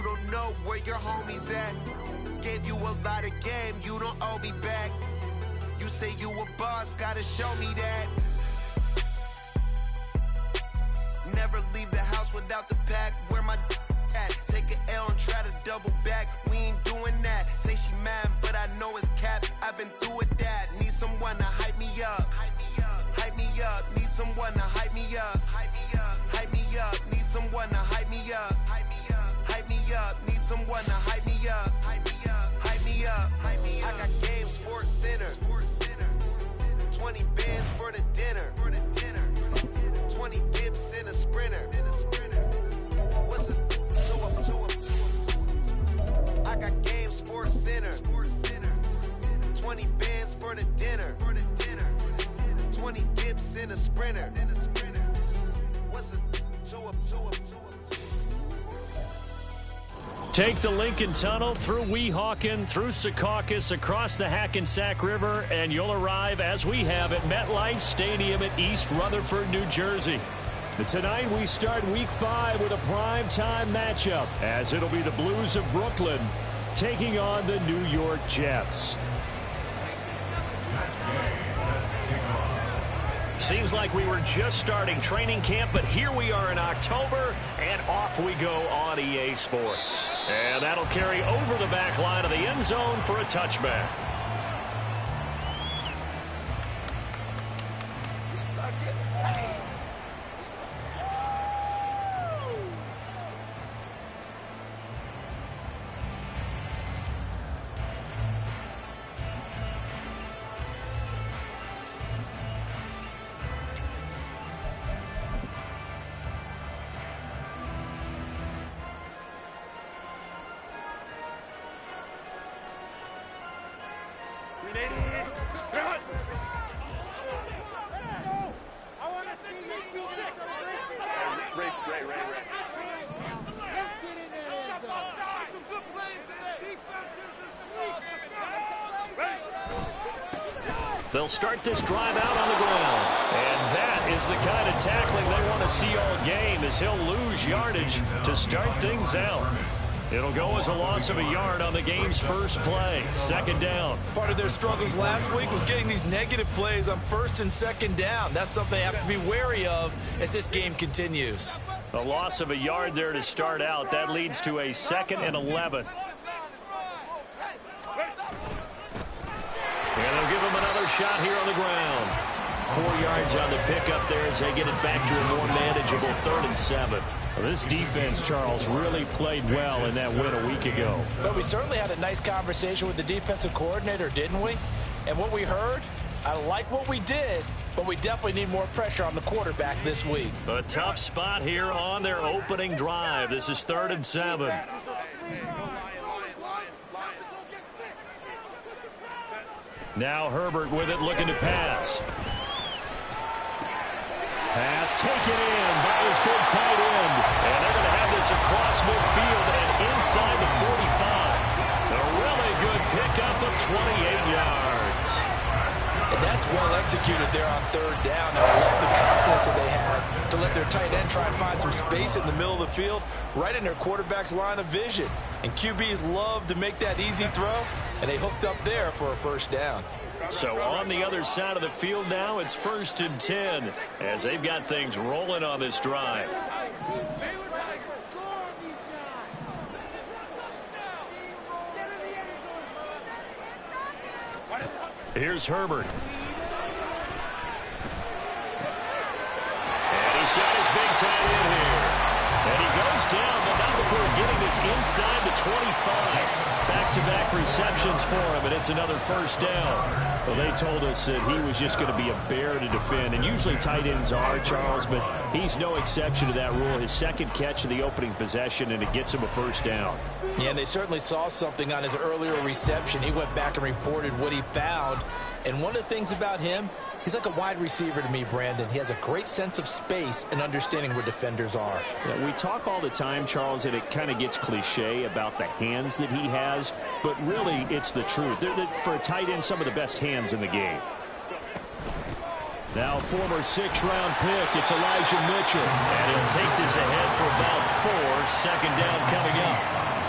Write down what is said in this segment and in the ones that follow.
don't know where your homies at. Gave you a lot of game, you don't owe me back. You say you a boss, gotta show me that. Never leave the house without the pack. Where my at? Take an L and try to double back. We ain't doing that. Say she mad, but I know it's cap. I've been through with that. Need someone to hype me up. Hype me up. Need someone to hype me up. Hype me up. Need someone to hype me up. Hype me up. Need someone to hype me up. Hype me up. I got Game Sports Center. 20 bands for the dinner. 20 dips in a sprinter. What's a 2 up? I got Game Sports Center. 20 bands for the dinner. 20 dips in a sprinter. What's a 2 up? Take the Lincoln Tunnel through Weehawken, through Secaucus, across the Hackensack River, and you'll arrive, as we have, at MetLife Stadium at East Rutherford, New Jersey. Tonight we start Week 5 with a primetime matchup, as it'll be the Blues of Brooklyn taking on the New York Jets. Seems like we were just starting training camp, but here we are in October, and off we go on EA Sports. And that'll carry over the back line of the end zone for a touchback. They'll start this drive out on the ground. And that is the kind of tackling they want to see all game, as he'll lose yardage to start things out. It'll go as a loss of a yard on the game's first play. Second down. Part of their struggles last week was getting these negative plays on first and second down. That's something they have to be wary of as this game continues. A loss of a yard there to start out. That leads to a 2nd and 11. And they'll give him another shot here on the ground. 4 yards on the pickup there as they get it back to a more manageable 3rd and 7. Well, this defense, Charles, really played well in that win a week ago. But we certainly had a nice conversation with the defensive coordinator, didn't we? And what we heard, I like what we did, but we definitely need more pressure on the quarterback this week. A tough spot here on their opening drive. This is 3rd and 7. Now Herbert with it, looking to pass. Pass taken in by his big tight end. And they're going to have this across midfield and inside the 45. A really good pickup of 28 yards. And that's well executed there on 3rd down. And I love the confidence that they had to let their tight end try and find some space in the middle of the field, right in their quarterback's line of vision. And QBs love to make that easy throw, and they hooked up there for a 1st down. So on the other side of the field now, it's 1st and 10 as they've got things rolling on this drive. Here's Herbert. And he's got his big tight end here. And he goes down, but not before getting this inside the 25. Back-to-back receptions for him, and it's another 1st down. Well, they told us that he was just going to be a bear to defend, and usually tight ends are, Charles, but he's no exception to that rule. His 2nd catch of the opening possession, and it gets him a 1st down. Yeah, and they certainly saw something on his earlier reception. He went back and reported what he found, and one of the things about him, he's like a wide receiver to me, Brandon. He has a great sense of space and understanding where defenders are. Yeah, we talk all the time, Charles, and it kind of gets cliche about the hands that he has, but really it's the truth. They're for a tight end, some of the best hands in the game. Now former 6th-round pick, it's Elijah Mitchell. And he'll take this ahead for about 4. 2nd down coming up.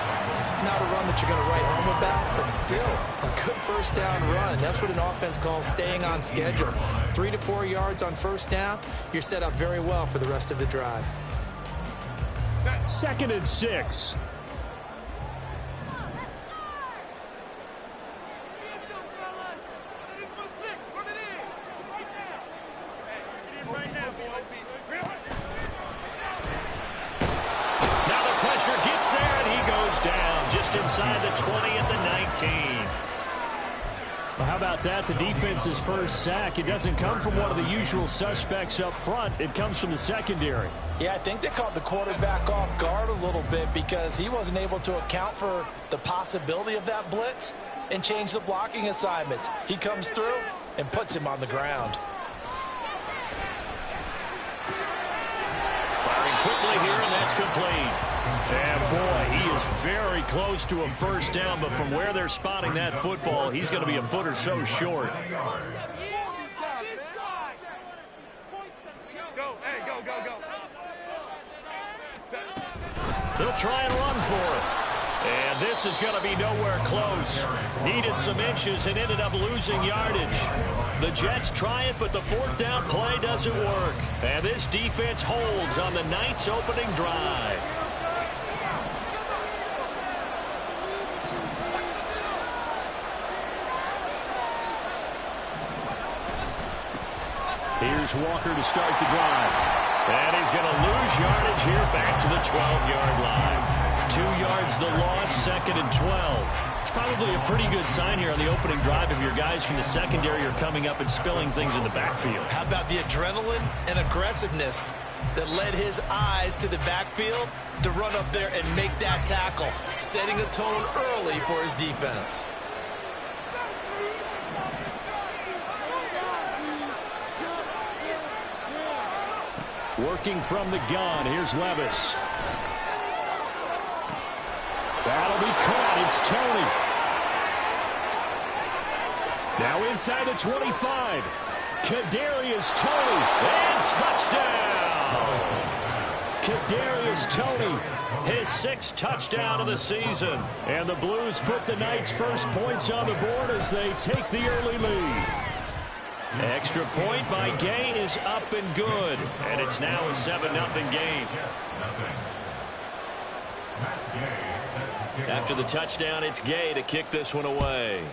what you're going to write home about, but still a good first down run. That's what an offense calls staying on schedule. 3 to 4 yards on first down, you're set up very well for the rest of the drive. 2nd and 6. Now the pressure gets there, and he goes down just inside the 20 at the 19. Well, how about that? The defense's first sack. It doesn't come from one of the usual suspects up front. It comes from the secondary. Yeah, I think they caught the quarterback off guard a little bit because he wasn't able to account for the possibility of that blitz and change the blocking assignments. He comes through and puts him on the ground. Firing quickly here, and that's complete. And boy, he is very close to a first down, but from where they're spotting that football, he's going to be a foot or so short. They'll try and run for it. And this is going to be nowhere close. Needed some inches and ended up losing yardage. The Jets try it, but the 4th down play doesn't work. And this defense holds on the Knights' opening drive. Here's Walker to start the drive. And he's going to lose yardage here back to the 12-yard line. 2 yards the loss, 2nd and 12. It's probably a pretty good sign here on the opening drive if your guys from the secondary are coming up and spilling things in the backfield. How about the adrenaline and aggressiveness that led his eyes to the backfield to run up there and make that tackle, setting a tone early for his defense. Working from the gun, here's Levis. That'll be caught. It's Tony. Now inside the 25. Kadarius Toney. And touchdown. Kadarius Toney, his 6th touchdown of the season. And the Blues put the Knights' first points on the board as they take the early lead. Extra point by Gain is up and good. And it's now a 7-0 game. After the touchdown, it's Gay to kick this one away.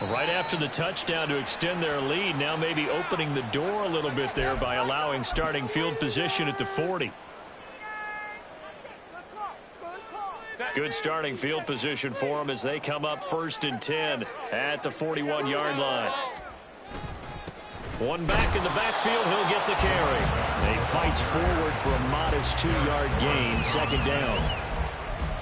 Right after the touchdown to extend their lead, now maybe opening the door a little bit there by allowing starting field position at the 40. Good starting field position for them as they come up 1st and 10 at the 41-yard line. One back in the backfield, he'll get the carry. He fights forward for a modest 2-yard gain, 2nd down.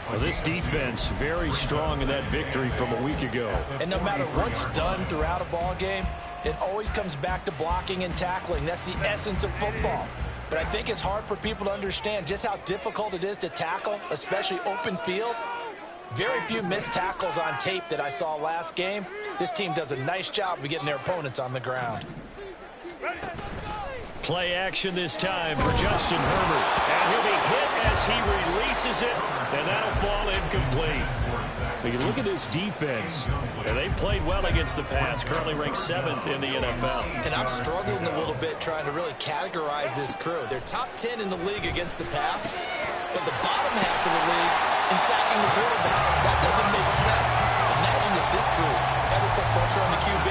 Well, this defense very strong in that victory from a week ago. And no matter what's done throughout a ball game, it always comes back to blocking and tackling. That's the essence of football. But I think it's hard for people to understand just how difficult it is to tackle, especially open field. Very few missed tackles on tape that I saw last game. This team does a nice job of getting their opponents on the ground. Play action this time for Justin Herbert. And he'll be hit as he releases it, and that'll fall incomplete. But you look at this defense, and they played well against the pass, currently ranked 7th in the NFL. And I'm struggling a little bit trying to really categorize this crew. They're top 10 in the league against the pass, but the bottom half of the league in sacking the quarterback. That doesn't make sense. Imagine if this group ever put pressure on the QB,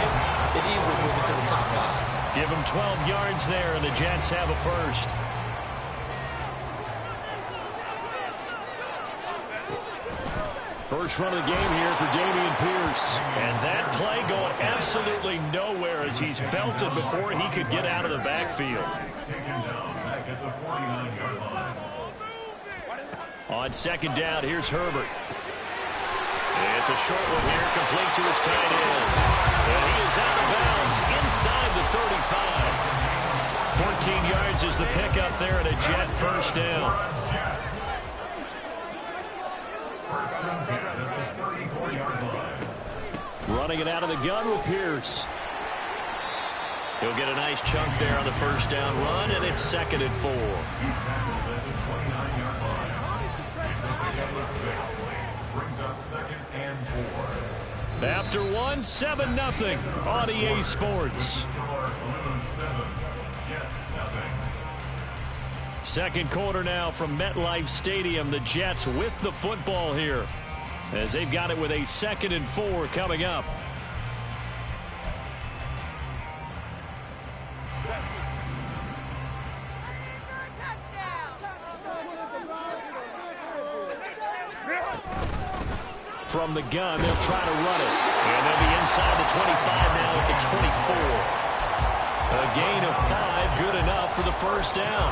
they'd easily move into the top 5. Give them 12 yards there, and the Jets have a first. First run of the game here for Dameon Pierce. And that play going absolutely nowhere as he's belted before he could get out of the backfield. On 2nd down, here's Herbert. It's a short one here, complete to his tight end. And he is out of bounds inside the 35. 14 yards is the pickup there, and a Jet first down. Running it out of the gun with Pierce. He'll get a nice chunk there on the first down run, and it's 2nd and 4. After one, 7-0 on EA Sports. Second quarter now from MetLife Stadium. The Jets with the football here as they've got it with a 2nd and 4 coming up. From the gun, they'll try to run it. And they'll be inside the 25 now at the 24. A gain of 5, good enough for the first down.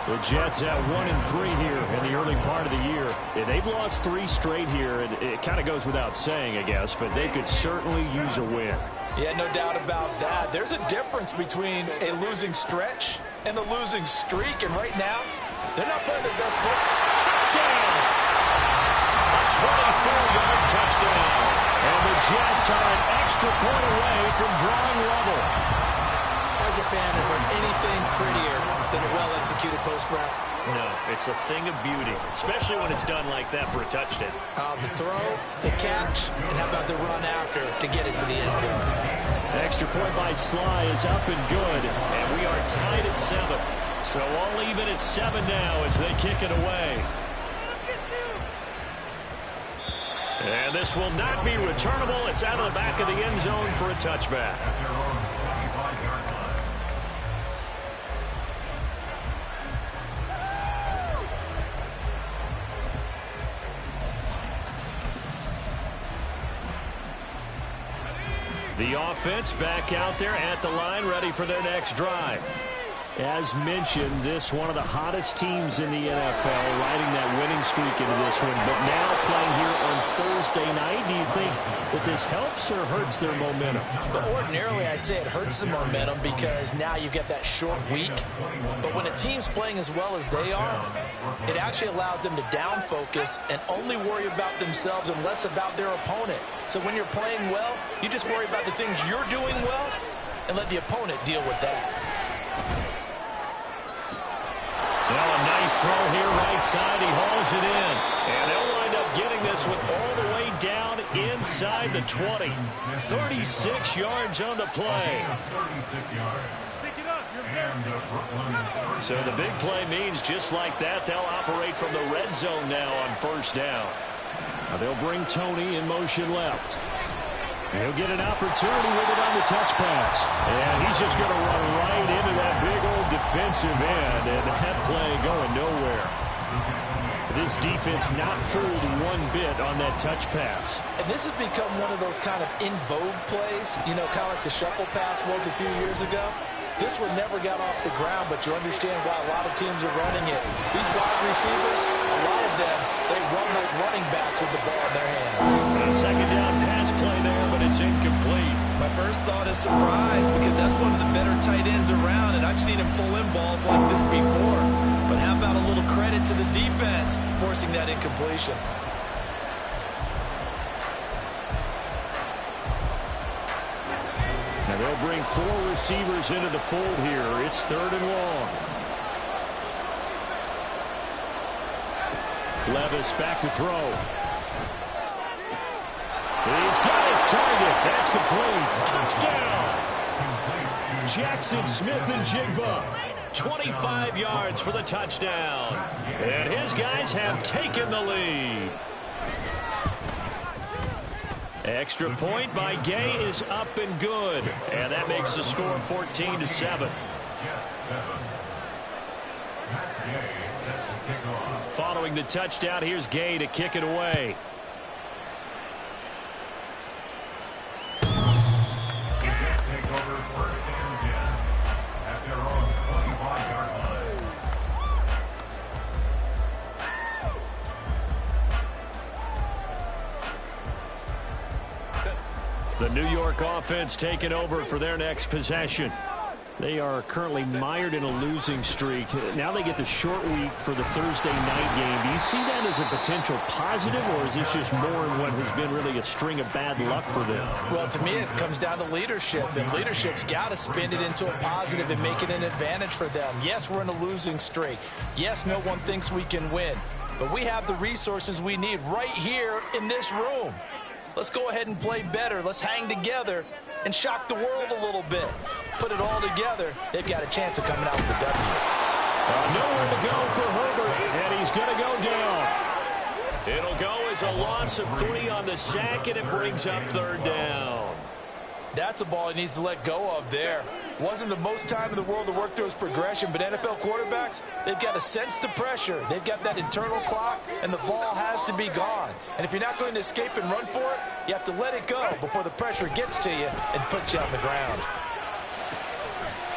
The Jets at 1-3 here in the early part of the year. And they've lost 3 straight here. It kind of goes without saying, I guess, but they could certainly use a win. Yeah, no doubt about that. There's a difference between a losing stretch and a losing streak. And right now, they're not playing their best football. Touchdown! A 24-yard touchdown. And the Jets are an extra point away from drawing level. As a fan, is there anything prettier than a well-executed post route? No, it's a thing of beauty, especially when it's done like that for a touchdown. The throw, the catch, and how about the run after to get it to the end zone? Extra point by Sly is up and good, and we are tied at 7. So I'll leave it at 7 now as they kick it away. And this will not be returnable. It's out of the back of the end zone for a touchback. The offense back out there at the line, ready for their next drive. As mentioned, this one of the hottest teams in the NFL, riding that winning streak into this one. But now playing here on Thursday night, do you think that this helps or hurts their momentum? But ordinarily, I'd say it hurts the momentum because now you get that short week. But when a team's playing as well as they are, it actually allows them to down focus and only worry about themselves and less about their opponent. So when you're playing well, you just worry about the things you're doing well and let the opponent deal with that. Well, a nice throw here right side. He hauls it in. And they'll wind up getting this one all the way down inside the 20. 36 yards on the play. So the big play means just like that, they'll operate from the red zone now on first down. Now they'll bring Tony in motion left. He'll get an opportunity with it on the touch pass. And he's just going to run right into that big old defensive end. And that play going nowhere. This defense not fooled one bit on that touch pass. And this has become one of those kind of in vogue plays, you know, kind of like the shuffle pass was a few years ago. This one never got off the ground, but you understand why a lot of teams are running it. These wide receivers, a lot of them, they run like running backs with the ball in their hands. A second down pass play there, but it's incomplete. My first thought is surprise because that's one of the better tight ends around, and I've seen him pull in balls like this before. But how about a little credit to the defense forcing that incompletion? Now they'll bring 4 receivers into the fold here. It's 3rd and long. Levis back to throw. He's got his target. That's complete. Touchdown. Jackson Smith and Jigba. 25 yards for the touchdown. And his guys have taken the lead. Extra point by Gay is up and good. And that makes the score 14-7. Following the touchdown, here's Gay to kick it away. The New York offense taking over for their next possession. They are currently mired in a losing streak. Now they get the short week for the Thursday night game. Do you see that as a potential positive, or is this just more in what has been really a string of bad luck for them? Well, to me, it comes down to leadership, and leadership's got to spin it into a positive and make it an advantage for them. Yes, we're in a losing streak. Yes, no one thinks we can win. but we have the resources we need right here in this room. Let's go ahead and play better. Let's hang together and shock the world a little bit. Put it all together. They've got a chance of coming out with a W. Nowhere to go for Herbert, and he's going to go down. It'll go as a loss of 3 on the sack, and it brings up 3rd down. That's a ball he needs to let go of there. Wasn't the most time in the world to work through his progression, but NFL quarterbacks, they've got to sense the pressure. They've got that internal clock, and the ball has to be gone. And if you're not going to escape and run for it, you have to let it go before the pressure gets to you and puts you on the ground.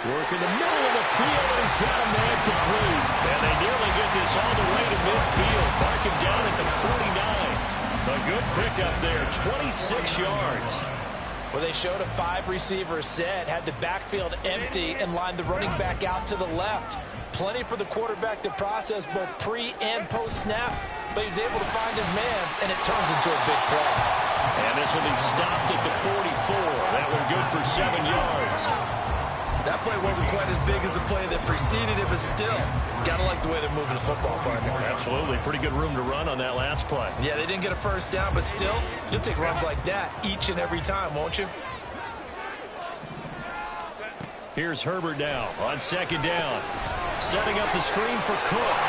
Work in the middle of the field, and he's got a man complete. And they nearly get this all the way to midfield. Mark him down at the 49. A good pickup there, 26 yards. Well, they showed a 5-receiver set, had the backfield empty, and lined the running back out to the left. Plenty for the quarterback to process both pre- and post-snap, but he's able to find his man, and it turns into a big play. And this will be stopped at the 44. That one good for 7 yards. That play wasn't quite as big as the play that preceded it, but still, gotta like the way they're moving the football, partner. Absolutely. Pretty good room to run on that last play. Yeah, they didn't get a first down, but still, you'll take runs like that each and every time, won't you? Here's Herbert now on 2nd down. Setting up the screen for Cook.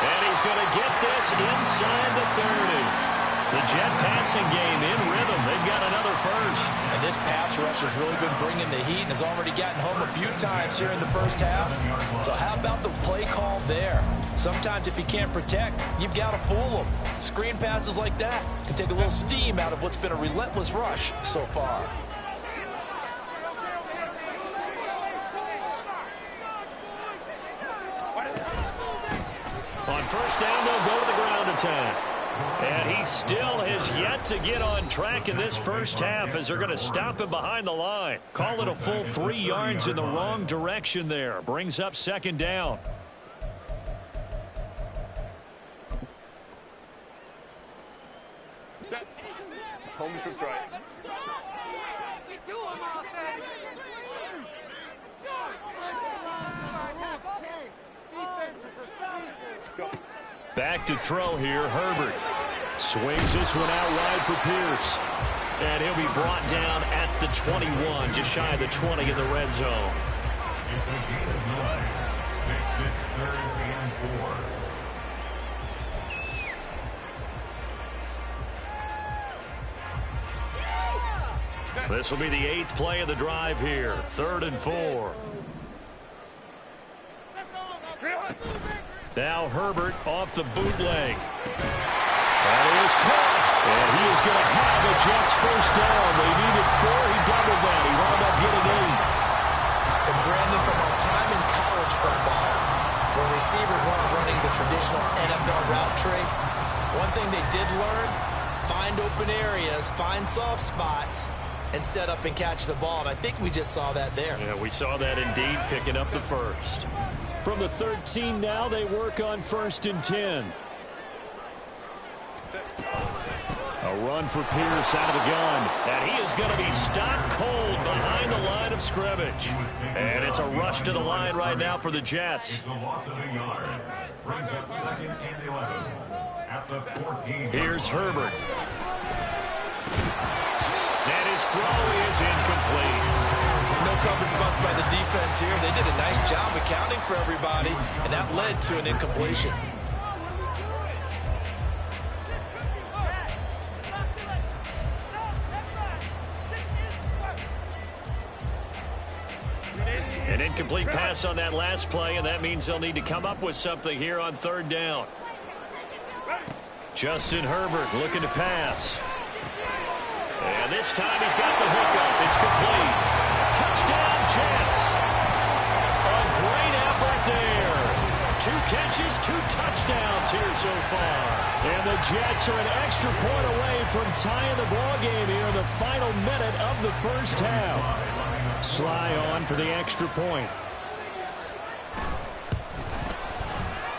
And he's going to get this inside the 30. The Jet passing game in rhythm. They've got another first. And this pass rush has really been bringing the heat and has already gotten home a few times here in the first half. So how about the play call there? Sometimes if you can't protect, you've got to fool them. Screen passes like that can take a little steam out of what's been a relentless rush so far. On 1st down, they'll go to the ground attack. And he still has yet to get on track in this first half as they're going to stop him behind the line. Call it a full 3 yards in the wrong direction there. Brings up 2nd down. Set. Home troops right. Go. Back to throw here, Herbert. Swings this one out wide for Pierce. And he'll be brought down at the 21, just shy of the 20 in the red zone. This will be the 8th play of the drive here. 3rd and 4. Now Herbert off the bootleg. That is caught. And he is going to have the Jets first down. They needed 4. He doubled that. He wound up getting 8. And Brandon, from our time in college football, when receivers weren't running the traditional NFL route tree, one thing they did learn, find open areas, find soft spots, and set up and catch the ball. And I think we just saw that there. Yeah, we saw that indeed, picking up the first. From the 13 now, they work on 1st and 10. A run for Pierce out of the gun. And he is going to be stopped cold behind the line of scrimmage. And it's a rush to the line right now for the Jets. Here's Herbert. And his throw is incomplete. No coverage bust by the defense here. They did a nice job accounting for everybody, and that led to an incompletion. An incomplete pass on that last play, and that means they'll need to come up with something here on 3rd down. Justin Herbert looking to pass. And this time he's got the hookup. It's complete. Touchdown, Jets. A great effort there. 2 catches, 2 touchdowns here so far. And the Jets are an extra point away from tying the ball game here in the final minute of the first half. Sly on for the extra point.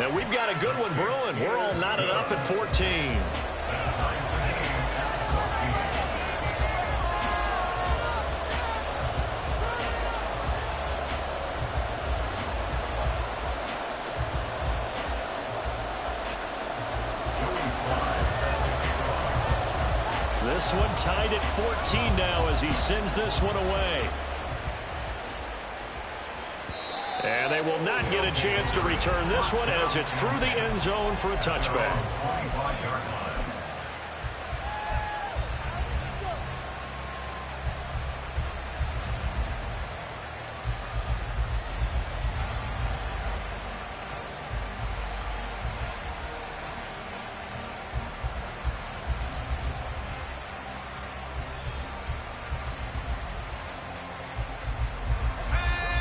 And we've got a good one brewing. We're all knotted up at 14. This one tied at 14 now as he sends this one away. And they will not get a chance to return this one as it's through the end zone for a touchback.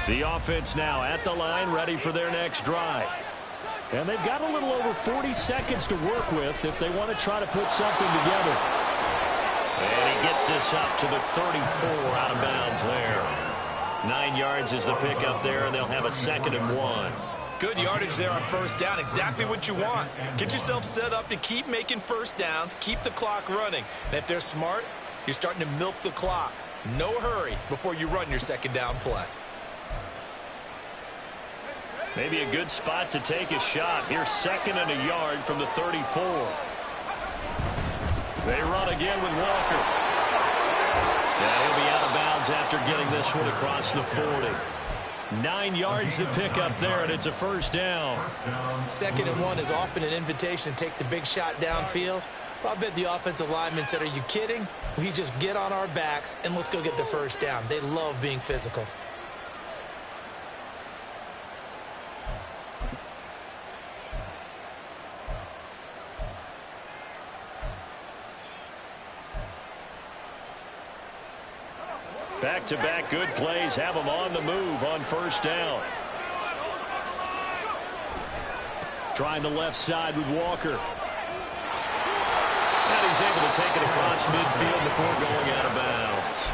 The offense now at the line, ready for their next drive. And they've got a little over 40 seconds to work with if they want to try to put something together. And he gets this up to the 34, out of bounds there. 9 yards is the pickup there, and they'll have a 2nd and 1. Good yardage there on first down. Exactly what you want. Get yourself set up to keep making first downs, keep the clock running. And if they're smart, you're starting to milk the clock. No hurry before you run your 2nd down play. Maybe a good spot to take a shot. Here's 2nd and a yard from the 34. They run again with Walker. Yeah, he'll be out of bounds after getting this one across the 40. 9 yards to pick up there, and it's a first down. 2nd and 1 is often an invitation to take the big shot downfield. Well, I bet the offensive lineman said, are you kidding? We just get on our backs, and let's go get the first down. They love being physical. Back-to-back good plays have them on the move on first down. Trying the left side with Walker. And he's able to take it across midfield before going out of bounds.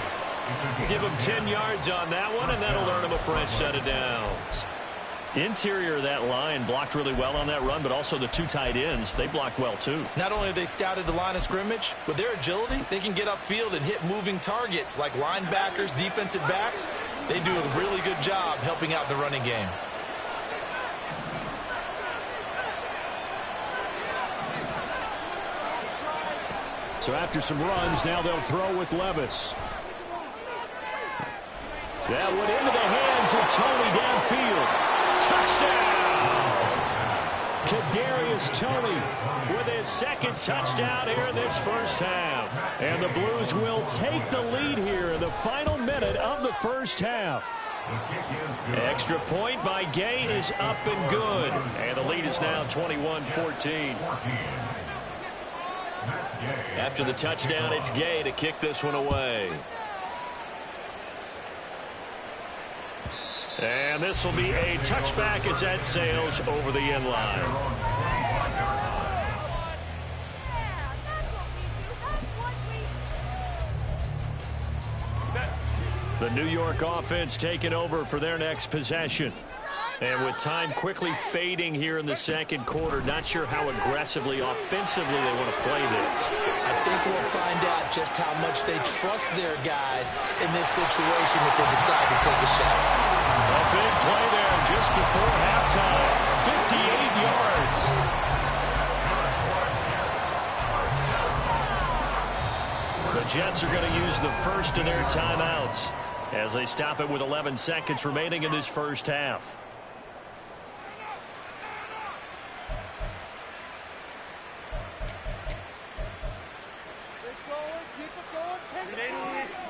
Give him 10 yards on that one, and that'll earn him a fresh set of downs. Interior of that line blocked really well on that run, but also the 2 tight ends, they blocked well too. Not only have they scouted the line of scrimmage, with their agility, they can get upfield and hit moving targets like linebackers, defensive backs. They do a really good job helping out the running game. So after some runs, now they'll throw with Levis. That went into the hands of Tony downfield. Touchdown! Kadarius Toney with his 2nd touchdown here in this first half. And the Blues will take the lead here in the final minute of the first half. Extra point by Gay is up and good. And the lead is now 21-14. After the touchdown, it's Gay to kick this one away. And this will be a touchback as that sails over the end line. The New York offense taking over for their next possession. And with time quickly fading here in the 2nd quarter, not sure how aggressively, offensively they want to play this. I think we'll find out just how much they trust their guys in this situation if they decide to take a shot. A big play there just before halftime. 58 yards. The Jets are going to use the first of their timeouts as they stop it with 11 seconds remaining in this first half.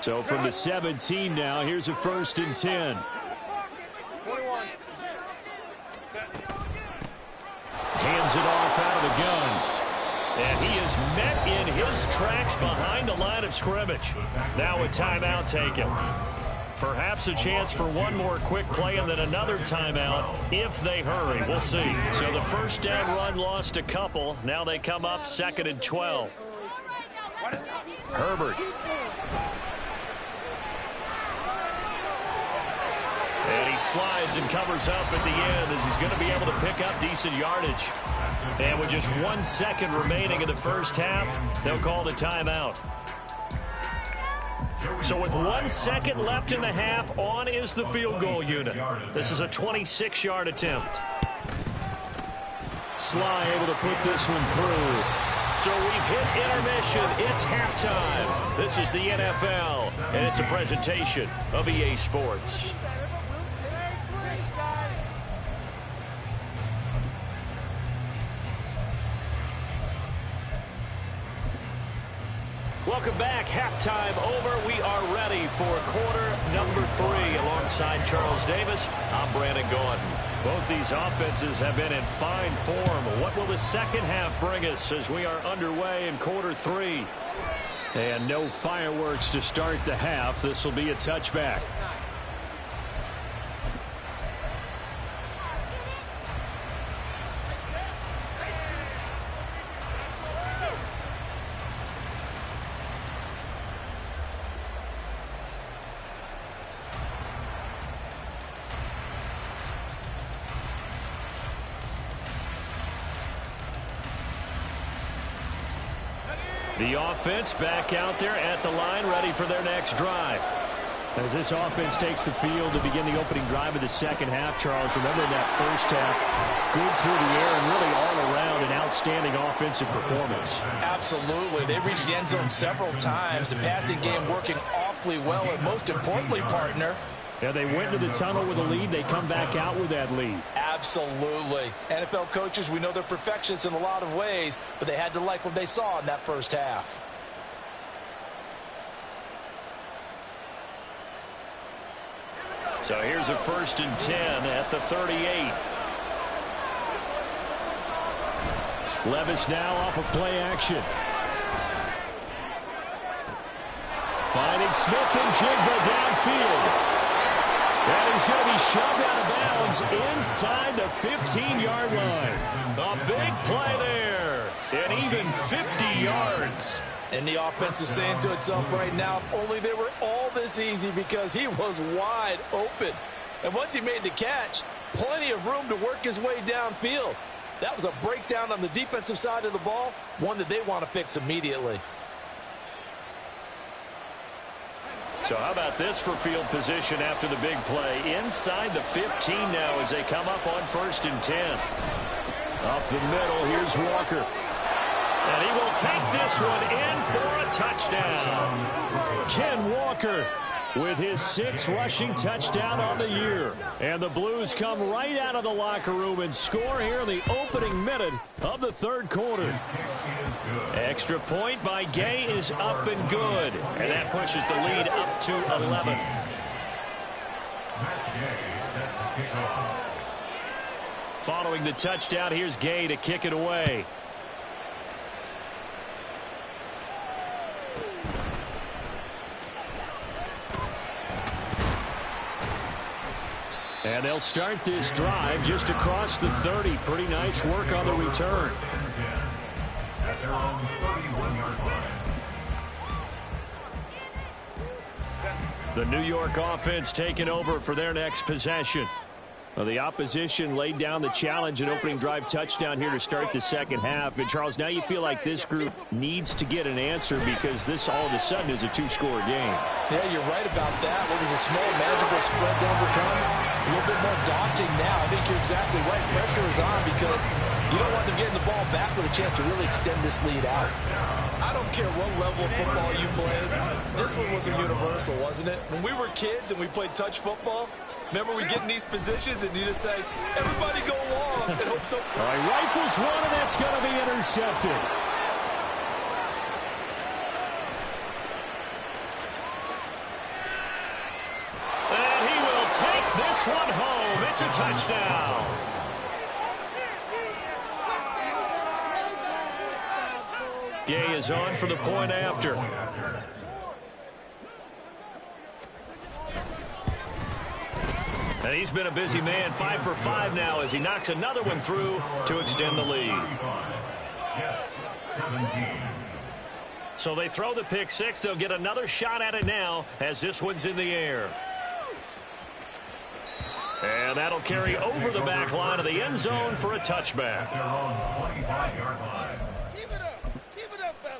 So from the 17 now, here's a 1st and 10. 21. Hands it off out of the gun. And he is met in his tracks behind the line of scrimmage. Now a timeout taken. Perhaps a chance for one more quick play and then another timeout if they hurry. We'll see. So the first down run lost a couple. Now they come up 2nd and 12. Herbert. And he slides and covers up at the end as he's going to be able to pick up decent yardage. And with just 1 second remaining in the first half, they'll call the timeout. So with 1 second left in the half, on is the field goal unit. This is a 26-yard attempt. Sly able to put this one through. So we've hit intermission. It's halftime. This is the NFL, and it's a presentation of EA Sports. Welcome back. Halftime over. We are ready for quarter number 3. Alongside Charles Davis, I'm Brandon Gordon. Both these offenses have been in fine form. What will the second half bring us as we are underway in quarter 3? And no fireworks to start the half. This will be a touchback. The offense back out there at the line, ready for their next drive. As this offense takes the field to begin the opening drive of the second half, Charles, remember in that first half, good through the air and really all around an outstanding offensive performance. Absolutely. They reached the end zone several times. The passing game working awfully well, and most importantly, partner, yeah, they went to the tunnel with a lead. They come back out with that lead. Absolutely. NFL coaches, we know they're perfectionists in a lot of ways, but they had to like what they saw in that first half. So here's a 1st and 10 at the 38. Levis now off of play action. Finding Smith and Jigba downfield. And he's going to be shoved out of bounds inside the 15-yard line. A big play there. And even 50 yards. And the offense is saying to itself right now, if only they were all this easy, because he was wide open. And once he made the catch, plenty of room to work his way downfield. That was a breakdown on the defensive side of the ball, one that they want to fix immediately. So how about this for field position after the big play? Inside the 15 now as they come up on 1st and 10. Up the middle, here's Walker. And he will take this one in for a touchdown. Ken Walker with his 6th rushing touchdown on the year. And the Blues come right out of the locker room and score here in the opening minute of the 3rd quarter. Extra point by Gay is up and good. And that pushes the lead up to 11. Following the touchdown, here's Gay to kick it away. And they'll start this drive just across the 30. Pretty nice work on the return. The New York offense taking over for their next possession. Well, the opposition laid down the challenge and opening drive touchdown here to start the second half. And, Charles, now you feel like this group needs to get an answer because this all of a sudden is a 2-score game. Yeah, you're right about that. What was a small, manageable spread to overcome, a little bit more daunting now. I think you're exactly right. Pressure is on because you don't want them getting the ball back with a chance to really extend this lead out. I don't care what level of football you played. This one was a universal, wasn't it? When we were kids and we played touch football, remember we get in these positions and you just say, everybody go along and hope so. All right, rifles one, and that's going to be intercepted. And he will take this one home. It's a touchdown. Gay is on for the point after. And he's been a busy man, 5 for 5 now as he knocks another one through to extend the lead. So they throw the pick six. They'll get another shot at it now as this one's in the air. And that'll carry over the back line of the end zone for a touchback. Keep it up. Keep it up, fella.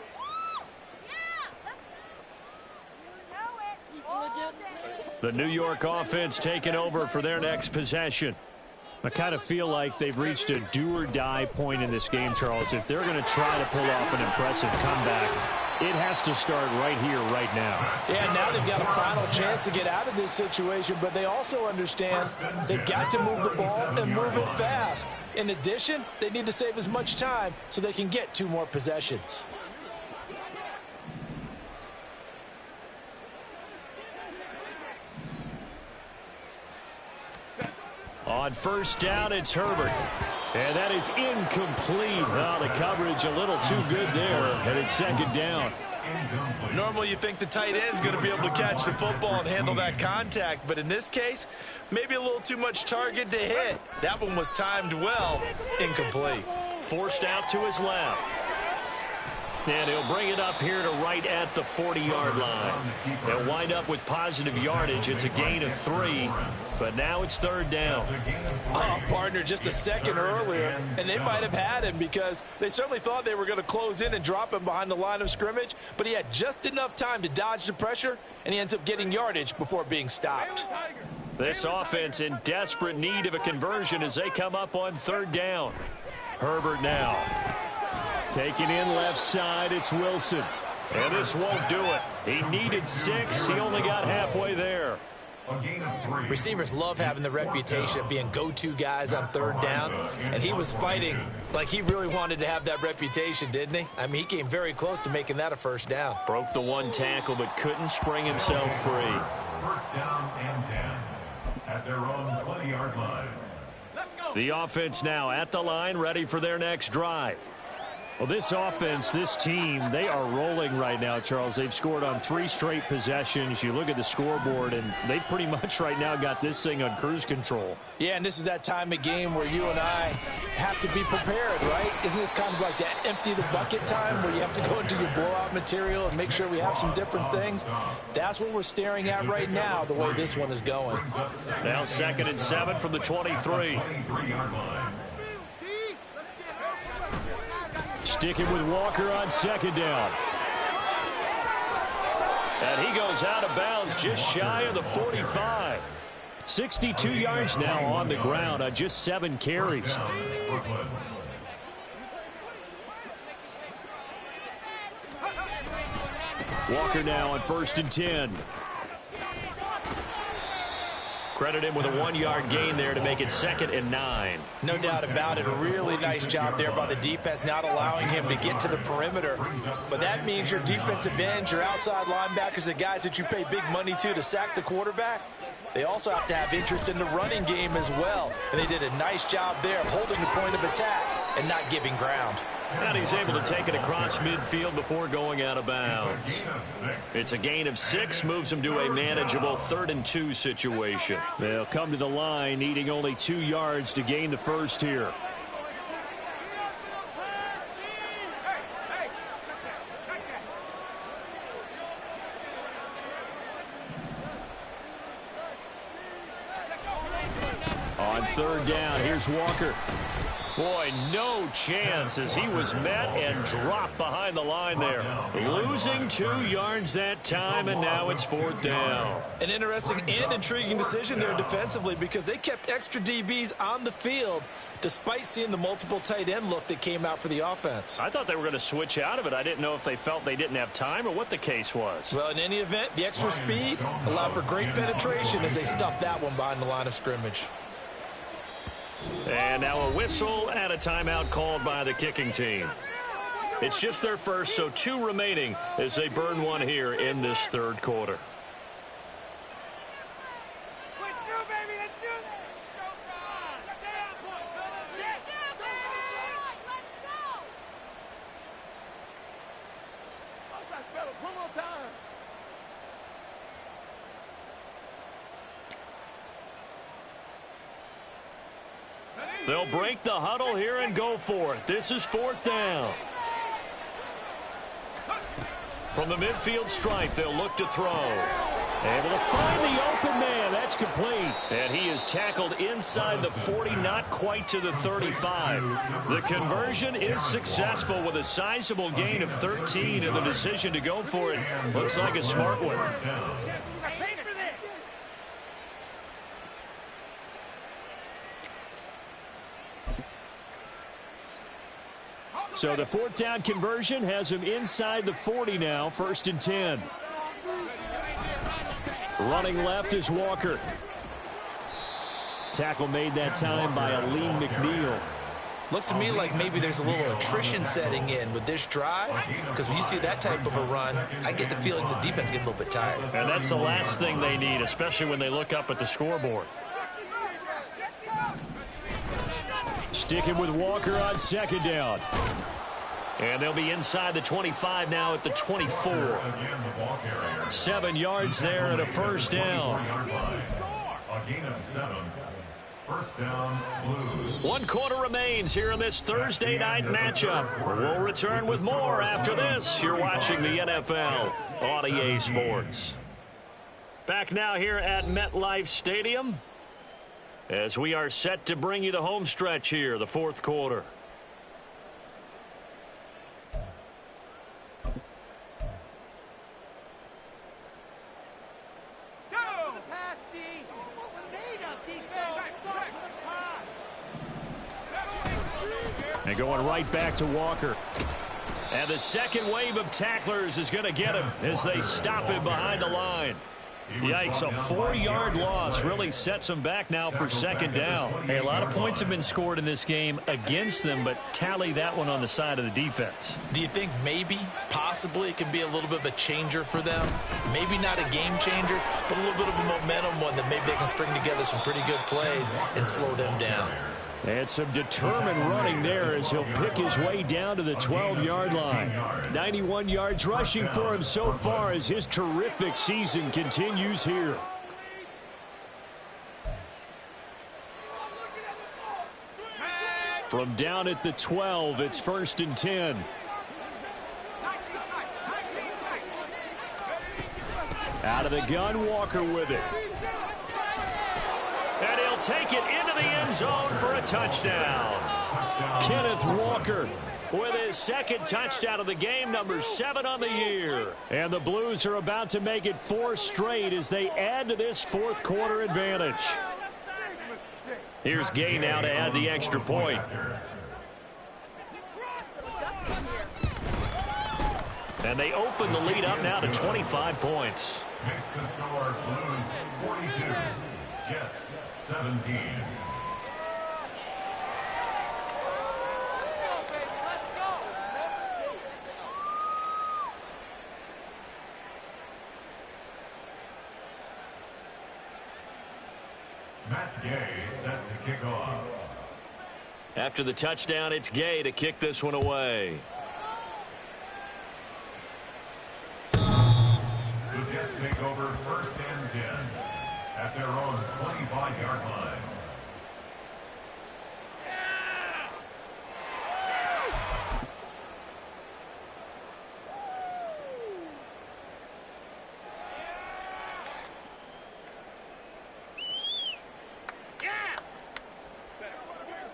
The New York offense taking over for their next possession. I kind of feel like they've reached a do-or-die point in this game, Charles. If they're going to try to pull off an impressive comeback, it has to start right here, right now. Yeah, now they've got a final chance to get out of this situation, but they also understand they've got to move the ball and move it fast. In addition, they need to save as much time so they can get 2 more possessions. On first down, it's Herbert. And that is incomplete. Oh, the coverage a little too good there, and it's second down. Normally you think the tight end's going to be able to catch the football and handle that contact, but in this case, maybe a little too much target to hit. That one was timed well, incomplete. Forced out to his left. And he'll bring it up here to right at the 40-yard line. They'll wind up with positive yardage. It's a gain of 3, but now it's third down. Oh, partner, just a second earlier, and they might have had him because they certainly thought they were going to close in and drop him behind the line of scrimmage, but he had just enough time to dodge the pressure, and he ends up getting yardage before being stopped. This offense in desperate need of a conversion as they come up on third down. Herbert now. Taking in left side, it's Wilson. And this won't do it. He needed 6. He only got halfway there. Receivers love having the reputation of being go-to guys on third down, and he was fighting like he really wanted to have that reputation, didn't he? I mean, he came very close to making that a first down. Broke the 1 tackle, but couldn't spring himself free. First down and 10 at their own 20-yard line. The offense now at the line, ready for their next drive. Well, this offense, this team, they are rolling right now, Charles. They've scored on 3 straight possessions. You look at the scoreboard, and they pretty much right now got this thing on cruise control. Yeah, and this is that time of game where you and I have to be prepared, right? Isn't this kind of like that empty the bucket time where you have to go into your blowout material and make sure we have some different things? That's what we're staring at right now, the way this one is going. Now 2nd and 7 from the 23. Sticking with Walker on second down. And he goes out of bounds just shy of the 45. 62 yards now on the ground on just 7 carries. Walker now on 1st and 10. Credit him with a 1-yard gain there to make it 2nd and 9. No doubt about it. A really nice job there by the defense, not allowing him to get to the perimeter. But that means your defensive ends, your outside linebackers, the guys that you pay big money to sack the quarterback, they also have to have interest in the running game as well. And they did a nice job there of holding the point of attack and not giving ground. And he's able to take it across midfield before going out of bounds. It's a gain of 6, moves him to a manageable 3rd and 2 situation. They'll come to the line, needing only 2 yards to gain the first here. On 3rd down, here's Walker. Boy, no chance as he was met and dropped behind the line there. Losing 2 yards that time, and now it's 4th down. An interesting and intriguing decision there defensively because they kept extra DBs on the field despite seeing the multiple tight end look that came out for the offense. I thought they were going to switch out of it. I didn't know if they felt they didn't have time or what the case was. Well, in any event, the extra speed allowed for great penetration as they stuffed that one behind the line of scrimmage. And now a whistle and a timeout called by the kicking team. It's just their first, so 2 remaining as they burn 1 here in this 3rd quarter. Push through, baby. Let's do this. Showtime. All right, fellas, one more time. They'll break the huddle here and go for it. This is 4th down. From the midfield stripe, they'll look to throw. Able to find the open man. That's complete. And he is tackled inside the 40, not quite to the 35. The conversion is successful with a sizable gain of 13, and the decision to go for it looks like a smart one. So the fourth down conversion has him inside the 40 now, 1st and 10. Running left is Walker. Tackle made that time by Aleem McNeil. Looks to me like maybe there's a little attrition setting in with this drive, because when you see that type of a run, I get the feeling the defense gets a little bit tired. And that's the last thing they need, especially when they look up at the scoreboard. Sticking with Walker on 2nd down. And they'll be inside the 25 now at the 24. 7 yards there and a 1st down. A gain of 7. 1st down, Blues. 1 quarter remains here in this Thursday night matchup. We'll return with more after this. You're watching the NFL on EA Sports. Back now here at MetLife Stadium as we are set to bring you the home stretch here, the 4th quarter. And going right back to Walker. And the second wave of tacklers is going to get him as they stop him behind the line. Yikes, a 4-yard loss really sets them back now for 2nd down. Hey, a lot of points have been scored in this game against them, but tally that one on the side of the defense. Do you think maybe, possibly, it can be a little bit of a changer for them? Maybe not a game changer, but a little bit of a momentum one that maybe they can string together some pretty good plays and slow them down. And some determined running there as he'll pick his way down to the 12-yard line. 91 yards rushing for him so far as his terrific season continues here. From down at the 12, it's 1st and 10. Out of the gun, Walker with it. And he'll take it into the end zone for a touchdown. Kenneth Walker with his 2nd touchdown of the game, number 7 on the year. And the Blues are about to make it 4 straight as they add to this 4th quarter advantage. Here's Gay now to add the extra point. And they open the lead up now to 25 points. Makes the score Blues 42, Jets 17. Matt Gay set to kick off. After the touchdown, it's Gay to kick this one away. The Jets take over 1st and 10 at their own 25-yard line.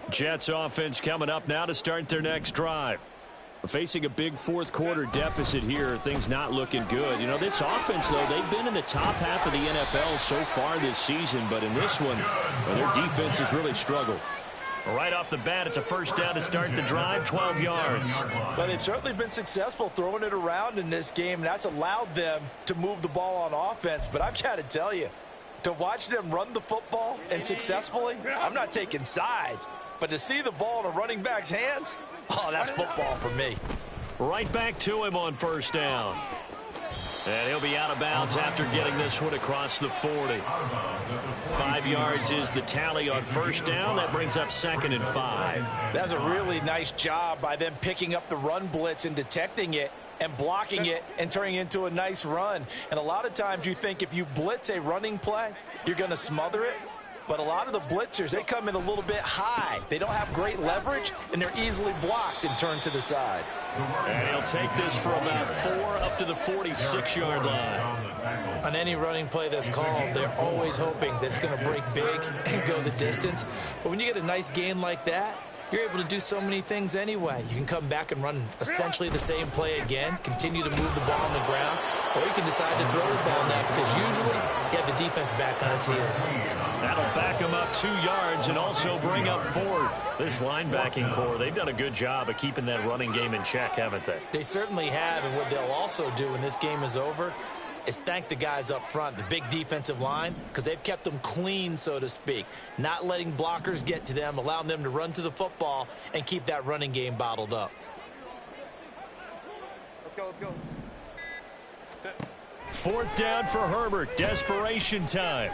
Jets offense coming up now to start their next drive. Facing a big 4th quarter deficit here, things not looking good. You know, this offense, though, they've been in the top half of the NFL so far this season, but in this one, well, their defense has really struggled. Right off the bat, it's a 1st down to start the drive, 12 yards. But they've certainly been successful throwing it around in this game, and that's allowed them to move the ball on offense. But I've got to tell you, to watch them run the football and successfully, I'm not taking sides. But to see the ball in a running back's hands, oh, that's football for me. Right back to him on 1st down. And he'll be out of bounds after getting this one across the 40. 5 yards is the tally on 1st down. That brings up 2nd and 5. That's a really nice job by them picking up the run blitz and detecting it and blocking it and turning it into a nice run. And a lot of times you think if you blitz a running play, you're going to smother it. But a lot of the blitzers, they come in a little bit high. They don't have great leverage, and they're easily blocked and turned to the side. And he'll take this from about 4 up to the 46-yard line. On any running play that's called, they're always hoping that it's going to break big and go the distance. But when you get a nice gain like that, you're able to do so many things anyway. You can come back and run essentially the same play again, continue to move the ball on the ground, or you can decide to throw the ball now because usually you have the defense back on its heels. That'll back them up 2 yards and also bring up 4th. This linebacking core, they've done a good job of keeping that running game in check, haven't they? They certainly have, and what they'll also do when this game is over is thank the guys up front, the big defensive line, because they've kept them clean, so to speak, not letting blockers get to them, allowing them to run to the football and keep that running game bottled up. Let's go. 4th down for Herbert. Desperation time.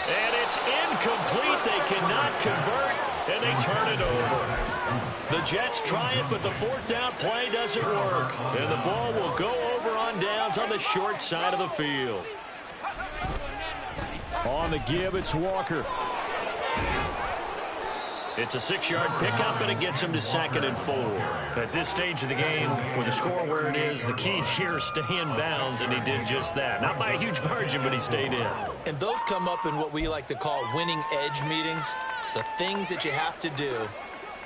And it's incomplete. They cannot convert, and they turn it over. The Jets try it, but the 4th down play doesn't work. And the ball will go over on downs on the short side of the field. On the give, it's Walker. It's a 6-yard pickup, and it gets him to 2nd and 4. At this stage of the game, with the score where it is, the key here is stay in bounds, and he did just that. Not by a huge margin, but he stayed in. And those come up in what we like to call winning edge meetings. The things that you have to do,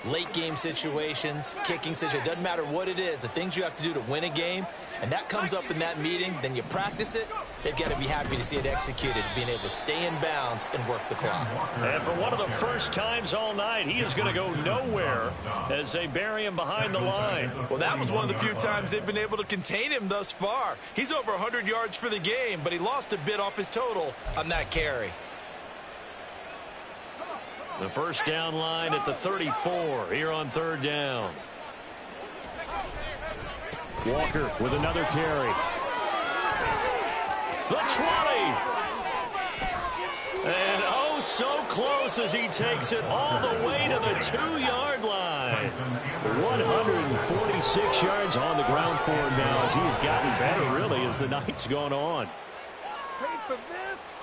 late game situations, kicking situations, doesn't matter what it is, the things you have to do to win a game, and that comes up in that meeting, then you practice it. They've got to be happy to see it executed, being able to stay in bounds and work the clock. And for one of the first times all night, he is going to go nowhere as they bury him behind the line. Well, that was one of the few times they've been able to contain him thus far. He's over 100 yards for the game, but he lost a bit off his total on that carry. The 1st down line at the 34 here on 3rd down. Walker with another carry. The 20. And oh, so close as he takes it all the way to the 2-yard line. 146 yards on the ground for him now as he's gotten better, really, as the night's gone on. Paid for this.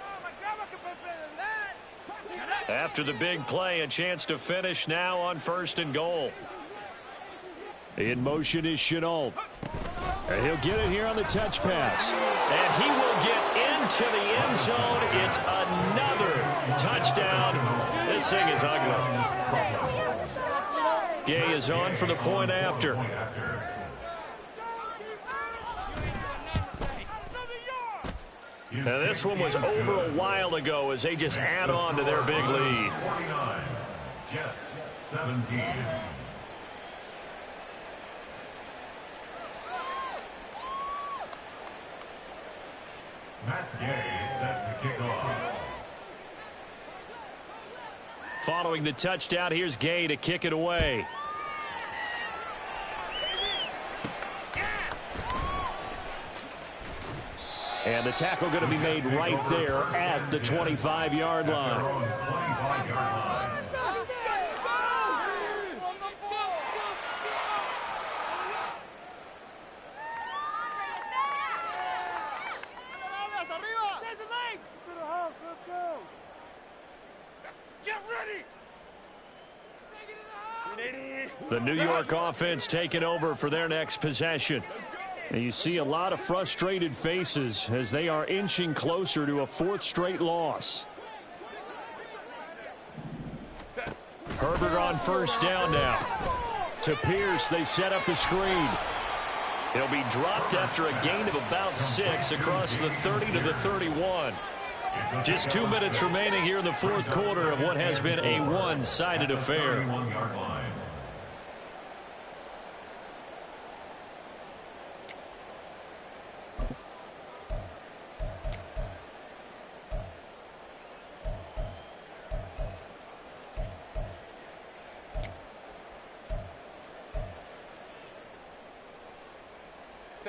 Oh, my God, I could play better than that. After the big play, a chance to finish now on 1st and goal. In motion is Chenault. And he'll get it here on the touch pass. And he will get into the end zone. It's another touchdown. This thing is ugly. Gay is on for the point after. And this one was over a while ago as they just add on to their big lead. 49, Jets 17. Matt Gay set to kick off. Following the touchdown, here's Gay to kick it away. And the tackle going to be made right there at the 25-yard line. Their own 25-yard line. The New York offense taking over for their next possession. And you see a lot of frustrated faces as they are inching closer to a 4th straight loss. Herbert on 1st down now. To Pierce, they set up the screen. He'll be dropped after a gain of about 6 across the 30 to the 31. Just 2 minutes remaining here in the 4th quarter of what has been a one-sided affair. 31-yard line.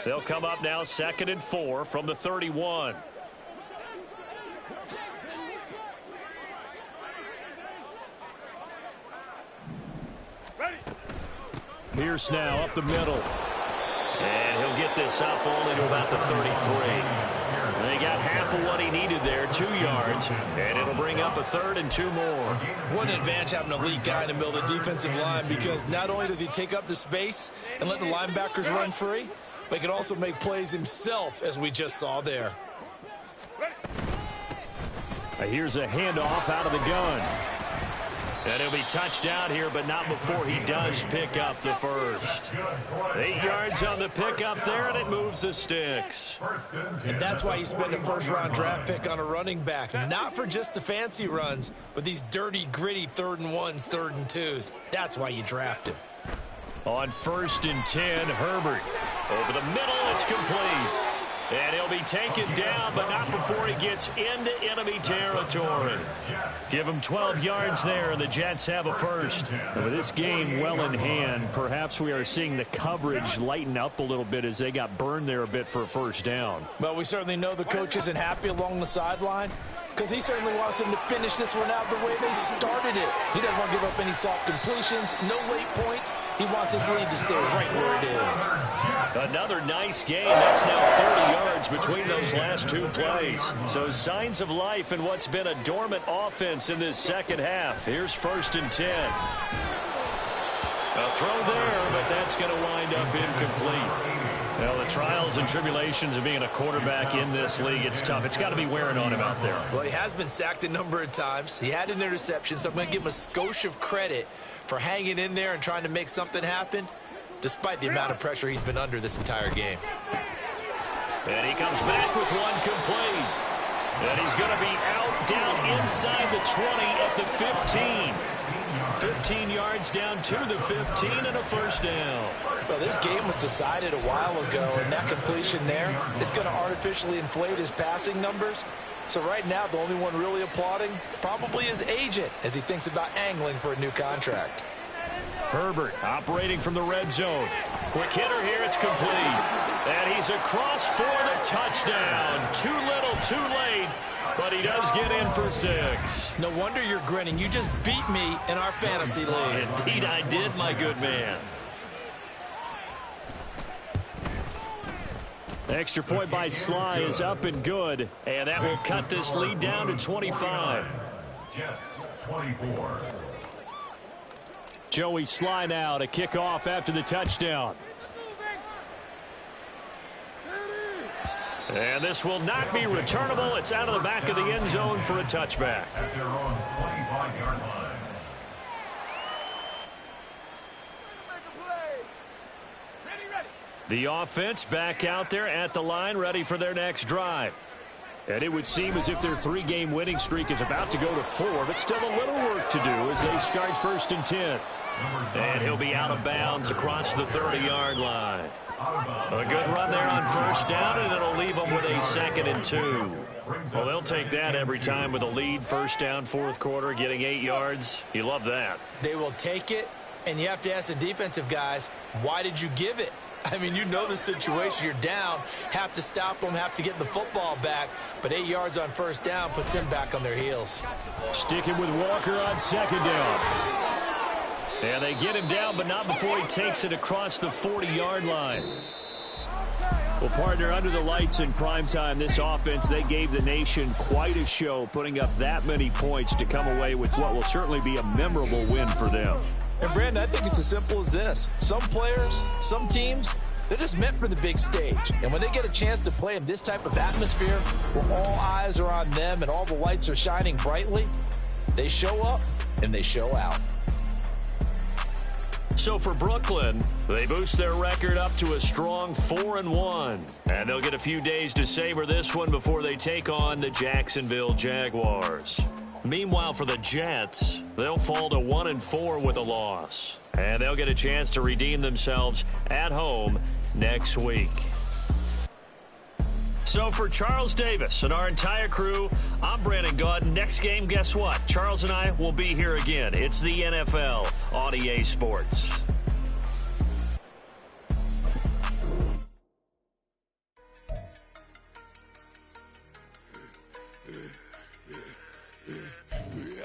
They'll come up now 2nd and 4 from the 31. Pierce now up the middle. And he'll get this up only to about the 33. They got half of what he needed there, 2 yards, and it'll bring up a 3rd and 2 more. What an advantage having an elite guy in the middle of the defensive line, because not only does he take up the space and let the linebackers run free, but he can also make plays himself, as we just saw there. Here's a handoff out of the gun. And he'll be touched out here, but not before he does pick up the first. 8 yards on the pickup there, and it moves the sticks. And that's why you spend a first-round draft pick on a running back. Not for just the fancy runs, but these dirty, gritty 3rd and 1s, 3rd and 2s. That's why you draft him. On 1st and 10, Herbert. Over the middle, it's complete. And he'll be taken down, but not before he gets into enemy territory. Give him 12 yards there, and the Jets have a first. And with this game well in hand, perhaps we are seeing the coverage lighten up a little bit as they got burned there a bit for a first down. Well, we certainly know the coach isn't happy along the sideline, because he certainly wants them to finish this one out the way they started it. He doesn't want to give up any soft completions, no late points. He wants his lead to stay right where it is. Another nice game. That's now 30 yards between those last 2 plays. So signs of life in what's been a dormant offense in this second half. Here's 1st and 10. A throw there, but that's going to wind up incomplete. Well, the trials and tribulations of being a quarterback in this league, it's tough. It's got to be wearing on him out there. Well, he has been sacked a number of times. He had an interception, so I'm going to give him a skosh of credit for hanging in there and trying to make something happen, despite the amount of pressure he's been under this entire game. And he comes back with one complete. And he's going to be out down inside the 20 at the 15. 15 yards down to the 15 and a first down. Well, this game was decided a while ago, and that completion there is going to artificially inflate his passing numbers. So right now, the only one really applauding probably his agent as he thinks about angling for a new contract. Herbert operating from the red zone. Quick hitter here, it's complete. And he's across for the touchdown. Too little, too late. But he does get in for 6. No wonder you're grinning. You just beat me in our fantasy league. Indeed I did, my good man. Extra point by Sly is up and good. And that will cut this lead down to 25. Jets 24. Joey Sly now to kick off after the touchdown. And this will not be returnable. It's out of the back of the end zone for a touchback. At their own 25-yard line. The offense back out there at the line, ready for their next drive. And it would seem as if their 3-game winning streak is about to go to 4, but still a little work to do as they start 1st and 10. And he'll be out of bounds across the 30-yard line. A good run there on first down, and it'll leave them with a 2nd and 2. Well, they'll take that every time with a lead, first down, 4th quarter, getting 8 yards. You love that. They will take it, and you have to ask the defensive guys, why did you give it? I mean, you know the situation. You're down, have to stop them, have to get the football back, but 8 yards on first down puts them back on their heels. Sticking with Walker on 2nd down. And they get him down, but not before he takes it across the 40-yard line. Well, partner, under the lights in primetime, this offense, they gave the nation quite a show, putting up that many points to come away with what will certainly be a memorable win for them. And, Brandon, I think it's as simple as this. Some players, some teams, they're just meant for the big stage. And when they get a chance to play in this type of atmosphere where all eyes are on them and all the lights are shining brightly, they show up and they show out. So for Brooklyn, they boost their record up to a strong 4-1. And they'll get a few days to savor this one before they take on the Jacksonville Jaguars. Meanwhile, for the Jets, they'll fall to 1-4 with a loss. And they'll get a chance to redeem themselves at home next week. So for Charles Davis and our entire crew, I'm Brandon Gaudin. Next game, guess what? Charles and I will be here again. It's the NFL on EA Sports.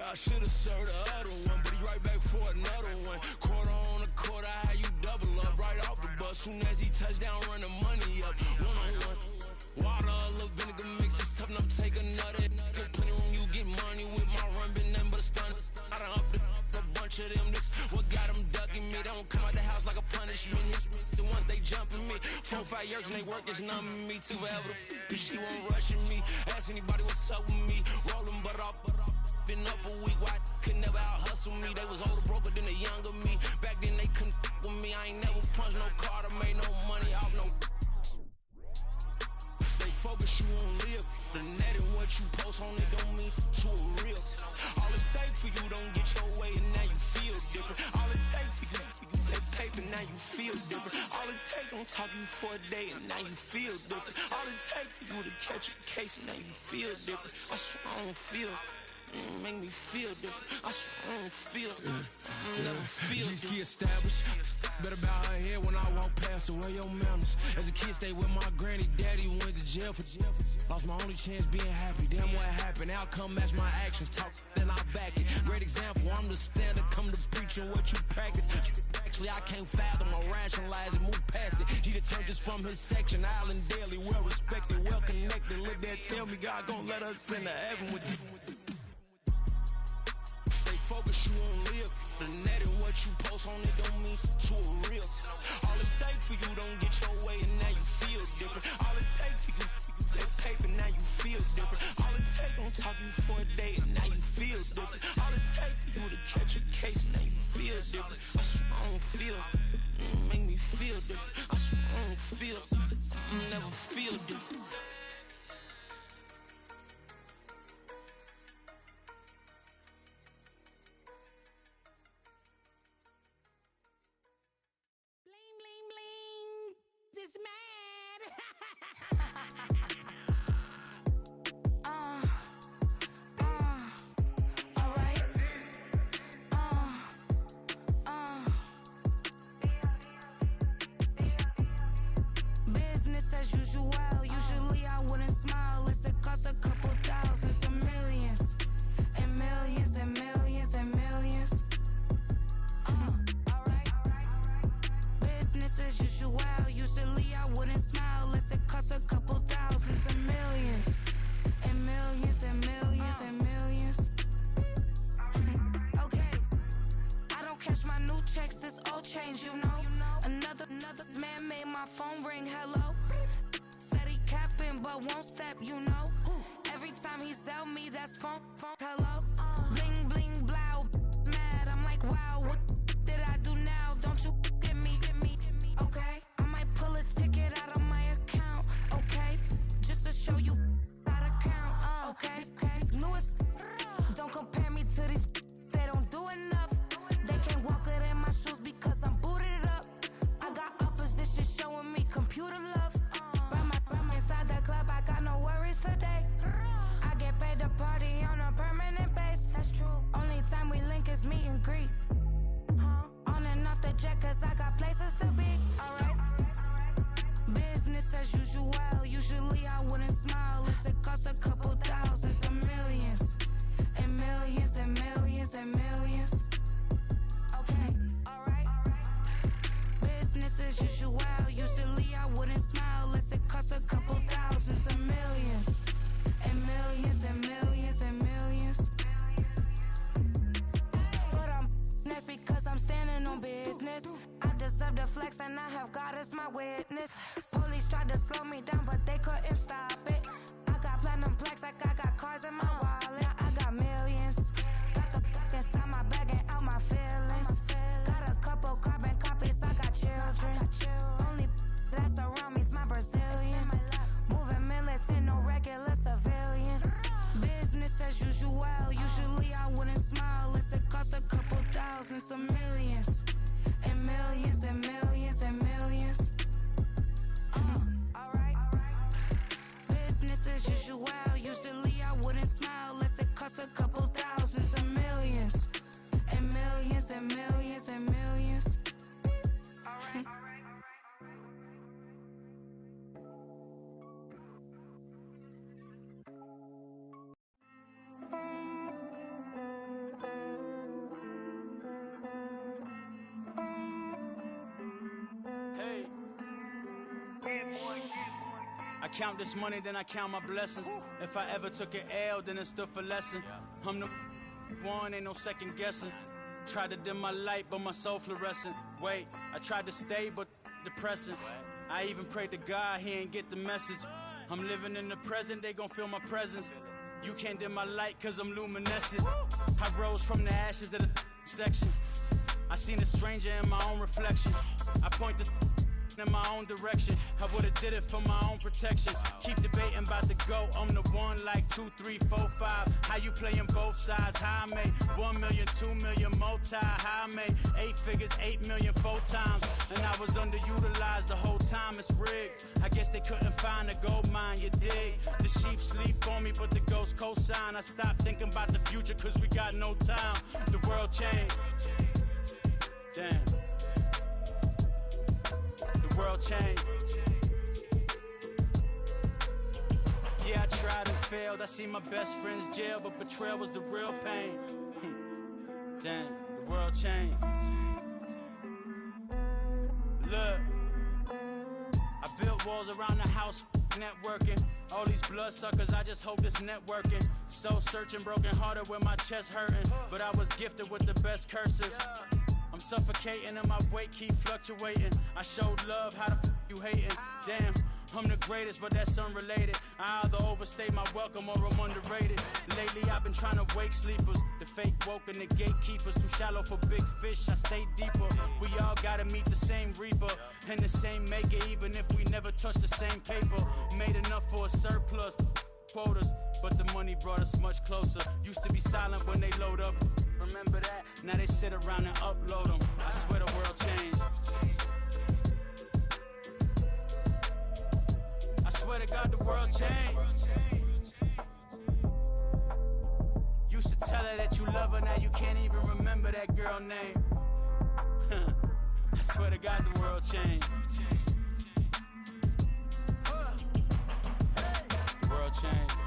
I should have served the other one, but he right back for another one. Quarter on a quarter, how you double up right off the bus. Soon as he touch down, run the money up. One-on-one. Water, a little vinegar mix, it's tough enough to take another. Still plenty room, you get money with my run, been nothing but a stun. I done up a bunch of them, this what got them ducking me. They don't come out the house like a punishment. The ones they jumping me. 4 or 5 years and they work is numbing me. Too forever the she won't rushing me. Ask anybody what's up with me. Roll ballin', but I've been up a week. Why could never out hustle me? They was older, broker than the younger me. Back then they couldn't with me. I ain't never punched no card or made no money off no. They focus, you won't live. The net and what you post on it don't mean to a real. All it take for you don't get your way and now you feel different. All it take for you that paper, now you feel different. All it take don't talk you for a day and now you feel different. All it take for you to catch a case and now you feel different. I swear I don't feel. Make me feel different. I swear I don't feel. Never feel different. Established. Better bow her head when I walk past her. Where your manners? As a kid, stayed with my granny. Daddy went to jail for jail. Lost my only chance being happy. Damn, what happened? Outcome match my actions. Talk, then I back it. Great example. I'm the standard. Come to preaching what you practice. Actually, I can't fathom or rationalize it. Move past it. He turned this from his section. Island Daily, well respected, well connected. Look there, tell me God gon' let us into heaven with this. Focus, you won't live. The net and what you post on it don't mean to a real. All it take for you don't get your way and now you feel different. All it take for you that paper, now you feel different. All it take don't talk you for a day and now you feel different. All it take for you to catch a case and now you feel different. I swear I don't feel. Make me feel different. I swear I don't feel. Never feel different. It's mad. All right. Business as usual. Usually I wouldn't smile. It's it costs a couple thousands and millions, and millions and millions and millions. All right. Business as usual. Usually I wouldn't smile unless it costs a couple thousands and millions, and millions and millions and millions. Okay, I don't cash my new checks, this old change, you know. Another man made my phone ring, hello. Said he capping but won't step, you know. Every time he sell me, that's phone, hello. Bling bling blow, mad, I'm like wow, what did I do now? Don't you get me, okay? Pull a ticket out of my account, okay? Just to show you how to count, okay? Newest, don't compare me to these. They don't do enough. They can't walk it in my shoes because I'm booted up. I got opposition showing me computer love. From inside the club, I got no worries today. I get paid to party on a permanent base. That's true. Only time we link is meet and greet. On and off the jet, cause I got places to be. Alright. Business as usual. Usually I wouldn't smile unless it costs a couple thousands and millions, and millions and millions and millions. Okay, alright. Business as usual. Usually I wouldn't smile unless it costs a couple thousands and millions, and millions and millions and millions. But that's because I'm standing on business. I deserve the flex and I have God as my witness. Police tried to slow me down but they couldn't stop it. I got platinum plaques like I got cars in my wallet. I got millions. Got the fuck inside my bag and out my feelings. Got a couple carbon copies, I got children. Only that's around me's my Brazilian. Moving militant, no regular civilian. Business as usual. Usually I wouldn't smile unless it costs a couple thousands of millions, and millions and millions and millions. Alright. Business as usual. Usually I wouldn't smile unless it costs a couple thousands of millions, and millions and millions and millions. Alright. Hey. I count this money, then I count my blessings. If I ever took an L, then it stood for lesson. I'm the one, ain't no second guessing. Tried to dim my light, but my soul fluorescent. Wait, I tried to stay, but depressing. I even prayed to God, he ain't get the message. I'm living in the present, they gon' feel my presence. You can't dim my light cause I'm luminescent. I rose from the ashes of the section. I seen a stranger in my own reflection. I point the in my own direction. I would've did it for my own protection. Keep debating about the GOAT. I'm the one like 2, 3, 4, 5. How you playing both sides? How I made 1 million, 2 million multi. How I made 8 figures, 8 million 4 times. And I was underutilized the whole time. It's rigged. I guess they couldn't find a gold mine, you dig? The sheep sleep on me, but the ghost cosign. I stopped thinking about the future cause we got no time. The world changed. Damn. The world changed. Yeah, I tried and failed. I see my best friends jail, but betrayal was the real pain. Damn, the world changed. Look, I built walls around the house, networking. All these bloodsuckers, I just hope this networking. Soul searching, broken hearted with my chest hurting. But I was gifted with the best curses. I'm suffocating and my weight keep fluctuating. I showed love, how the you hating? Damn, I'm the greatest, but that's unrelated. I either overstay my welcome or I'm underrated. Lately I've been trying to wake sleepers. The fake woke and the gatekeepers. Too shallow for big fish, I stay deeper. We all gotta meet the same reaper and the same maker, even if we never touch the same paper. Made enough for a surplus quotas, but the money brought us much closer. Used to be silent when they load up. Remember that? Now they sit around and upload them. I swear the world changed. I swear to God the world changed. Used to tell her that you love her, now you can't even remember that girl name. I swear to God the world changed. The world changed.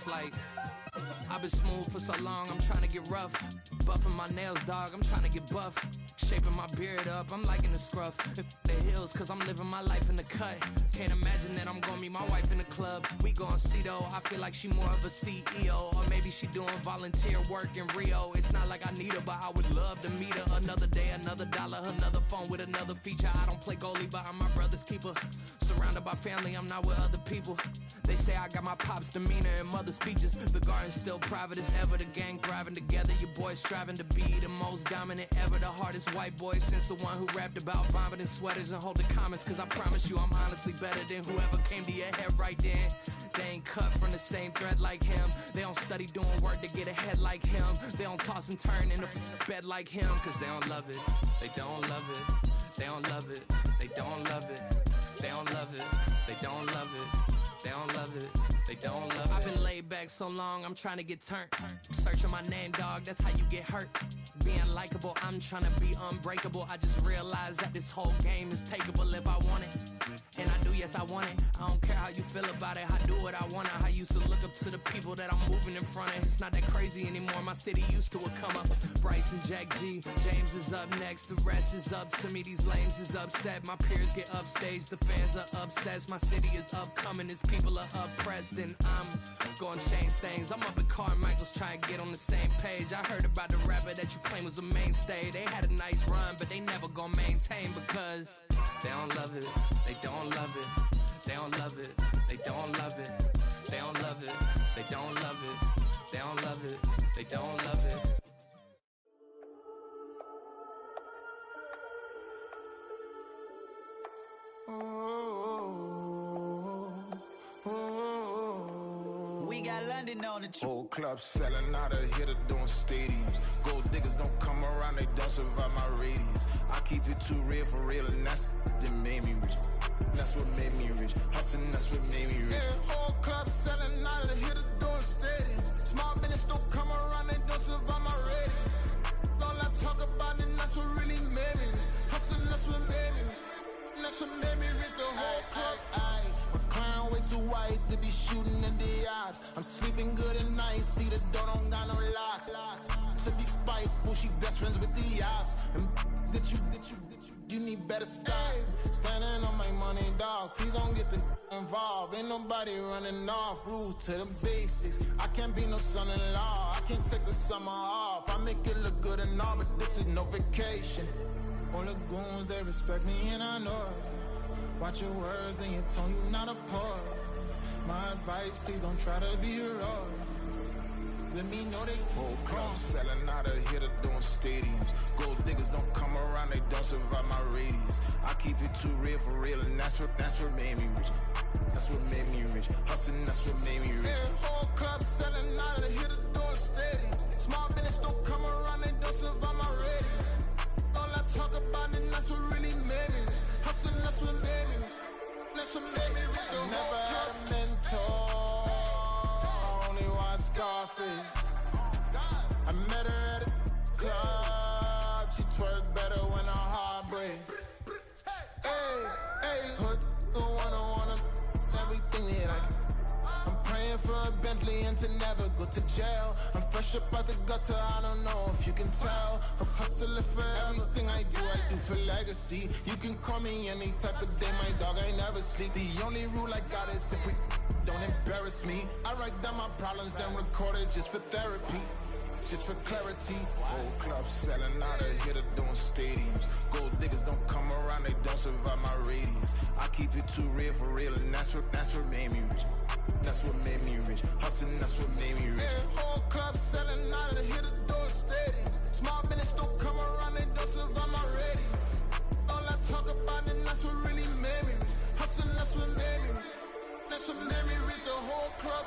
It's like I've been smooth for so long, I'm trying to get rough. Buffing my nails, dog, I'm trying to get buff. Shaping my beard up, I'm liking the scruff. The hills, cause I'm living my life in the cut. Can't imagine that I'm gonna meet my wife in the club. We gon' see though, I feel like she more of a CEO. Or maybe she doing volunteer work in Rio. It's not like I need her, but I would love to meet her. Another day, another dollar, another phone with another feature. I don't play goalie, but I'm my brother's keeper. Surrounded by family, I'm not with other people. They say I got my pop's demeanor and mother's features. The garden's still private as ever, the gang thriving together. Your boys striving to be the most dominant ever. The hardest white boy since the one who rapped about vomiting sweaters and holding comments. Cause I promise you I'm honestly better than whoever came to your head right then. They ain't cut from the same thread like him. They don't study doing work to get ahead like him. They don't toss and turn in the bed like him. Cause they don't love it, they don't love it. They don't love it, they don't love it. They don't love it, they don't love it. They don't love it, they don't love it. I've been laid back so long, I'm trying to get turned. Searching my name, dog, that's how you get hurt. Being likable, I'm trying to be unbreakable. I just realized that this whole game is takeable if I want it. And I do, yes, I want it. I don't care how you feel about it, I do what I want it. I used to look up to the people that I'm moving in front of. It's not that crazy anymore, my city used to a come up. Bryce and Jack G, James is up next. The rest is up to me, these lames is upset. My peers get upstaged, the fans are obsessed. My city is upcoming, its people are oppressed. And I'm gonna change things. I'm up at Carmichael's trying to get on the same page. I heard about the rapper that you claim was a mainstay. They had a nice run, but they never gonna maintain because they don't love it, they don't love it, they don't love it, they don't love it, they don't love it, they don't love it, they don't love it, they don't love it. We got London on the trip. Whole club selling out of here to doing stadiums. Gold diggers don't come around, they don't survive my radius. I keep it too real for real, and that's that made me rich. That's what made me rich. Hustling, that's what made me rich. Yeah, whole club selling out of here to doing stadiums. Small business don't come around, they don't survive my radius. All I talk about, and that's what really made me rich. Hustling, that's what made me rich. That's what made me rich. The whole club. My crown way too white to be shooting in the odds. I'm sleeping good at night, see the door don't got no locks. To be spiteful, she best friends with the ops. And you need better stop. Standing on my money, dog. Please don't get involved. Ain't nobody running off. Rules to the basics. I can't be no son-in-law. I can't take the summer off. I make it look good and all, but this is no vacation. All the goons, they respect me and I know it. Watch your words and your tone, you not a poet. My advice, please don't try to be heroic. Let me know they whole club selling out of here to doing stadiums. Gold diggers don't come around, they don't survive my radius. I keep it too real for real, and that's what made me rich. That's what made me rich. Hustling, that's what made me rich. Yeah, whole club selling out of here to doing stadiums. Small business don't come around, they don't survive my radius. All I talk about, and that's what really made me rich. Hustling, that's what made me rich. That's what made me rich. The never had a mentor, only one Scarface. I met her at a club, she twerk better when her heart breaks. Hey, hood, wanna everything that I'm praying for a Bentley and to never go to jail. I'm fresh up out the gutter, I don't know if you can tell. I'm hustling for everything I do for legacy. You can call me any type of day, my dog, I never sleep. The only rule I got is if we don't embarrass me. I write down my problems, then record it just for therapy. Just for clarity. Whole club selling out of here to doing stadiums. Gold diggers don't come around, they don't survive my radius. I keep it too real for real, and that's what made me rich. That's what made me rich. Hustling, that's what made me rich. Yeah, whole club selling out of here to doing stadiums. Small business don't come around, they don't survive my radius. All I talk about, and that's what really made me rich. Hustling, that's what made me rich. That's what made me rich. The whole club.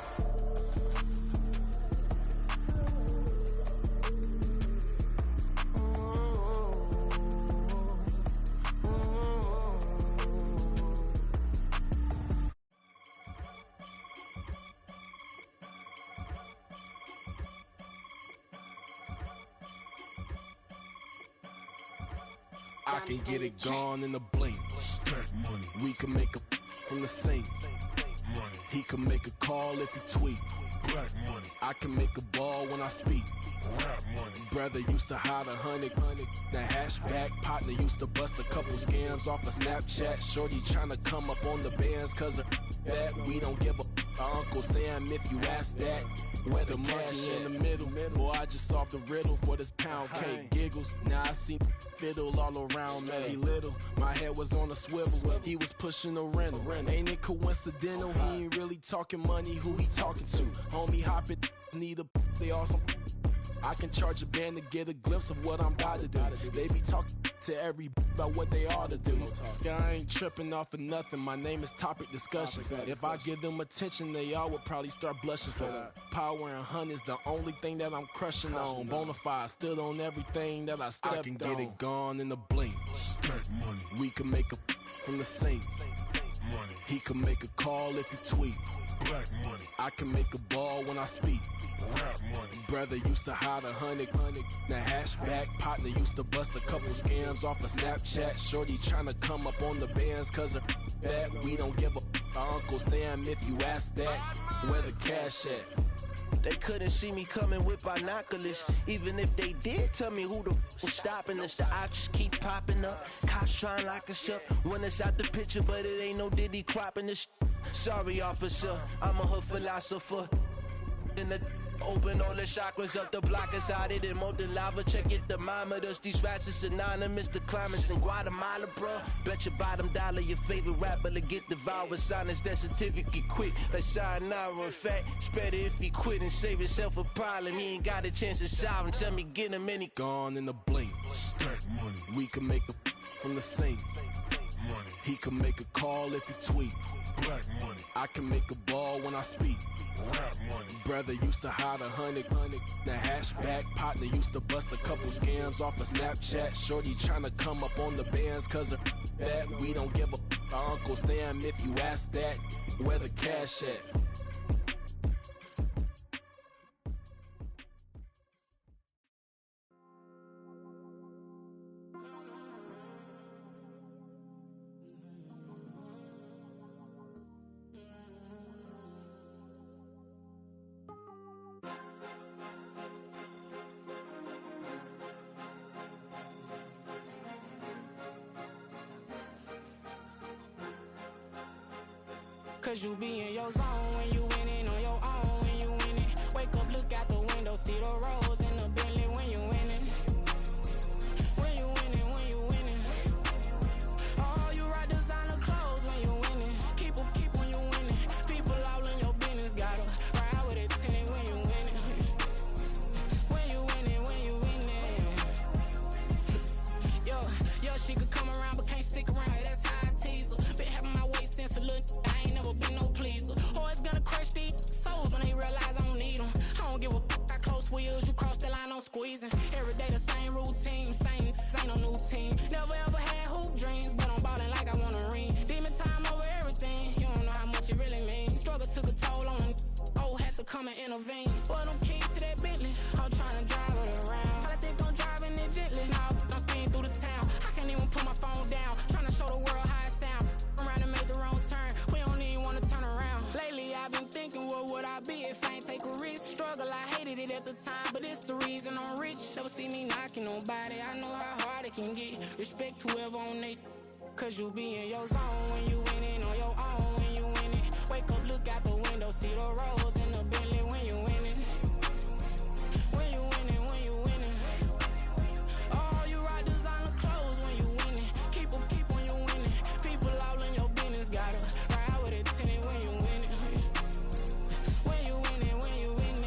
I can get it gone in a blink. Stack money. We can make a from the sink. Money. He can make a call if he tweet. Black money. I can make a ball when I speak. Rap money. Brother used to hide 100. The hashback partner used to bust a couple scams off of Snapchat. Shorty tryna come up on the bands cause of that. We don't give a Uncle Sam if you ask that. Where the cash in the middle. Boy, I just solved the riddle for this pound cake. Giggles, now I see fiddle all around me. Little, my head was on a swivel. He was pushing a rental. Ain't it coincidental? He ain't really talking money. Who he talking to? Homie hopping, need a they awesome. I can charge a band to get a glimpse of what I'm about to do. They be talking to every about what they ought to do. I ain't tripping off of nothing. My name is topic discussion. If I give them attention, they all would probably start blushing. So power and hunt is the only thing that I'm crushing on. Bonafide, stood on everything that I stepped on. I can get it gone in a blink. Stack money. We can make a from the sink. Money. He can make a call if you tweet. Black money. I can make a ball when I speak. Rap money. Brother used to hide 100. The hashback partner used to bust a couple scams off of Snapchat. Shorty tryna come up on the bands cause of that. We don't give a Uncle Sam if you ask that. Where the cash at? They couldn't see me coming with binoculars. Even if they did, tell me who the was stopping us. The options keep popping up. Cops trying to lock us up when it's out the picture, but it ain't no Diddy cropping this. Sorry, officer, I'm a hood philosopher. In the open all the chakras up, the block is out it and molten lava. Check your thermometers. These rats is synonymous to climates in Guatemala, bro. Bet your bottom dollar your favorite rapper to get devoured. Sign his death certificate quick. Like sayonara. In fact, it's better if he quit and save himself a problem. He ain't got a chance to solve him. Tell me get him any gone in the blink. Stack money. We can make a from the sink. Money. He can make a call if you tweet. Black money. I can make a ball when I speak. Rap money. Brother used to hide 100. The hashback partner used to bust a couple scams off of Snapchat. Shorty tryna come up on the bands cause of that. We don't give a Uncle Sam if you ask that. Where the cash at? Cause you be in your zone when you winning on your own when you winning. Wake up, look out the window, see the rose in the Bentley when you winning. When you winning, when you winning. Oh, you rock designer clothes when you winning. Keep when you winning. People all in your business, gotta ride with it tinted when you winning. When you winning, when you winning. Yo, she could come around but can't stick around. That's how I tease her. Been having my waist since a little. Never been no pleaser. Always gonna crush these souls when they realize I don't need them. I don't give a f*** how close wheels, you cross the line, I'm squeezing. Every day the same routine, same ain't no new team. Never ever had hoop dreams, but I'm ballin' like I want a ring. Demon time over everything, you don't know how much it really means. Struggle took a toll on them, oh, had to come and intervene. Boy, them keys to that Bentley, I'm tryna drive it around. I think I'm driving it gently, now I'm speeding through the town. I can't even put my phone down, tryna show the world how it sound. I'm around to make the wrong turn, we don't even wanna turn around. Lately I've been thinking, what would I be if I ain't take a risk? Struggle, I hated it at the time, but it's the reason I'm rich. Never see me knocking nobody, I know how hard it can get. Respect whoever on they, cause you be in your zone when you winning on your own when you winning. Wake up, look out the window, see the rose in the Bentley when you winning. When you winning, when you winning. Oh, you rock designer clothes when you winning. Keep when you winning. People all in your business, gotta ride with it tinted when you winning. When you winning, when you winning.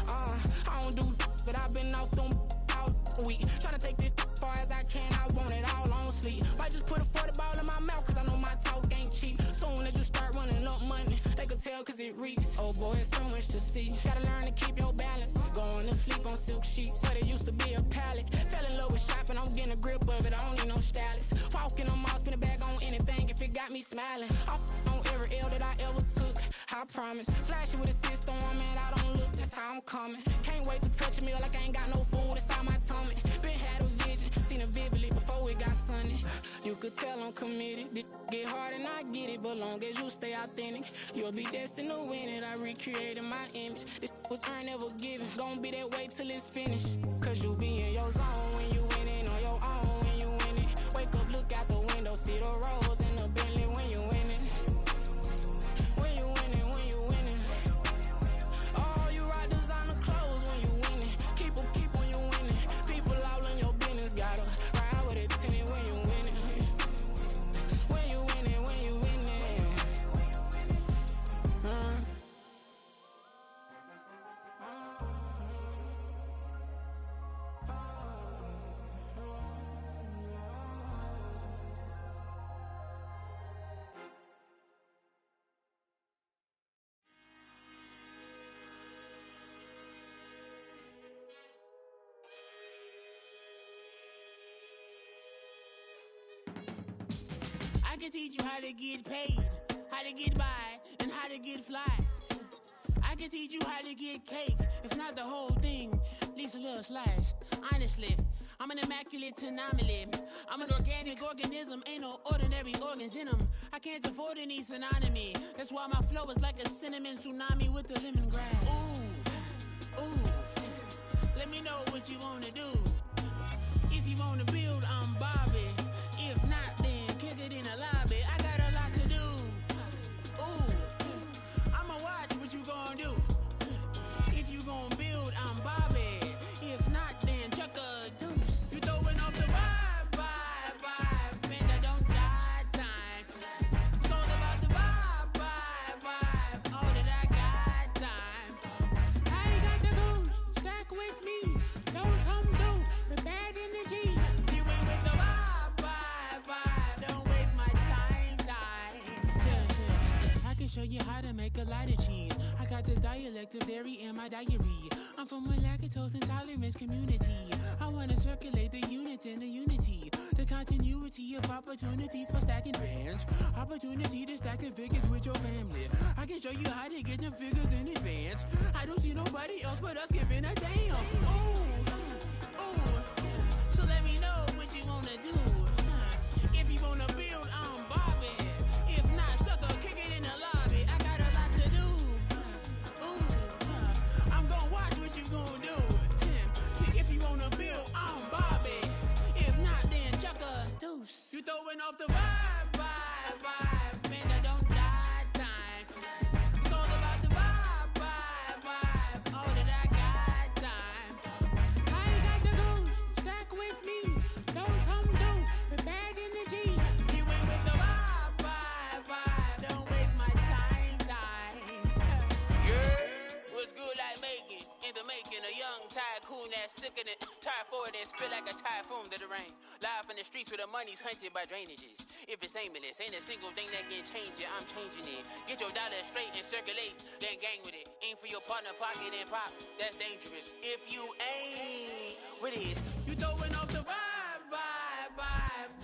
I don't do but I've been off them all week. Tryna take this far as I can, I want it all on sleep. Might just put a 40 ball in my mouth, cause I know my talk ain't cheap. Soon as you start running up money, they could tell cause it reeks. Oh boy, it's so much to see. Gotta learn to keep your balance. Going to sleep on silk sheets, but it used to be a pallet. Fell in love with shopping, I'm getting a grip of it, I don't need no stylist. Walking on mouth, spin a bag on anything if it got me smiling. I'm on every L that I ever took, I promise. Flashy with a system, man, I don't look, that's how I'm coming. Can't wait to touch a meal like I ain't got no food inside my tummy. Been had a vision, seen a vividly before it got sunny. You could tell I'm committed. This get hard and I get it, but long as you stay authentic, you'll be destined to win it. I recreated my image. This was earned, never given. Gonna be that way till it's finished. Cause you be in your zone when you winning on your own when you win it. Wake up, look out the window, see the rose in the Bentley when you win it. When you winning, when you winning. Oh, you rock designer clothes when you winning. Keep when you winning. People all in your business, gotta ride with it tinted when you winning. When you winning, when you winning. I can teach you how to get paid, how to get by, and how to get fly. I can teach you how to get cake, if not the whole thing, at least a little slice. Honestly, I'm an immaculate anomaly. I'm an organic organism, ain't no ordinary organs in them. I can't afford any synonymy. That's why my flow is like a cinnamon tsunami with the lemongrass. Ooh, ooh, let me know what you wanna do. If you wanna build, I'm Bobby. If not, then kick it in the lobby. I got a lot to do. Ooh, I'ma watch what you gon' do. If you gon' build, I'm Bobby. If not, then chuck a deuce. You throwing off the vibe, and I don't got time. It's all about the vibe, all that I got time. I ain't got the goose, stack with me. Don't come through with bad energy. You ain't with the vibe, don't waste my time. I can show you how to make a lot of cheese. I got the dialect of dairy in my diary. I'm from a lactose intolerance community. I wanna circulate the units and the unity. The continuity of opportunity for stacking bands. Opportunity to stack the figures with your family. I can show you how to get them figures in advance. I don't see nobody else but us giving a damn. Ooh, so let me know what you wanna do. If you wanna build, I'm Bobby. If not, sucker, kick it in the lobby. I got a lot to do. Ooh, I'm gonna watch what you gonna do. See, if you wanna build, I'm Bobby. If not, then chuck a deuce. You throwing off the vibe, and I don't got time. It's all about the vibe, all that I got time. I ain't got the goose, stack with me. Don't come through with bad energy. You ain't with the vibe, don't waste my time. Yeah, what's good like making? In the making, a young tycoon that's sickening. Tire forward and spit like a typhoon to the rain. Live in the streets where the money's hunted by drainages. If it's aimless, ain't a single thing that can change it. I'm changing it. Get your dollar straight and circulate, then gang with it. Aim for your partner, pocket and pop. That's dangerous. If you ain't with it, you throwing off the vibe,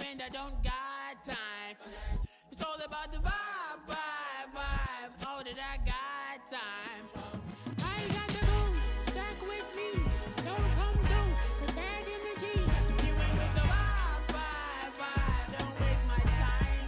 and I don't got time. It's all about the vibe, all that I got time. I ain't got the goose, stack with me. Don't come through with bad energy. You ain't with the vibe, don't waste my time.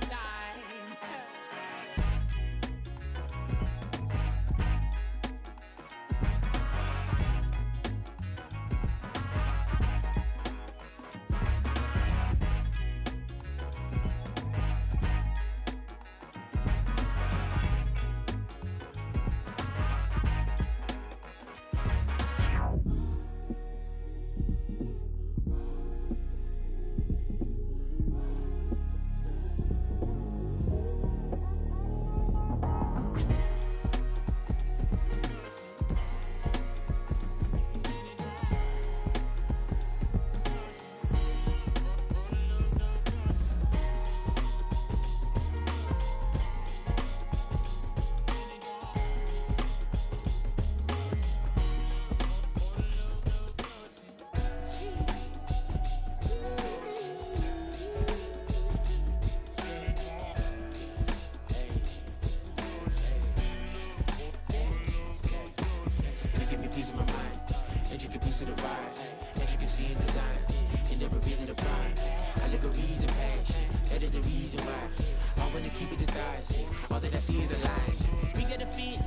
never really apply. I look a reason past, that is the reason why. I wanna keep it the thighs, all that I see is a lie. We got a fit,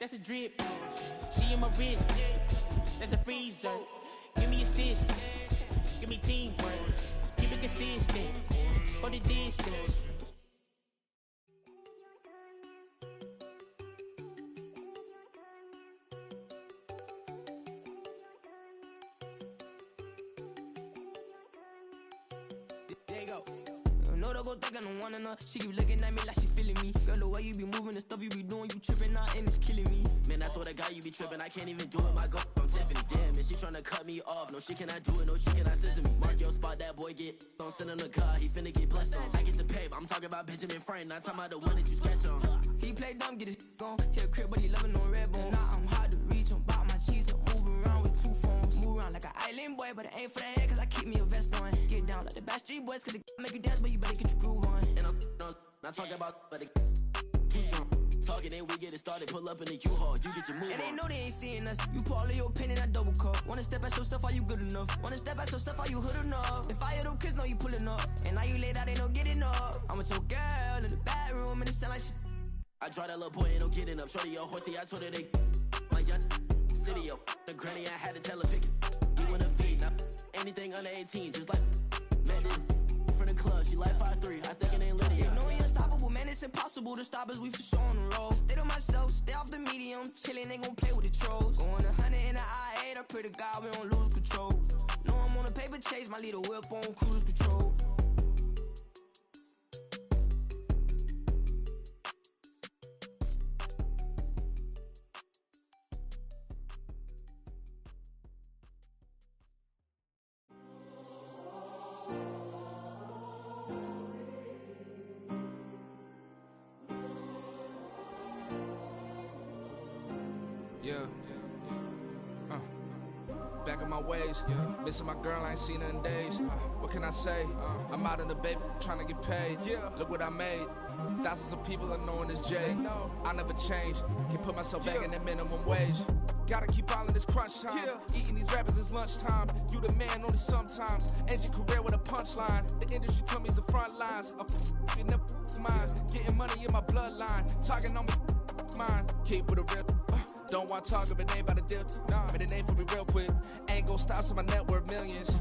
that's a drip. She in my wrist, that's a freezer. Give me assist, give me teamwork. Keep it consistent, go the distance. There you go. No, don't go think I don't want enough. She keep looking at me like she feeling me. Girl, the way you be moving, the stuff you be doing, you tripping out and it's killing me. Man, I swear to God, you be tripping. I can't even do it. My girl, I'm Tiffany. Damn, and she tryna cut me off. No, she cannot do it. No, she cannot scissor me. Mark your spot, that boy get. Don't send him a car. He finna get blessed on. I get the pay, but I'm talking about Benjamin Franklin. Not talking about the one that you sketch on. He play dumb, get his gone. Hit a crib, but he loving on red bone. Now I'm hard to reach. I'm bout my cheese. I'm moving around with 2 phones. Move around like an island boy, but it ain't for the head, cause I keep me a vest on. Get down like the Backstreet Boys, cause it make you dance, but you better get your groove on. And I'm not talking about, but it too strong. Talking, then we get it started. Pull up in the U-Haul, you get your move and on. they know they ain't seeing us. You put all of your pen in that double cup. Wanna step at yourself, are you good enough? Wanna step at yourself, are you hood enough? If I hear them kids know you pulling up, and now you laid out, they don't get enough. I'm with your girl in the bedroom, and it sound like shit. I draw that little boy, ain't no getting up. Shorty, your horsey, I told her they my young city up. The granny, I had to tell her pick it. You wanna feed, now anything under 18, just like met this from the club. She like 5'3", I think it ain't Lydia. You know we unstoppable, man, it's impossible to stop us. We for sure on the road. Stay to myself, stay off the medium, chillin', ain't gon' play with the trolls. Going 100 in the I-8, I pray to God we don't lose control. Know I'm on a paper chase, my little whip on cruise control. Yeah. Back in my ways. Missing my girl, I ain't seen her in days. What can I say? I'm out in the baby, trying to get paid. Look what I made. Thousands of people are knowing this Jay. I never change. Can put myself back in the minimum wage. Gotta keep all in this crunch time. Eating these rappers is lunchtime. You the man only sometimes. End your career with a punchline. The industry told me it's the front lines. You never mind. Getting money in my bloodline. Talking on me, mine. Keep with a real. Don't want to talk if it ain't about a dip. But it ain't for me real quick. Ain't gon' stop till my net worth millions.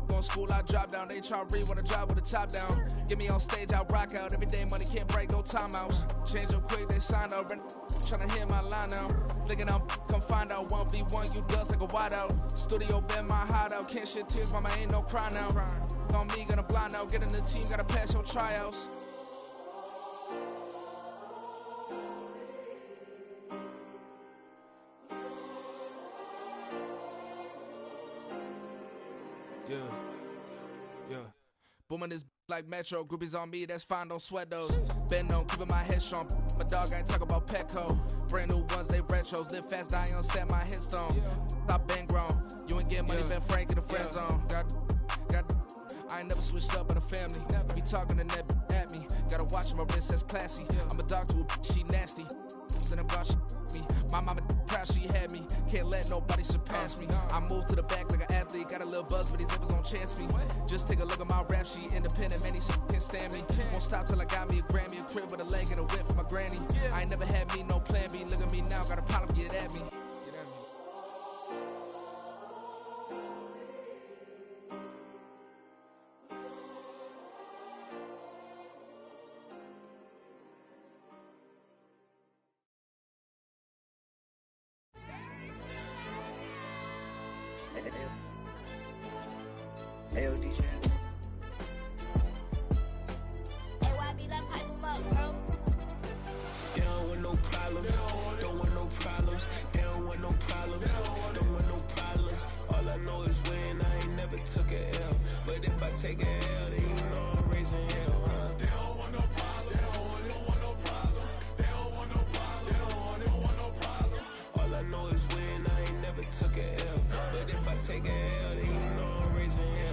Going school, I drop down. They try to read when I drive with the top down. Get me on stage, I rock out. Every day money can't break, go timeouts. Change up quick, they signed up. Tryna hear my line now. Thinking I'm come find out 1v1, you dust like a wideout. Studio been my hideout. Can't shed tears, mama ain't no cry now. On me, gonna blind out. Get in the team, gotta pass your tryouts. Yeah. Booming this like Metro, groupies on me, that's fine, don't sweat those. Been on, keeping my head strong. My dog, I ain't talk about Petco. Brand new ones, they retros. Live fast, die on set, my headstone. Stop been grown. You ain't getting money, been Frank in the friend zone. Got, I ain't never switched up on the family. Be talking to that at me. Gotta watch my wrist, that's classy. I'm a dog to a she nasty. And I'm gone, she me. My mama proud she had me. Can't let nobody surpass me. I moved to the back like an athlete. Got a little buzz, but these zippers don't chance me. Just take a look at my rap sheet. Independent, man, these can't stand me. Won't stop till I got me a Grammy, a crib with a leg and a whip for my granny. I ain't never had me, no plan B. Look at me now, got a problem, get at me. Hey, DJ. Hey, YB, that pipe him up, bro. They don't want no problems. Don't want no problems. They don't want no problems. Don't want no problems. All I know is win. I ain't never took a L. But if I take a L, then you know I'm raising hell, huh? They don't want no problems. They don't want no problems. They don't want no problems. They don't want no problems. All I know is win. I ain't never took a L. But if I take a L, then you know I'm raising hell.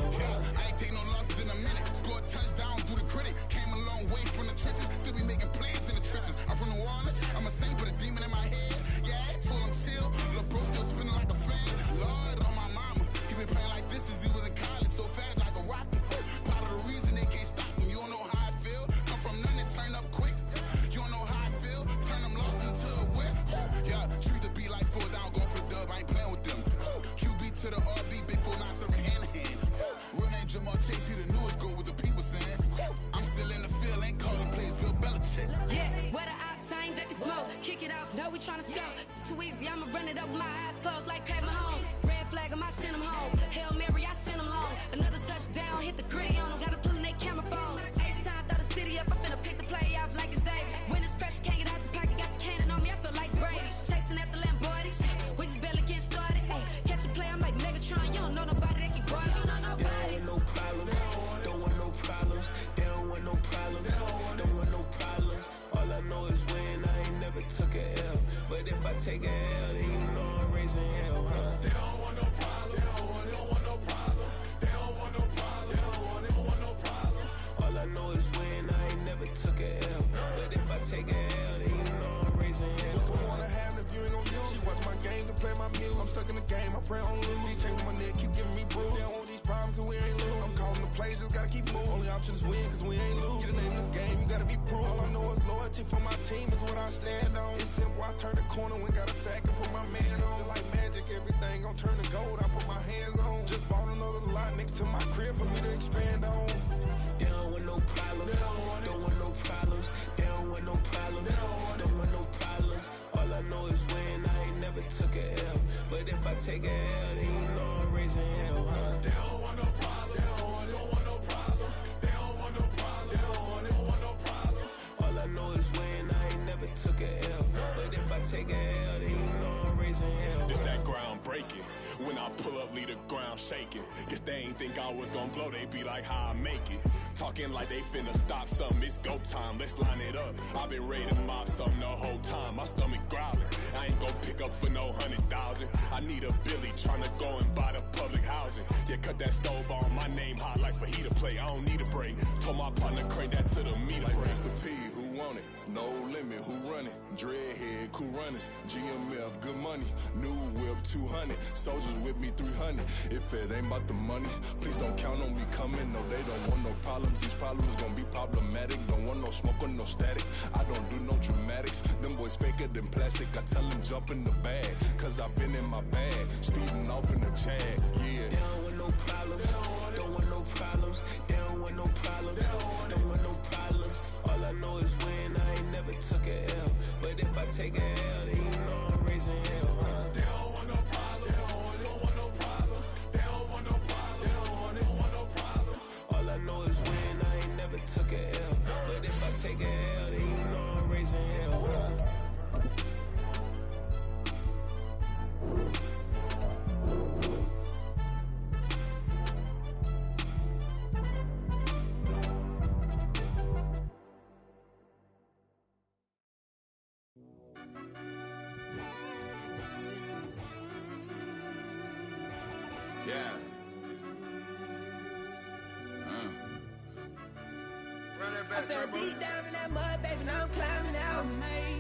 I ain't take no losses in a minute. Scored touchdown through the critic. Came a long way from the trenches. Still be making plays in the trenches. I'm from New Orleans. I'm a saint with a demon in my head. Yeah, I told him chill. Lil' bro still spinning like a fan. Lord on my mama. He been playing like this since he was in college. So fast. tryna score. Too easy, I'ma run it up with my eyes closed like Pat Mahomes. Red flag, I send them home. Hail Mary, I send them long. Another touchdown, hit the gritty on them. Gotta pull in they camera phones. H-time, throw the city up. I finna pick the play off like it's Xavier. When it's pressure, can't get out the pocket. Got the cannon on me, I feel like Brady. Chasing at the Lamborghini. We just barely get started. Catch a play, I'm like Megatron. You don't know nobody that can guard it. You know nobody. They don't want no problems. Don't want no problems. They don't want no problems. Don't want no problems. All I know is win. I ain't never took a L. But if I take a L, then you know I'm raising hell, huh? They don't want no problems. They don't want no problems. They don't want no problems. They don't want no problems. All I know is win. I ain't never took a L. But if I take a L, then you know I'm raising hell. What's the point of having if you ain't gon' use? She watch my games and play my music. I'm stuck in the game. I pray on lose. These chains on my neck keep giving me bruise. They don't want these problems cause we ain't lose. I'm calling the plays, just gotta keep moving. Only option is win cause we ain't lose. Get the name of this game, you gotta be proof. All I know is loyalty for my team is what I stand on. It's simple, I turn the corner when got a sack and put my man on. Like magic, everything gon' turn to gold. I put my hands on. Just bought another lot next to my crib for me to expand on. They don't want no problems. Don't want no problems. They don't want no problems. Don't want no problems. All I know is win. I ain't never took a L. But if I take a L, then you know I'm raising hell, huh? They don't want no problems. They don't want no problems. They don't want no problems. They don't want no problems. All I know is win. I ain't never took a L. But if I take a L, then you know I'm raising hell. It's that ground breaking. When I pull up, leave the ground shaking. Guess they ain't think I was gonna blow, they be like, how I make it. Talking like they finna stop something, it's go time, let's line it up. I've been ready to mob something the whole time, my stomach growling. I ain't gon' pick up for no 100,000. I need a Billy tryna go and buy the public housing. Yeah, cut that stove on, my name hot like fajita play. I don't need a break. Told my partner crank that to the meter like break. Mr. P, who want it? No limit, who run it? Dreadhead, cool runners. GMF, good money. New whip, 200. Soldiers with me, 300. If it ain't about the money, please don't count on me coming. No, they don't want no problems. These problems gon' be problematic. Don't want no smoke or no static. I don't do no dramatics. Them boys faker than plastic. I tell them jump in the bag, cause I've been in my bag. Speeding off in the Jag, yeah. They don't want no problems. Don't want no problems. They don't want no problems. Don't want no problems. All I know is win. I ain't never took a L. But if I take a L, then you know I'm raising hell, huh? They don't want no problems. They don't want no problems. They don't want no problems. They don't want no problems. All I know is win. I ain't never took a L. But if I take a L, then you know I'm raising hell, huh? Yeah. Run that back, I fell deep down in that mud, baby, now I'm climbing out.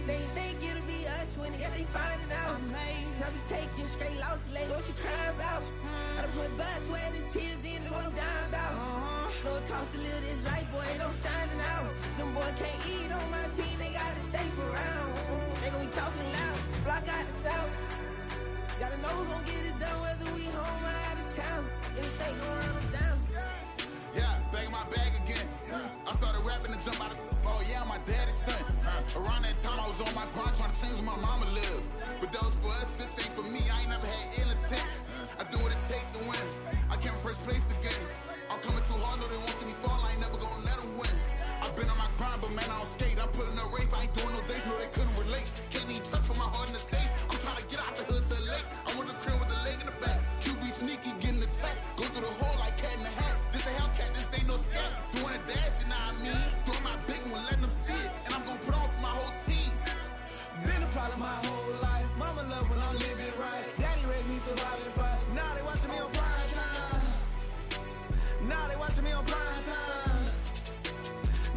They think it'll be us when yet they finding out. I be taking straight losses, lady, what you crying about? I done put blood, sweat, and tears in, that's what I'm dying about. Know it costs to live this life, boy, ain't no signing out. Them boy can't eat on my team, they gotta stay for round. They gon' be talking loud, block out the south. Gotta know who gon' get it done, whether we home or out of town. In the state gon' run them down. Yeah, back in my bag again. I started rapping and jump out of oh yeah, my daddy's son. Around that time I was on my grind trying to change where my mama lived. But that was for us, this ain't for me. I ain't never had ill intent. I do what it take to win. I came first place again. I'm coming too hard, no they won't see me fall. I ain't never gonna let them win. I've been on my grind, but man I don't skate. I'm putting up race, I ain't doing no days, no they couldn't relate. Can't even touch for my heart in the safe. I'm trying to get out the hood to the lake. I'm with the crib with the leg in the back. QB sneaky, getting attacked. Go through the hole like cat in the hat. This a Hellcat, this ain't no scat. Doing a dash, you know what I mean? Doing my big one, letting them see it. And I'm gonna put on for my whole team. Been a problem my whole life. Mama love when I'm living right. Daddy raised me surviving fight. Now they watching me on prime time. Now they watching me on prime time.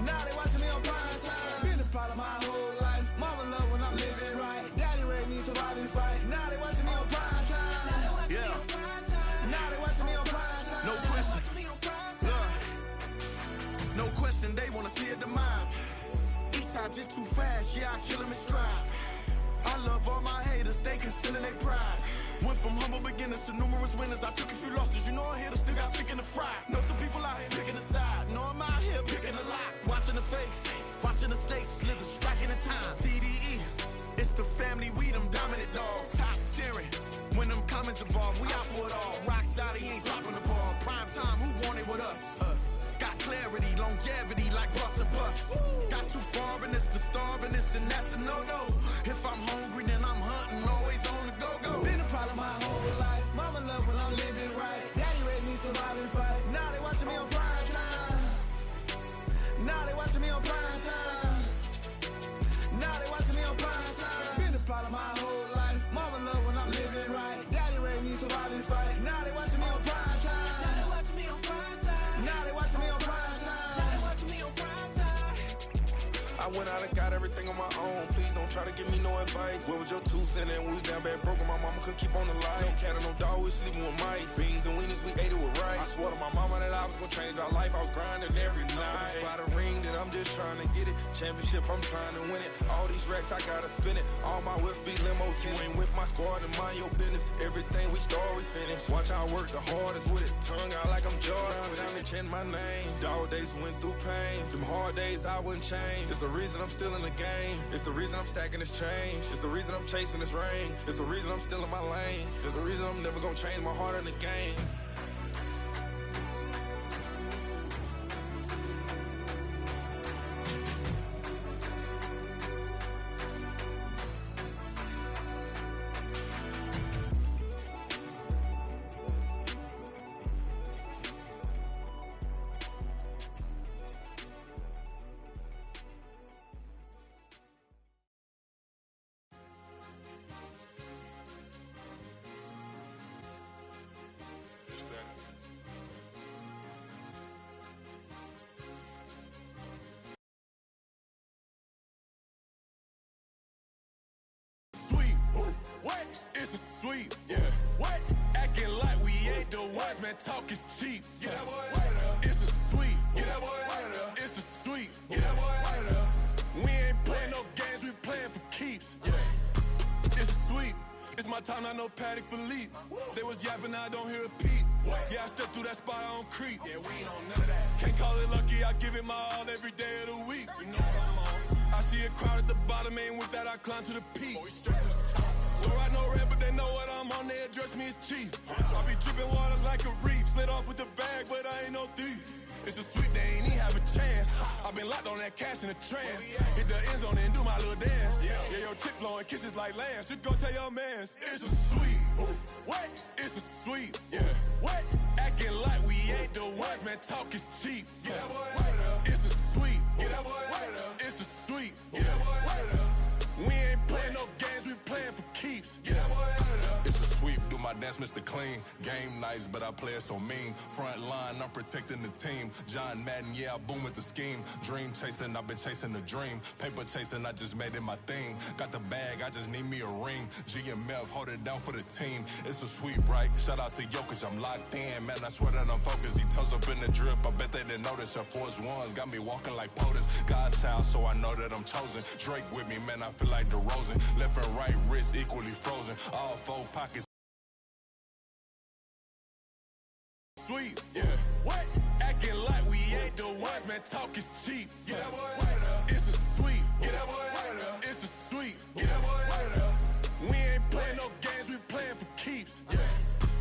Now they watching me on prime time. Been a problem my whole life. Mama love when I'm living right. Daddy raised me surviving fight. Now they watching me on prime time. Yeah. Now they watching me on prime time. No question. Look. No question, they wanna see a demise. Eastside just too fast, yeah, I kill him in stride. I love all my haters, they consider they pride. Went from humble beginners to numerous winners. I took a few losses, you know I hit her, still got chicken to fry. Know some people out here picking a side. Know I'm out here picking a lot. Watching the fakes, watching the stakes, slither, striking the time. TDE, It's the family, we them dominant dogs. Top tiering. When them comments involved, we out for it all. Rock solid, he ain't dropping the ball. Prime time, who want it with us? Us. Got clarity, longevity, like bus and bus. Got too far and it's the starvingness, and that's a no-no. If I'm hungry, then I'm hunting, always on the go-go. Been a problem my whole life. Mama love when I'm living right. Daddy raised me survive and fight. Now they watching me on prime time. Now they watching me on prime time. Now they watching me on prime time. Been a problem my whole life. Mama love when I'm living right. Daddy raised me survive and fight. Now they watching me on prime time. Now they watching me on prime time. Now they watching me on prime time. Now they watching me on prime time. I went out and got everything on my own. Please don't try to give me no advice. What was your 2 cents? And we was down bad broke, and my mama couldn't keep on the light. No cat or no dog, we sleeping with mice. Beans and weenies, we ate it with rice. I swore to my mama that I was gonna change our life. I was grinding every night. By the ring that I'm just trying to get it. Championship, I'm trying to win it. All these racks, I gotta spin it. All my whips be limo. You ain't with my squad and mind your business. Everything we start, we finish. Watch I work the hardest with it. Tongue out like I'm Jordan. Down and chanting my name. Dog days went through pain. Them hard days I wouldn't change. It's the reason I'm still in the game. It's the reason I'm stacking this change. It's the reason I'm chasing this ring. It's the reason I'm still in my lane. It's the reason I'm never gonna change my heart in the game. Sweet, what? It's a sweet, yeah. What? Acting like we ain't the ones, man. Talk is cheap. Get that boy out of there. It's a sweet. Get that boy out of there. It's a sweet. Get that boy out of there. We ain't playing no games, we playing for keeps. Yeah. It's a sweet. It's my time, not no Paddock Philippe. They was yapping, I don't hear a peep. Yeah, I step through that spot, I don't creep. Yeah, we ain't on none of that. Can't call it lucky, I give it my all every day of the week. You know what I'm on. I see a crowd at the bottom, and with that I climb to the peak. Don't ride no red, but they know what I'm on, they address me as chief. I be dripping water like a reef, slid off with the bag, but I ain't no thief. It's a sweet, they ain't even have a chance. I been locked on that cash in a trance. Hit the end zone and do my little dance. Yeah, your chick blowing kisses like lambs. You go tell your mans. It's a sweet. What? It's a sweet. Yeah. What? Acting like we ain't the ones, man. Talk is cheap. Get that boy out of there. It's a sweet. Get that boy out of there. It's a sweet. Get that boy out of there. We ain't playing no games, we playing for keeps. Get that boy out of there. It's a sweep, do my dance, Mr. Clean. Game nice, but I play it so mean. Front line, I'm protecting the team. John Madden, yeah, I boom with the scheme. Dream chasing, I've been chasing the dream. Paper chasing, I just made it my thing. Got the bag, I just need me a ring. Hmfl, hold it down for the team. It's a sweep, right? Shout out to Jokic, I'm locked in. Man, I swear that I'm focused. He toes up in the drip, I bet they didn't notice. Air Force Ones got me walking like POTUS. God's child, so I know that I'm chosen. Drake with me, man, I feel like DeRozan. Left and right wrist equally frozen. All 4 pockets. Sweet, yeah. What? Acting like we ain't the ones, man. Talk is cheap. Get that boy out of there. It's a sweet. Get that boy out of there. It's a sweet. Get that boy out of there. We ain't playing no games, we playing for keeps. Yeah.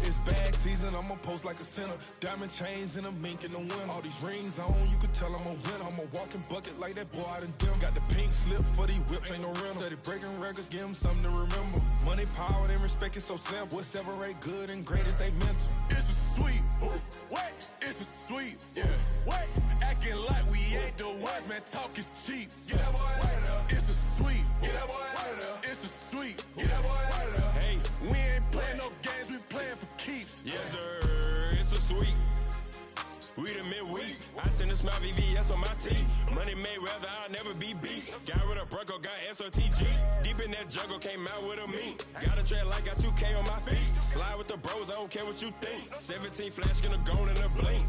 It's bag season, I'ma post like a sinner. Diamond chains and a mink in the wind. All these rings on, you could tell I'm a winner. I'm a walking bucket like that boy out in Denver. Got the pink slip for these whips, ain't no rental. Steady breaking records, give them something to remember. Money, power, and respect is so simple. What separate good and great is they mental. It's a sweet. What? It's a sweet. Yeah. What? Acting like we ain't the ones, man. Talk is cheap. Get that boy out of there. It's a sweet. Get that boy out of there. It's a sweet. Get that boy out of there. Hey, we ain't playing no games, we playing for keeps. Yes, sir. It's a sweet. We the midweek. I tend to smile VVS on my teeth. Money made rather I'll never be beat. Got rid of Bronco, got SOTG. Deep in that jungle, came out with a meat. Got a tread like got 2K on my feet. Slide with the bros, I don't care what you think. 17 flash gonna go in a blink.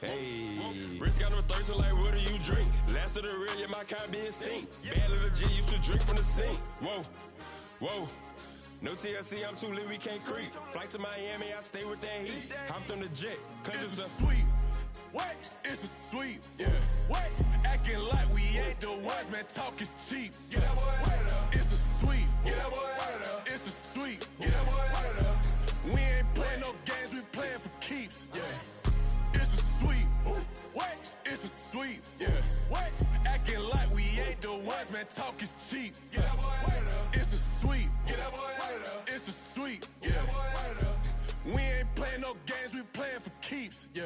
Hey. Rich got no thirsty like what do you drink? Last of the real, yeah, my kind be extinct. Bad little G used to drink from the sink. Whoa. No TLC, I'm too lit, we can't creep. Flight to Miami, I stay with that heat. Hopped on the jet, cause it's a sweet. What? It's a sweet. Yeah. What? Acting like we ain't the ones, man, talk is cheap. Get that boy out of there. It's a sweep. Get that boy out of there. It's a sweep. Get that boy out of there. We ain't playing no games, we playing for keeps. Yeah. It's a sweep. What? It's a sweep. Yeah. What? Acting like we ain't the ones, man, talk is cheap. Get that boy out of there. It's a sweep. Get that boy out of there. It's a sweep. Get that boy out of there. We ain't playing no games, we playing for keeps. Yeah.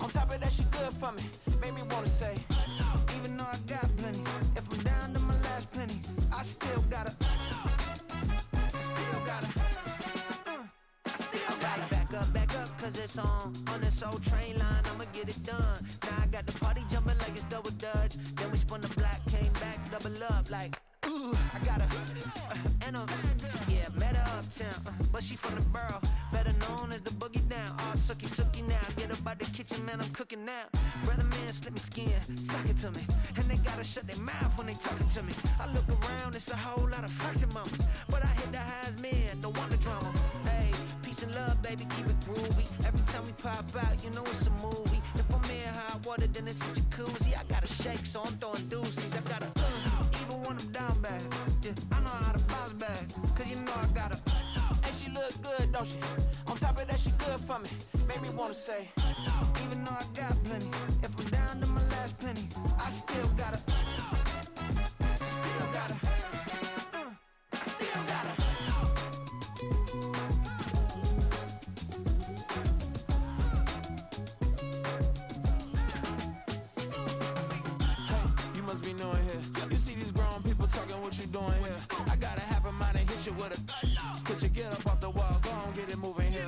On top of that, she good for me. Made me wanna say, even though I got plenty, if I'm down to my last penny, I still gotta, I still gotta back up, cause it's on this old train line, I'ma get it done. Now I got the party jumping like it's double dutch. Then we spun the block, came back, double up like, ooh, I got a, and a, yeah, met her uptown, but she from the borough, better known as the boogie down. All sookie now, get up out the kitchen, man, I'm cooking now. Brother man, slip me skin, suck it to me, and they gotta shut their mouth when they talking to me. I look around, it's a whole lot of foxy mamas, but I hit the highs, man, don't want the drama. Hey, peace and love, baby, keep it groovy. Every time we pop out, you know it's a movie. If I'm in hot water, then it's a jacuzzi. I gotta shake, so I'm throwing deuces. I gotta, even when I'm down bad, yeah, I know how to bounce back, cause you know I gotta, and she look good, don't she? On top of that, she good for me. Made me wanna say, even though I got plenty, if I'm down to my last penny, I still gotta, I still gotta, I still gotta. Hey, you must be knowing here. You see these grown people talking, what you doing here? I got a half a mind to hit you with a, just put your get up off the wall, go on, get it moving here.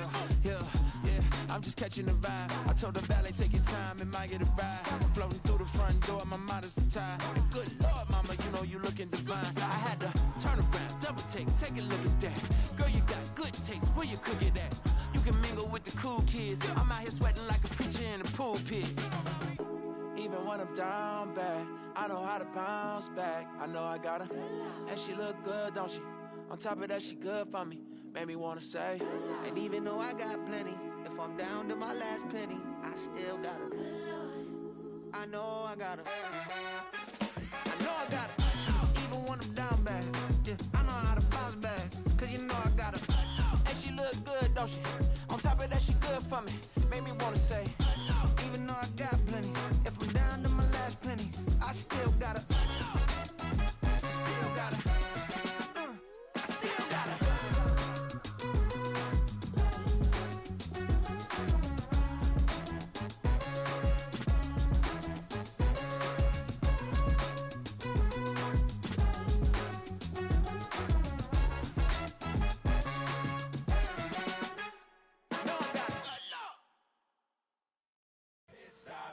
I'm just catching the vibe. I told the valet, take your time, it might get a ride. Floating through the front door, my mind is a tie. And good Lord, mama, you know you looking divine. I had to turn around, double take a look at that. Girl, you got good taste, where you cook it at? You can mingle with the cool kids. I'm out here sweating like a preacher in a pulpit. Even when I'm down bad, I know how to bounce back. I know I got her, and she look good, don't she? On top of that, she good for me. Made me wanna say, and even though I got plenty, if I'm down to my last penny, I still gotta, I know I gotta, I know I gotta, even when I'm down bad, yeah, I know how to bounce back, cause you know I gotta, and she look good, don't she? On top of that, she good for me. Made me wanna say, even though I got plenty, if I'm down to my last penny, I still gotta, I still gotta, I still gotta.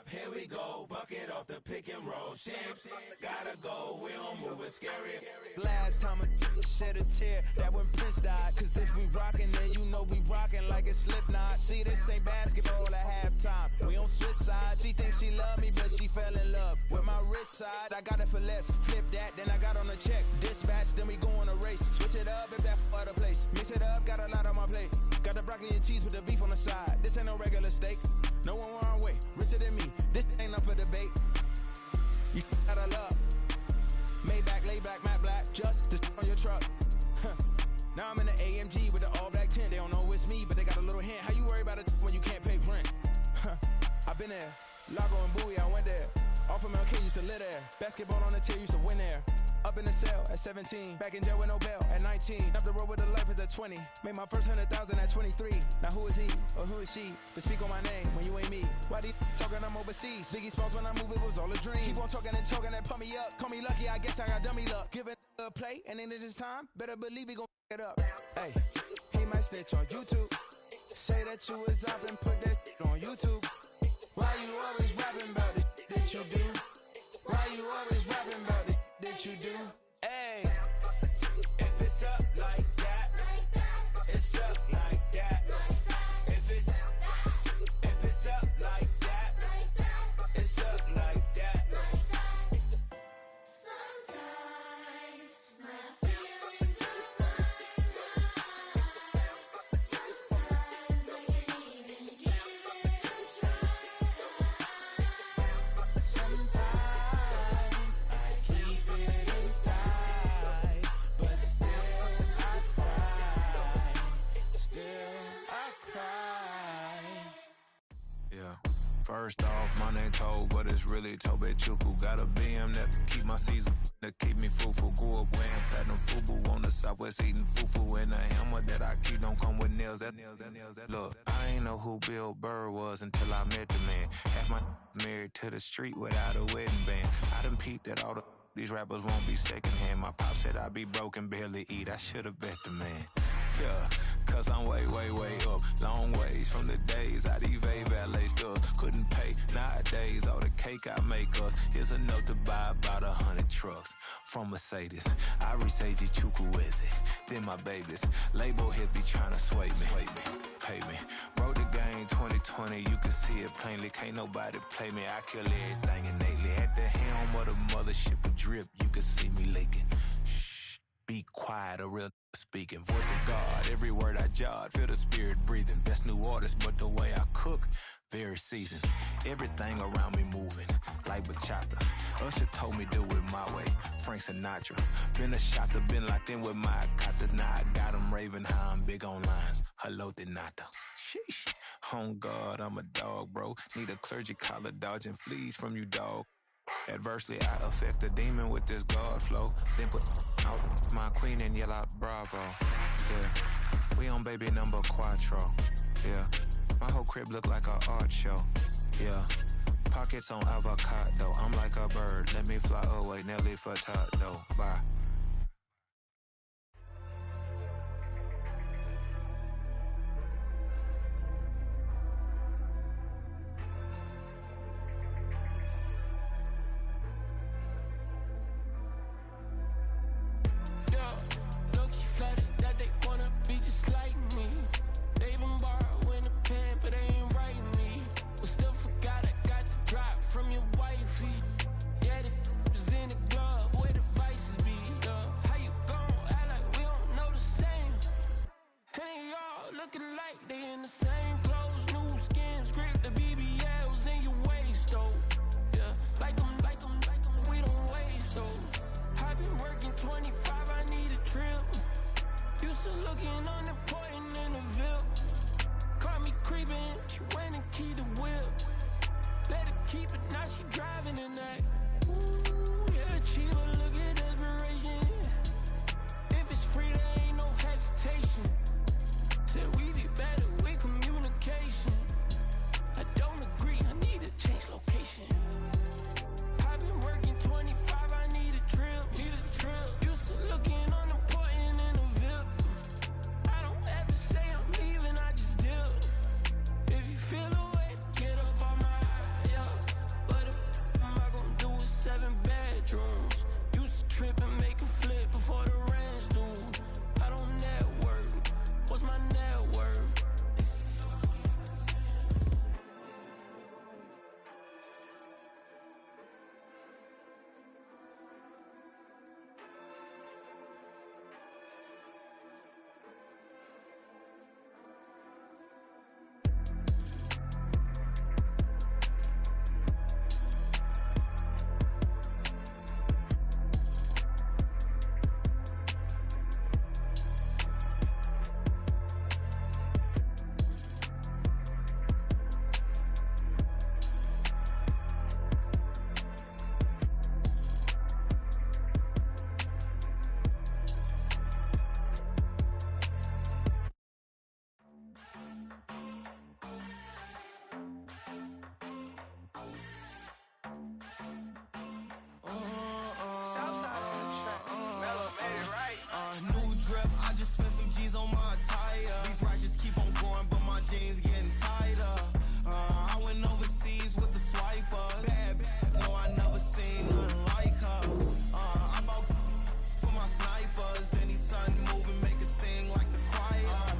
Here we go, bucket off the pick and roll. Shit, gotta go, we don't move it scary. Last time a shed a tear, that when Prince died. Cause if we rockin', then you know we rockin' like it's Slipknot. See, this ain't basketball at halftime. We on switch sides. She thinks she love me, but she fell in love with my rich side. I got it for less. Flip that, then I got on a check. Dispatch, then we go on a race. Switch it up if that out of place. Mix it up, got a lot on my plate. Got the broccoli and cheese with the beef on the side. This ain't no regular steak. No one wrong way, richer than me. This ain't up for debate. You got a love. Maybach, lay back, matte black, just to on your truck. Now I'm in the AMG with the all black tint. They don't know it's me, but they got a little hint. How you worry about it when you can't pay rent? I've been there. Lago and Bowie, I went there. Off of MLK, used to live there. Basketball on the tier, used to win there. Up in the cell at 17. Back in jail with no bail at 19. Up the road with the life is at 20. Made my first 100,000 at 23. Now who is he or who is she to speak on my name when you ain't me? Why these talking I'm overseas? Biggie Smalls when I move, it was all a dream. Keep on talking and pump me up. Call me lucky, I guess I got dummy luck. Give it a play and then it is time. Better believe we gon' it up. Hey, he might snitch on YouTube. Say that you was up and put that on YouTube. Why you always rapping about the that you do? Why you always rapping about the that you do? Hey, if it's up like that, it's up like that. If it's up like that, it's up like that. Sometimes my feelings are mine. Sometimes I can't even give it a try. Sometimes I keep it inside, but still I cry. Still I cry. Yeah. First off, my name Toad, but it's really Tobe Chuku. Got a BM that keep my season, that keep me fruitful. Grew up wearing platinum FUBU on the southwest eating fufu. And the hammer that I keep don't come with nails. Look, I ain't know who Bill Burr was until I met the man. Half my married to the street without a wedding band. I done peeped that all these rappers won't be secondhand. My pop said I'd be broke and barely eat. I should've bet the man. Yeah, cause I'm way up. Long ways from the days I eBay valet stores. Couldn't pay nowadays. All the cake I make us is enough to buy about 100 trucks from Mercedes. I resage Chukwueze, then my babies. Label hit be trying to sway me. Pay me. Wrote the game 2020, you can see it plainly. Can't nobody play me. I kill everything innately. At the helm of the mothership of drip, you can see me leaking. Shh, be quiet, a real speaking. Voice of God, every word I jot, feel the spirit breathing. Best new artist, but the way I cook, very seasoned. Everything around me moving, like bachata. Usher told me do it my way, Frank Sinatra. Been a shotter, been locked in with my katas. Now I got them raving how I'm big on lines. Hello, Denata. Sheesh. On God, I'm a dog, bro. Need a clergy collar, dodging fleas from you, dog. Adversely, I affect a demon with this God flow. Then put out my queen and yell out bravo. Yeah, we on baby number quattro. Yeah, my whole crib look like a art show. Yeah, pockets on avocado. I'm like a bird. Let me fly away, Nelly Furtado. Bye. Flooded that they wanna be just like me. They been borrowing a pen, but they ain't writing me. But still forgot I got the drop from your wifey. Yeah, the was in the glove, where the vices be. How you gon' act like we don't know the same? Hey, y'all looking like they in the same clothes, new skin, script, the BBLs in your waist, though. Yeah, like them, we don't waste, though. I've been working 25, I need a trip. Used to looking unimportant in the Ville. Caught me creeping, she went and keyed the whip. Let her keep it, now she driving in that. Ooh, yeah, Chiva, look at desperation. If it's free, there ain't no hesitation. Said we be better with communication. I don't agree, I need to change location. I've been working 25, I need a trip. Used to looking unimportant in the Ville. I don't ever say I'm leaving, I just dip. If you feel away, get up on my yeah. But if am I gonna do with 7 bedrooms? Used to trip and make a flip before the rent's due. I don't network. What's my net worth? New drip, I just spent some G's on my attire. jeans getting tighter. I went overseas with the swiper. Bad, no, I never seen nothing like her. I bought for my snipers. Any sun moving, make it sing like the choir.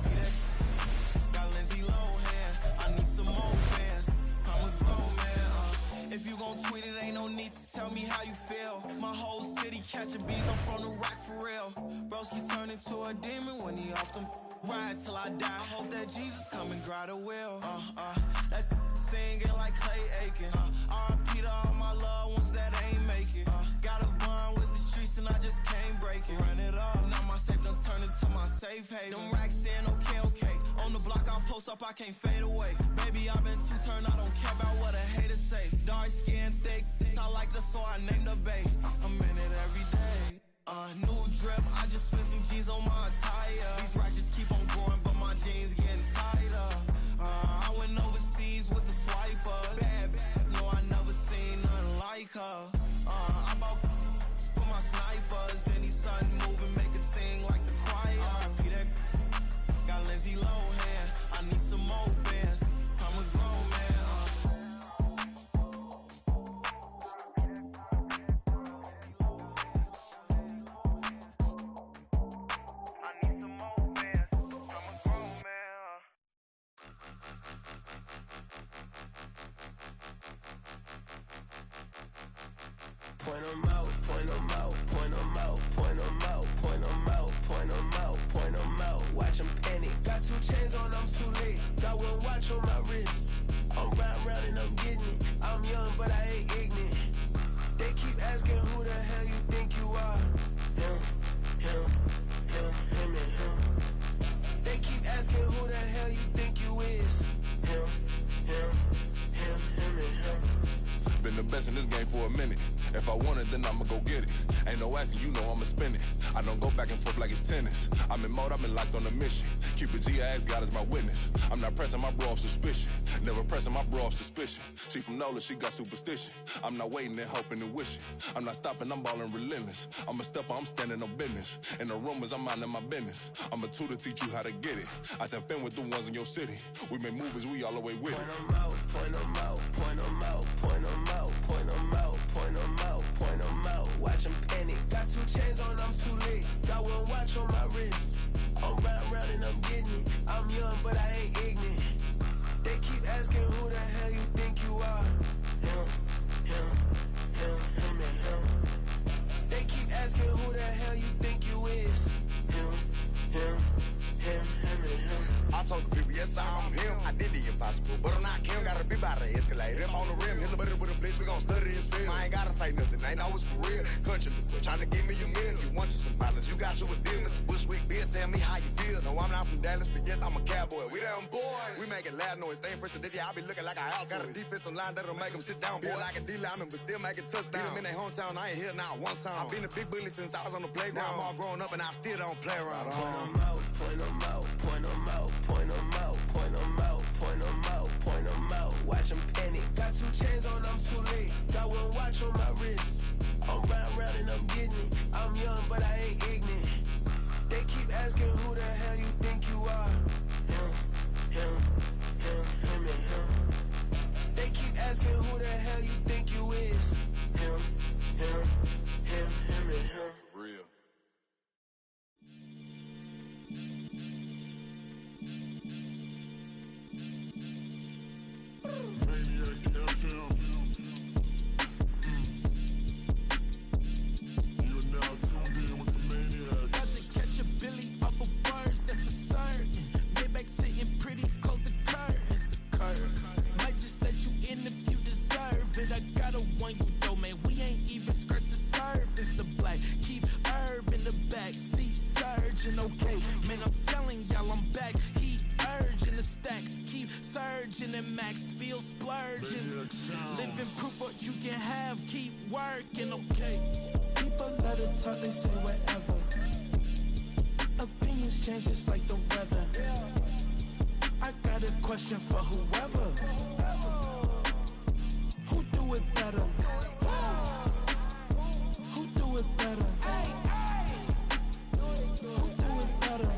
Got Lindsay Lohan, I need some more fans. I'm a grown man. If you gon' tweet it, ain't no need to tell me how you feel. My whole city catching bees, I'm from the rock for real. Broski turn into a demon when he off them. Ride till I die. I hope that Jesus come and grab the wheel. That singing like Clay Aiken. R.I.P. to all my loved ones that ain't make it. Got a bond with the streets and I just can't break it. Run it up, now my safe done turn into my safe haven. Them racks in, okay. On the block I post up, I can't fade away. Baby, I've been too turned, I don't care about what a hater say. Dark skin, thick, I like the so I named the bay. I'm in it every day. New drip, I just spent some G's on my attire. These ratchets keep on growing, but my jeans getting tighter. I went overseas with the swiper. Bad, no, I never seen nothing like her. I bought for my snipers. Any sun moving, make it sing like the choir. R.I.P. that got Lindsay Lohan. I need some more bands. I'm a grown man. Point 'em out, point 'em out, point 'em out, point 'em out, point 'em out, point 'em out, point 'em out. Watch 'em panic. Got 2 chains on, I'm too late. Got 1 watch on my wrist. I'm round and I'm getting it. I'm young, but I ain't ignorant. They keep asking who the hell you think you are. Him, and him. They keep asking who the hell you think you is. Him, and him. Been the best in this game for a minute. If I want it, then I'ma go get it. Ain't no asking, you know I'ma spend it. I don't go back and forth like it's tennis. I'm in mode, I've been locked on a mission. Cupid G, I ask God as my witness. I'm not pressing my bro off suspicion. Never pressing my bro off suspicion. She from NOLA, she got superstition. I'm not waiting and hoping and wishing. I'm not stopping, I'm balling relentless. I'm a stepper, I'm standing on business. In the rumors, I'm minding my business. I'm a tutor, teach you how to get it. I tap in with the ones in your city. We make movies, we all the way with it. Point 'em out, point 'em out, point 'em out, point 'em out, point 'em out, point 'em out, point 'em out. Watch 'em panic. Got 2 chains on, I'm too late. Got 1 watch on my wrist. I'm round and I'm getting it. I'm young, but I ain't ignorant. They keep asking who the hell you think you are. Him, and him. They keep asking who the hell you think you is. Him, and him. I told the people, yes, I'm him. I did the impossible, but I'm not Kim. Gotta be by the escalator. Him on the rim, hit the butter with a blitz. We gon' study his film. I ain't gotta say nothing, ain't always for real. Country, trying to give me a meal. You want you some balance, you got you a deal. Mr. Bushwick, Bill, tell me how you feel. No, I'm not from Dallas, but yes, I'm a cowboy. We them boys. We making loud noise. Staying fresh today, I be looking like a outfit. Got a defensive line that'll make them sit down. Boy, like a D-lineman, but still making touchdowns. Beat them in their hometown, I ain't here now one time. I've been a big bully since I was on the playground. Now I'm all grown up and I still don't play around. Point 'em out, point 'em out, point 'em out, point 'em out, point 'em out, point 'em out, point 'em out. Watch 'em panic. Got 2 chains on, I'm too late. Got 1 watch on my wrist. I'm round and I'm getting it. I'm young, but I ain't ignorant. They keep asking who the hell you think you are. Him, and him. They keep asking who the hell you think you is. Him, and him. Real. Maniac Hmfl. You are now tuned in with the Maniacs. Got to catch a Billy off of words, that's for certain. Maybach sitting pretty close to curtains. The curtains might just let you in if you deserve it. I gotta warn you though, man, we ain't even scratched the surface. The black keep herb in the back seat surging. Okay, man, I'm telling y'all I'm back. Heat urging the stacks keep surging and max feel splurging. Living proof what you can have, keep working. Okay, people let it talk, they say whatever. Opinions change just like the weather. I got a question for whoever. Who do it better? Who do it better? Who do it better?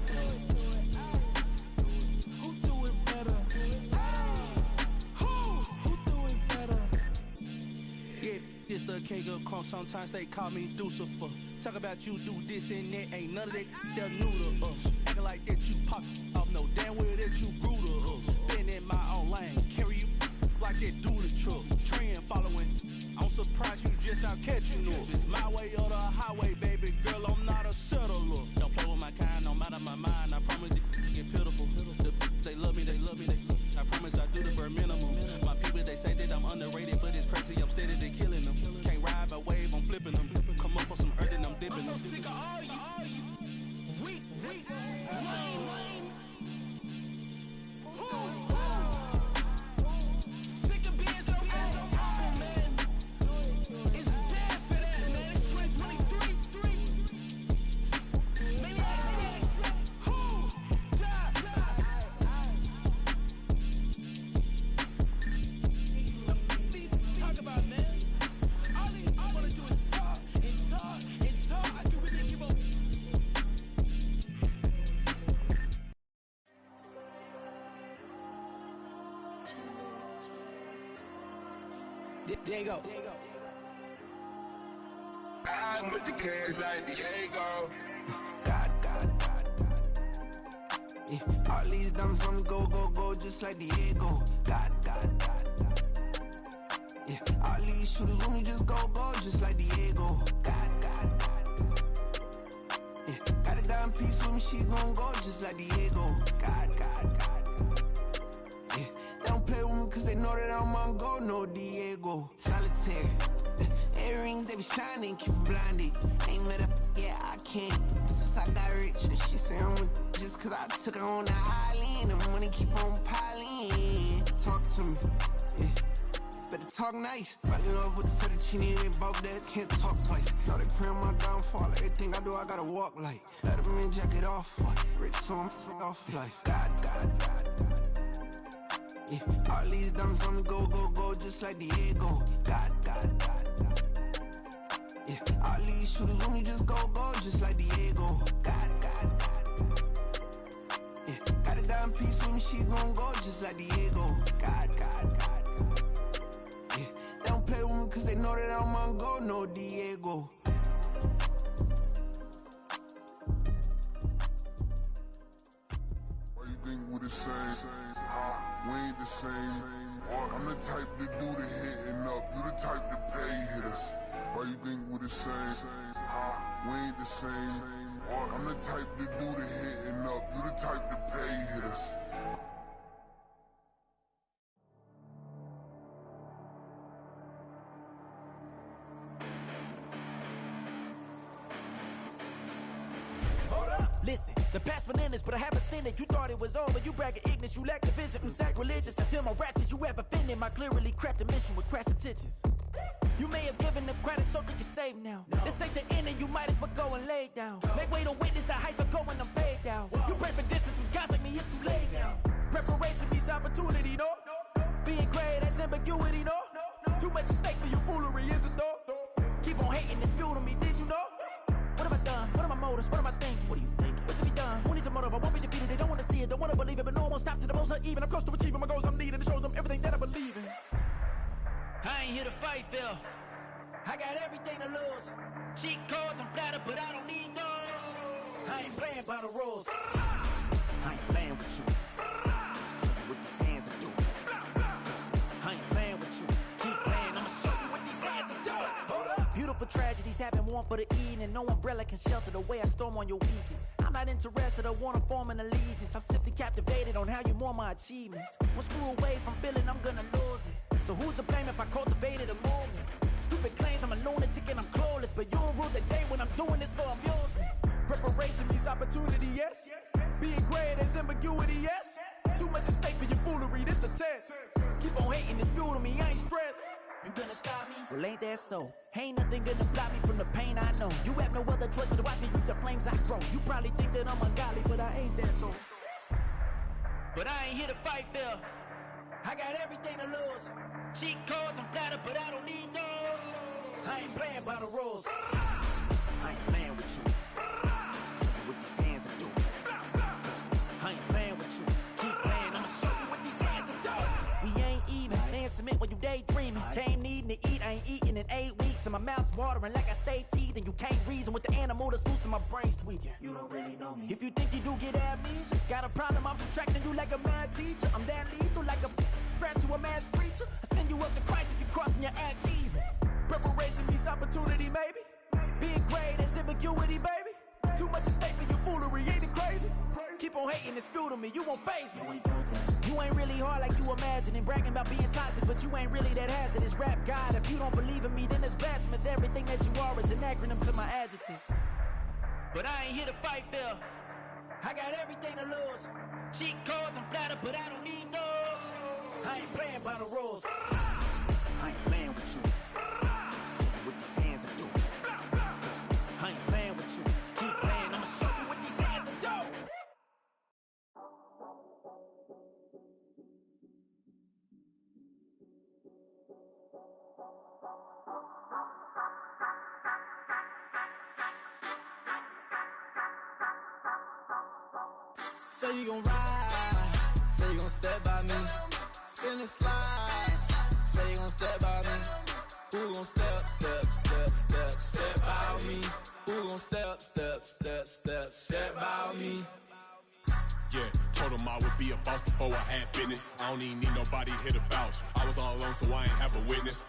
Who do it better? This the king of crunk, sometimes they call me Lucifer. Talk about you do this and that, ain't none of that, they're new to us. Acting like that you pop off, no damn well that you grew to us. Been in my own lane, carry you like that do the truck. Trend following, I'm surprised you just not catching up. It's my way or the highway, baby girl, I'm not a settler. Don't play with my kind, no matter my mind, I promise it get pitiful. They love me, they love me, they love me. I promise I do the bare minimum. My people, they say that I'm underrated, but it's crazy, I'm steady, they killing them. Can't ride my wave, I'm flipping them. Come up for some earth and I'm dipping them. I'm so sick of all you weak, lame. Sick of being so open, man. It's bad for that, man. It's 2023. Maybe I see. Who? Talk about, man. All I wanna do is talk and talk and talk. I can really give up. There you go. I'm with the cash like Diego. God. Yeah, all these diamonds on me go, just like Diego. God. Yeah, all these shooters with me just go, just like Diego. God. Yeah, got a dime piece with me, she gon' go just like Diego. God. Yeah, they don't play with me cause they know that I'm on go, no Diego. Solitaire. Earrings, they be shining, keep blinded. Ain't met up, yeah, I can't. Since I got rich, and she say I'm just cause I took her on the island. The money keep on piling. Talk to me, yeah. Better talk nice. Fucking up with the fettuccine and both days, can't talk twice. Know they pray on my downfall. Everything I do, I gotta walk like. Let them in, jacket off. Rich, so I'm off life. God. Yeah, all these diamonds on me go, just like Diego. God. Yeah, all these shooters with me just go, just like Diego. God. Yeah, got a dime piece with me, she gon' go just like Diego. God. Yeah, they don't play with me cause they know that I'm on go, no Diego. Why you think we the same? We ain't the same. I'm the type to do the hitting up. You the type to pay hitters. Why you think we the same? We ain't the same. I'm the type to do the hitting up. You the type to pay hitters. Listen, the past bananas, but I haven't seen it. You thought it was over, you bragging ignorance, you lack the vision. I'm sacrilegious, I feel my wrath as you ever offended. My clearly crafted mission with crass intentions. You may have given them credit so they can save now. This ain't the end and you might as well go and lay down. Make way to witness the heights are going, I'm paid down. You pray for distance with guys like me, it's too late now. Preparation means opportunity, no? Being great, that's ambiguity, no? Too much at stake for your foolery, is it though? Keep on hating, it's fuel to me, did you know? What have I done? What are my motives? What am I thinking? What are you thinking? What's to be done? Who needs a motive? I won't be defeated. They don't want to see it, don't want to believe it, but no one will stop to the most even. I'm close to achieving my goals. I'm needing to show them everything that I believe in. I ain't here to fight, Phil. I got everything to lose. Cheat codes, I'm flattered, but I don't need those. I ain't playing by the rules. I ain't playing with you. Show you what these hands are doing. I ain't playing with you. Keep playing, I'ma show you what these hands are doing. Hold up. Beautiful tragedies happen, one for the evening. No umbrella can shelter the way I storm on your weekends. I'm not interested, I wanna form an allegiance. I'm simply captivated on how you mourn my achievements. One screw away from feeling I'm gonna lose it. So who's to blame if I cultivated a movement? Stupid claims I'm a lunatic and I'm clueless, but you'll rule the day when I'm doing this for amusement. Preparation means opportunity, yes. Being great as ambiguity, yes. Too much at stake for your foolery, this a test. Keep on hating, it's fuel to me, I ain't stressed. You gonna stop me? Well, ain't that so? Ain't nothing gonna block me from the pain I know. You have no other choice but to watch me reap the flames I grow. You probably think that I'm ungodly, but I ain't that though. But I ain't here to fight, Phil. I got everything to lose. Cheat codes, I'm flattered, but I don't need those. I ain't playing by the rules. I ain't playing with you. Show you what these hands are doing. I ain't playing with you. Keep playing, I'ma show you what these hands are doing. We ain't even. They ain't submit when you daydreaming. Came needing to eat, I ain't eating in 8 weeks. And my mouth's watering like I stay teeth. And you can't reason with the animal that's loose and my brain's tweaking. You don't really know me. If you think you do get amnesia, got a problem, I'm subtracting you like a mad teacher. I'm that lethal like a threat to a mass preacher. I send you up to Christ if you crossing your act even. Preparation means opportunity, maybe. Big grade is ambiguity, baby. Too much at stake for your foolery, ain't it crazy? Keep on hating, it's fuel to me, you won't faze me. You ain't really hard like you imagine and bragging about being toxic, but you ain't really that hazardous. Rap God, if you don't believe in me, then it's blasphemous. Everything that you are is an acronym to my adjectives. But I ain't here to fight, Phil. I got everything to lose. Cheat codes, I'm flattered, but I don't need those. I ain't playing by the rules. I ain't playing with you. Show you what these hands are doing. I ain't playing with you. Keep playing, I'ma show you what these hands are doing. Say you gon' ride, say you gon' step by me, spin and slide, say you gon' step by me. Who gon' step by me? Who gon' step by me? Yeah, told him I would be a boss before I had business. I don't even need nobody here to vouch. I was all alone, so I ain't have a witness.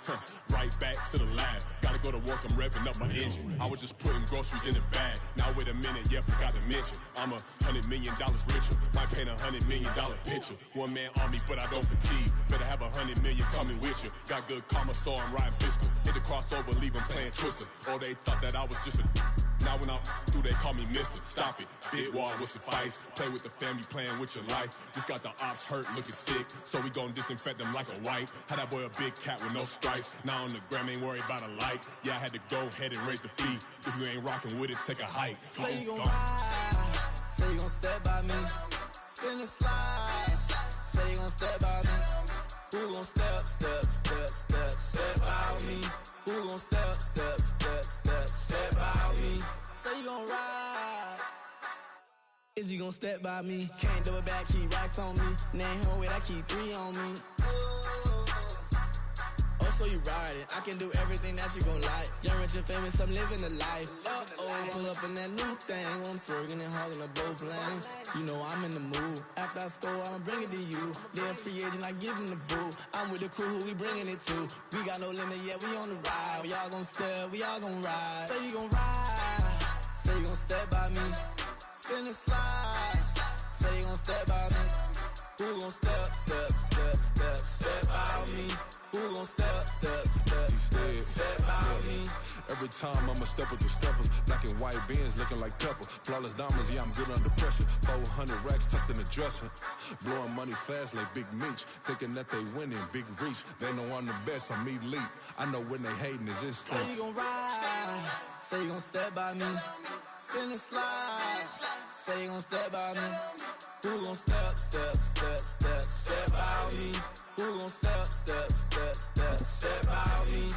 Right back to the lab. Gotta go to work, I'm revving up my engine. I was just putting groceries in the bag. Now wait a minute, yeah, forgot to mention. I'm $100 million richer. Might paint $100 million picture. One man army, but I don't fatigue. Better have 100 million coming with you. Got good karma, so I'm riding fiscal. Hit the crossover, leave them playing Twister. Oh, they thought that I was just a now when I'm through, they call me Mister. Stop it, big wall with suffice. Play with the family, playing with your life. Just got the ops hurt, looking sick. So we gon' disinfect them like a wipe. Had that boy a big cat with no stripes. Now on the gram, ain't worried about a light. Yeah, I had to go ahead and raise the fee. If you ain't rocking with it, take a hike. Say you gon' ride, say you gon' step by me, spin and slide. Say you gon' step by me. Who gon' step by me? Who gon' step by me? Say you gon' ride. Is he gon' step by me? Can't do it back, keep racks on me. Name home with, I keep 3 on me. Oh, so you riding? I can do everything that you gon' like. Young, rich, and famous, I'm living the life. Pull up in that new thing. I'm swerving and hogging up both lanes. You know I'm in the mood. After I score, I'ma bring it to you. They're a free agent, I give him the boo. I'm with the crew, who we bringing it to. We got no limit, yeah, we on the ride. We all gon' step, we all gon' ride. Say you gon' ride, say you gon' step by me. Spin and slide, say you gon' step by me. Who gon' step by me? Who gon' step by me? Every time I'ma step with the steppers. Black and white beans looking like pepper. Flawless diamonds, yeah, I'm good under pressure. 400 racks tucked in the dresser. Blowing money fast like Big Meech. Thinking that they winning, big reach. They know I'm the best, I'm elite. I know when they hating is instant. Say you gon' ride, say you gon' step by me. Spin and slide, say you gon' step by me. Who gon' step by me? Who gon' step by me?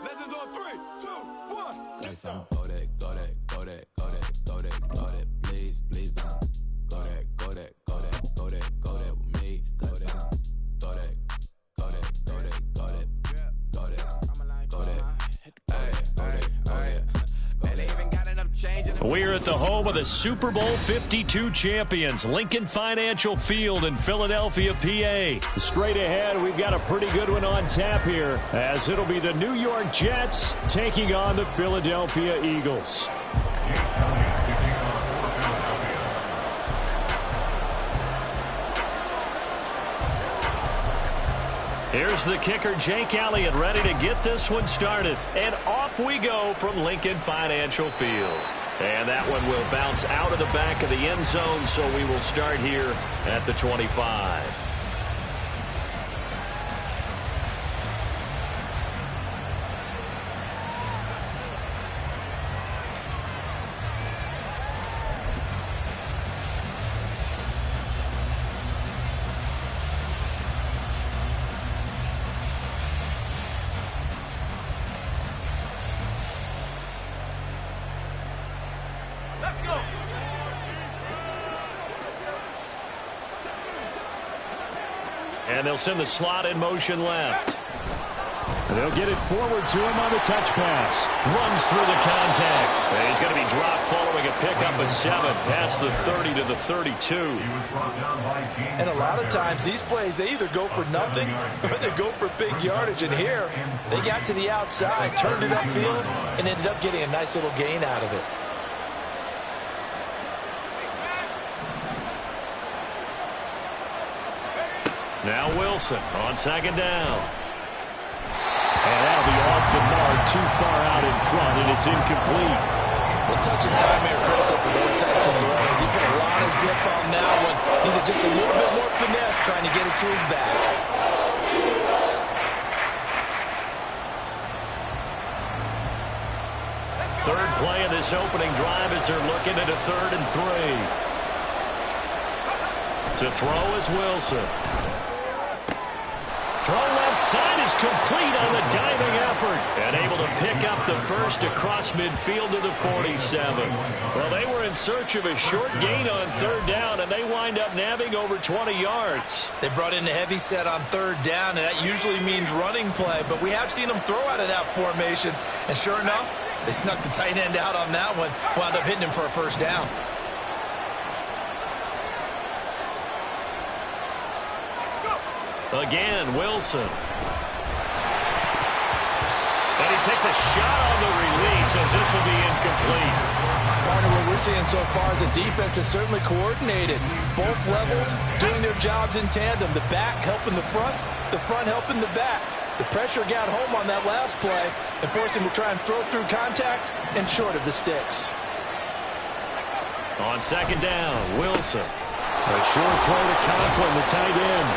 Legends on 3, 2, 1. Got some go that, please don't. Go that with me. Got some go that. We're at the home of the Super Bowl 52 champions, Lincoln Financial Field in Philadelphia, PA. Straight ahead, we've got a pretty good one on tap here, as it'll be the New York Jets taking on the Philadelphia Eagles. Here's the kicker, Jake Elliott, ready to get this one started. And off we go from Lincoln Financial Field. And that one will bounce out of the back of the end zone, so we will start here at the 25. And they'll send the slot in motion left. And they'll get it forward to him on the touch pass. Runs through the contact. And he's going to be dropped following a pickup of 7 past the 30 to the 32. And a lot of times these plays, they either go for nothing or they go for big yardage. And here, they got to the outside, turned it upfield, and ended up getting a nice little gain out of it. Now Wilson on second down. And that'll be off the mark, too far out in front, and it's incomplete. Well, touch and time are critical for those types of throws. He put a lot of zip on that one. Needed just a little bit more finesse trying to get it to his back. Third play of this opening drive as they're looking at a 3rd and 3. To throw is Wilson. Throw left side is complete on the diving effort. And able to pick up the first across midfield to the 47. Well, they were in search of a short gain on 3rd down, and they wind up nabbing over 20 yards. They brought in a heavy set on 3rd down, and that usually means running play. But we have seen them throw out of that formation. And sure enough, they snuck the tight end out on that one. Wound up hitting him for a first down. Again, Wilson. And he takes a shot on the release as this will be incomplete. Partner, what we're seeing so far is the defense is certainly coordinated. Both levels doing their jobs in tandem. The back helping the front helping the back. The pressure got home on that last play and forced him to try and throw through contact and short of the sticks. On second down, Wilson. A short throw to Conklin, the tight end.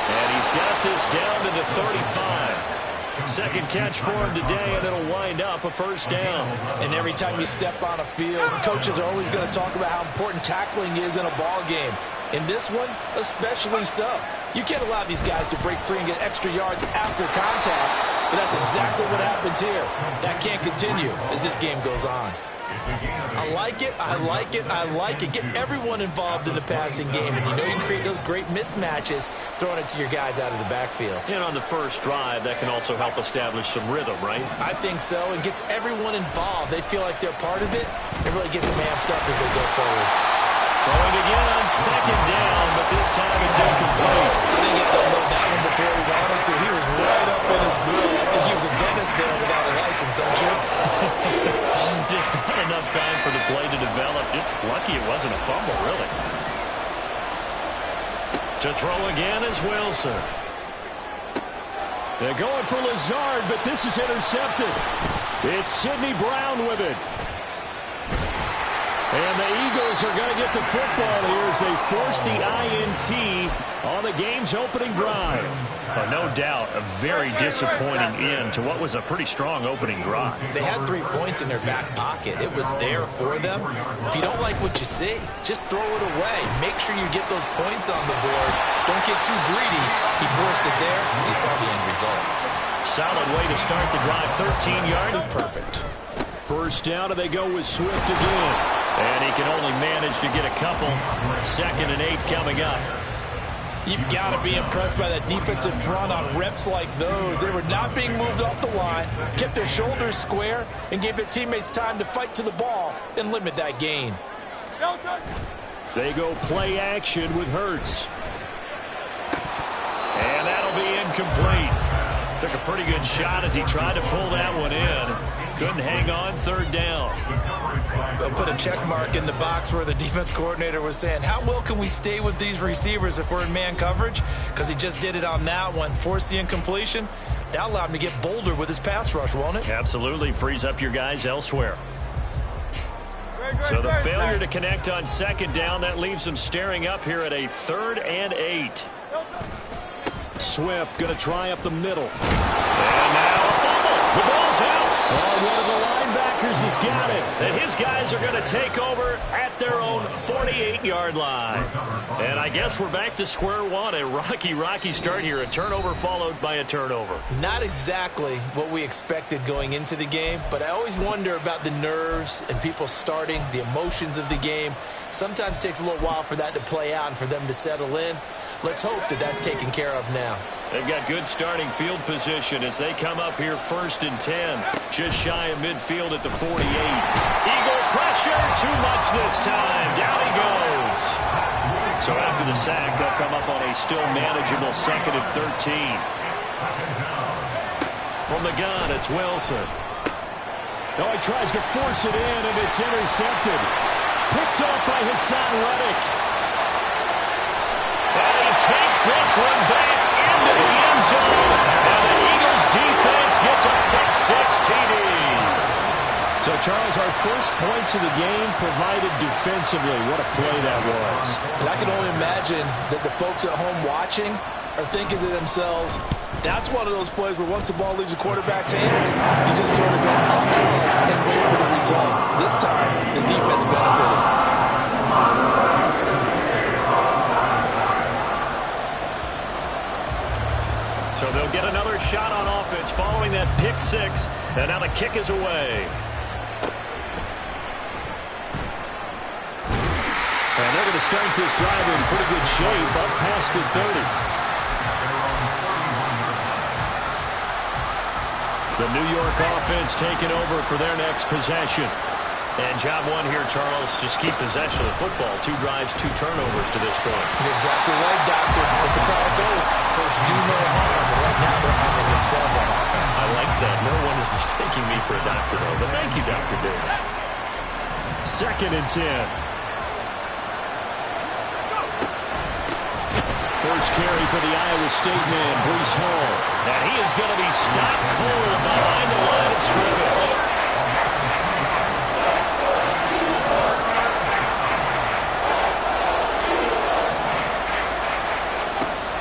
And he's got this down to the 35. Second catch for him today, and it'll wind up a first down. And every time you step on a field, coaches are always going to talk about how important tackling is in a ball game. In this one, especially so. You can't allow these guys to break free and get extra yards after contact, but that's exactly what happens here. That can't continue as this game goes on. I like it, I like it, I like it. Get everyone involved in the passing game, and you know you can create those great mismatches throwing it to your guys out of the backfield. And on the first drive, that can also help establish some rhythm, right? I think so, and gets everyone involved. They feel like they're part of it. It really gets them amped up as they go forward. Throwing again on second down, but this time it's incomplete. I think he had to load that one before he wanted to. He was right up in his grill. I think he was a dentist there without a license, don't you? Just not enough time for the play to develop. Just lucky it wasn't a fumble, really. To throw again is Wilson. They're going for Lazard, but this is intercepted. It's Sidney Brown with it. And the Eagles are going to get the football here as they force the INT on the game's opening drive. No doubt, a very disappointing end to what was a pretty strong opening drive. They had 3 points in their back pocket. It was there for them. If you don't like what you see, just throw it away. Make sure you get those points on the board. Don't get too greedy. He forced it there. You saw the end result. Solid way to start the drive. 13 yards. Perfect. First down, and they go with Swift again. And he can only manage to get a couple. 2nd and 8 coming up. You've got to be impressed by that defensive front on reps like those. They were not being moved off the line, kept their shoulders square, and gave their teammates time to fight to the ball and limit that gain. They go play action with Hurts. And that'll be incomplete. Took a pretty good shot as he tried to pull that one in. Couldn't hang on. 3rd down. They'll put a check mark in the box where the defense coordinator was saying, how well can we stay with these receivers if we're in man coverage? Because he just did it on that one. Forced the incompletion. That allowed him to get bolder with his pass rush, won't it? Absolutely. Frees up your guys elsewhere. So the failure to connect on 2nd down, that leaves them staring up here at a 3rd and 8. Swift going to try up the middle. And now a fumble. The ball's out. Oh, one of the linebackers has got it. And his guys are going to take over at their own 48-yard line. And I guess we're back to square one. A rocky start here. A turnover followed by a turnover. Not exactly what we expected going into the game, but I always wonder about the nerves and people starting, the emotions of the game. Sometimes it takes a little while for that to play out and for them to settle in. Let's hope that that's taken care of now. They've got good starting field position as they come up here 1st and 10. Just shy of midfield at the 48. Eagle pressure, too much this time. Down he goes. So after the sack, they'll come up on a still manageable 2nd and 13. From the gun, it's Wilson. Oh, he tries to force it in, and it's intercepted. Picked off by Hassan Reddick. And he takes this one back into the end zone. And the Eagles defense gets a pick-6 TD. So, Charles, our first points of the game provided defensively. What a play that was. And I can only imagine that the folks at home watching are thinking to themselves, that's one of those plays where once the ball leaves the quarterback's hands, you just sort of go, uh-oh, and wait for the result. This time, the defense benefited. So they'll get another shot on offense following that pick-6, and now the kick is away. And they're going to start this drive in pretty good shape up past the 30. The New York offense taking over for their next possession. And job one here, Charles, just keep possession of the football. 2 drives, 2 turnovers to this point. You're exactly right, Doctor. But the product goes, first do no harm. And right now they're harming themselves on offense. I like that. No one is mistaking me for a doctor, though. But thank you, Dr. Davis. 2nd and 10. First carry for the Iowa State man, Breece Hall. And he is going to be stopped cold behind the line of scrimmage.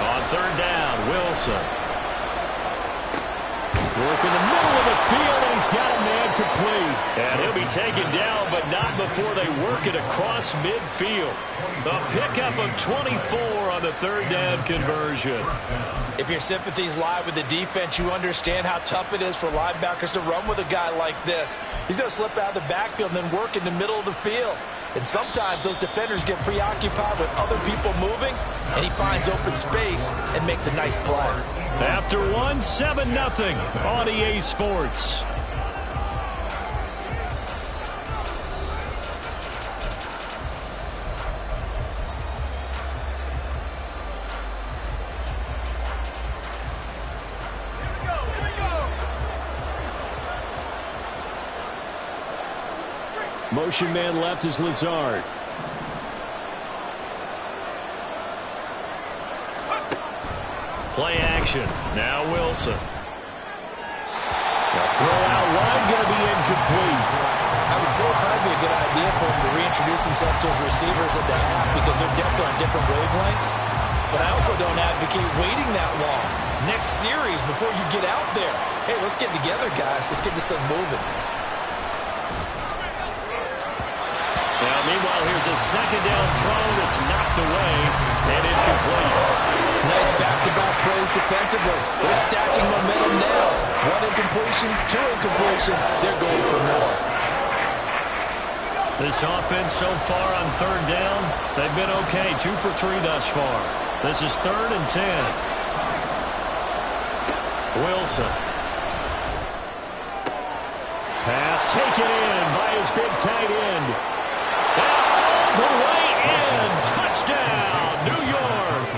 On 3rd down, Wilson. Work in the middle of the field, and he's got a man complete. And he'll be taken down, but not before they work it across midfield. A pickup of 24 on the 3rd down conversion. If your sympathies lie with the defense, you understand how tough it is for linebackers to run with a guy like this. He's going to slip out of the backfield and then work in the middle of the field. And sometimes those defenders get preoccupied with other people moving, and he finds open space and makes a nice play. After 1, 7-0 on EA Sports. Motion man left is Lazard. Play action. Now Wilson. The throw out wide going to be incomplete. I would say it'd probably be a good idea for him to reintroduce himself to his receivers at the half because they're definitely on different wavelengths. But I also don't advocate waiting that long. Next series, before you get out there, hey, let's get together, guys. Let's get this thing moving. Now, meanwhile, here's a 2nd down throw that's knocked away and incomplete. Nice back-to-back plays defensively. They're stacking momentum now. 1 incompletion, 2 incompletion. They're going for more. This offense so far on 3rd down, they've been okay. 2 for 3 thus far. This is 3rd and 10. Wilson. Pass taken in by his big tight end. All the way in. Touchdown, New York.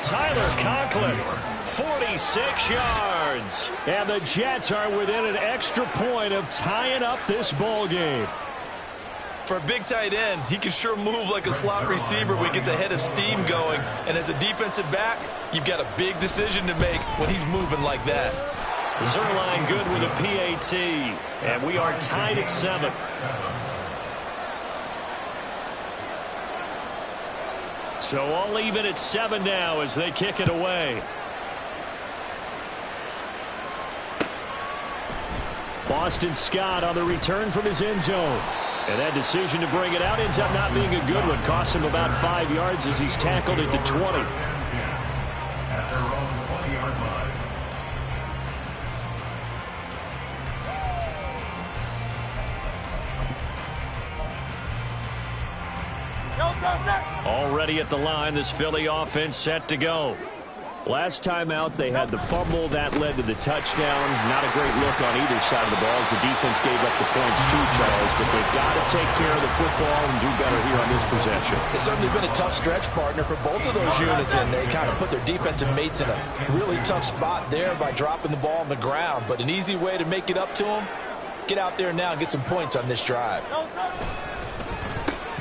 Tyler Conklin, 46 yards. And the Jets are within an extra point of tying up this ball game. For a big tight end, he can sure move like a slot receiver when he gets a head of steam going. And as a defensive back, you've got a big decision to make when he's moving like that. Zerline good with a PAT. And we are tied at 7. So all even at 7 now as they kick it away. Boston Scott on the return from his end zone. And that decision to bring it out ends up not being a good one. Cost him about 5 yards as he's tackled at the 20. Already at the line, this Philly offense set to go. Last time out, they had the fumble. That led to the touchdown. Not a great look on either side of the ball as the defense gave up the points too, Charles. But they've got to take care of the football and do better here on this possession. It's certainly been a tough stretch, partner, for both of those units, and they kind of put their defensive mates in a really tough spot there by dropping the ball on the ground. But an easy way to make it up to them, get out there now and get some points on this drive.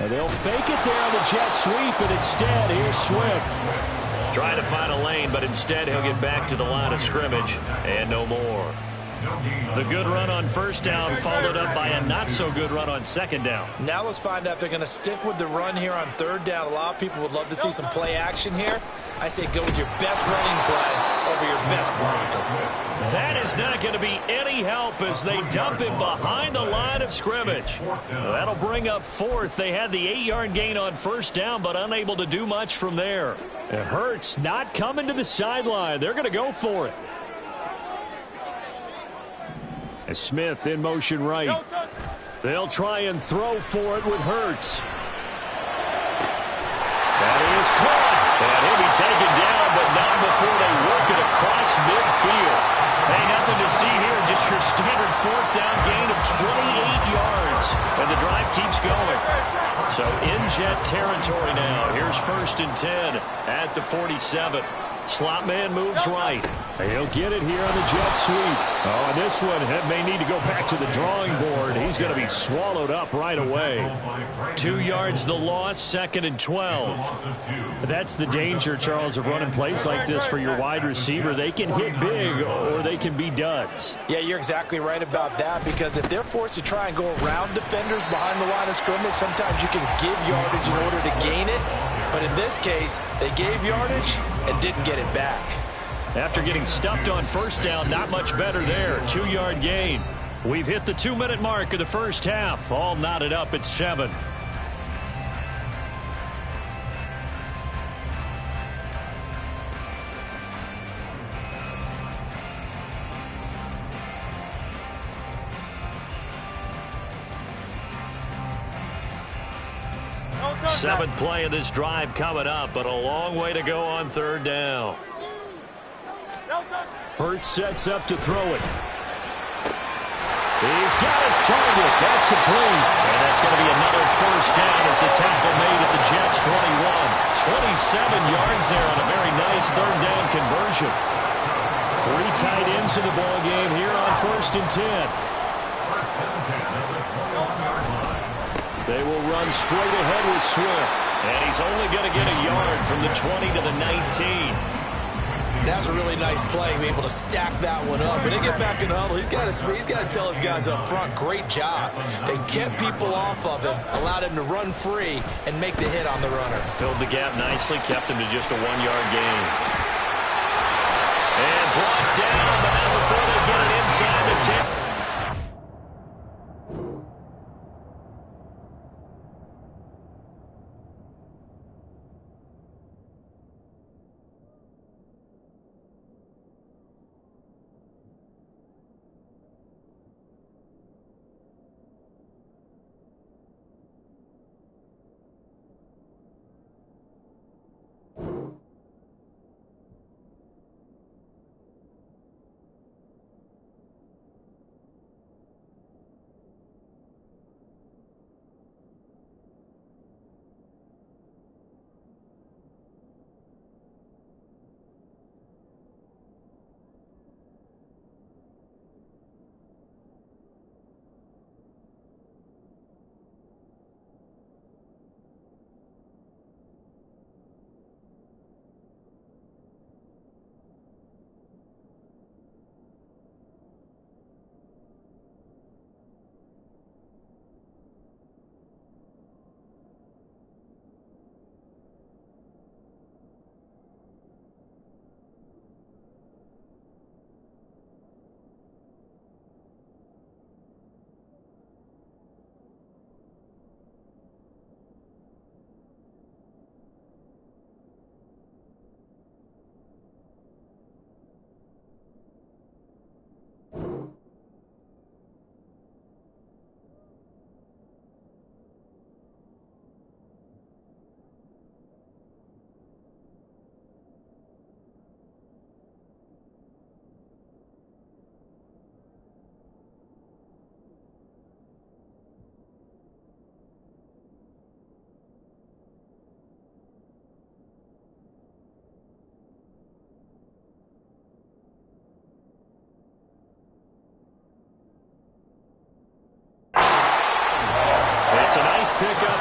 And they'll fake it there on the jet sweep, and instead, here's Swift. Trying to find a lane, but instead he'll get back to the line of scrimmage and no more. The good run on first down followed up by a not-so-good run on second down. Now let's find out if they're going to stick with the run here on third down. A lot of people would love to see some play action here. I say go with your best running play over your best blocker. That is not going to be any help as they dump him behind the line of scrimmage. That'll bring up fourth. They had the 8-yard gain on first down, but unable to do much from there. It hurts not coming to the sideline. They're going to go for it. As Smith in motion right. They'll try and throw for it with Hurts. That is caught. And he'll be taken down, but not before they work it across midfield. Hey, nothing to see here. Just your standard fourth down gain of 28 yards. And the drive keeps going. So in Jet territory now. Here's 1st and 10 at the 47. Slot man moves right. He'll get it here on the jet sweep. Oh, and this one may need to go back to the drawing board. He's going to be swallowed up right away. 2 yards the loss, 2nd and 12. That's the danger, Charles, of running plays like this for your wide receiver. They can hit big or they can be duds. Yeah, you're exactly right about that, because if they're forced to try and go around defenders behind the line of scrimmage, sometimes you can give yardage in order to gain it. But in this case, they gave yardage and didn't get it back. After getting stuffed on first down, not much better there. 2-yard gain. We've hit the 2-minute mark of the first half. All knotted up at 7. Seventh play of this drive coming up, but a long way to go on third down. Hurts sets up to throw it. He's got his target. That's complete. And that's going to be another first down as the tackle made at the Jets 21. 27 yards there on a very nice third down conversion. 3 tight ends in the ball game here on 1st and 10. They will run straight ahead with Swift. And he's only going to get a yard from the 20 to the 19. That's a really nice play, be able to stack that one up. When they get back in the huddle, he's got to tell his guys up front, great job. They kept people off of him, allowed him to run free, and make the hit on the runner. Filled the gap nicely, kept him to just a 1-yard gain. And brought down, but not before they get it inside the 10.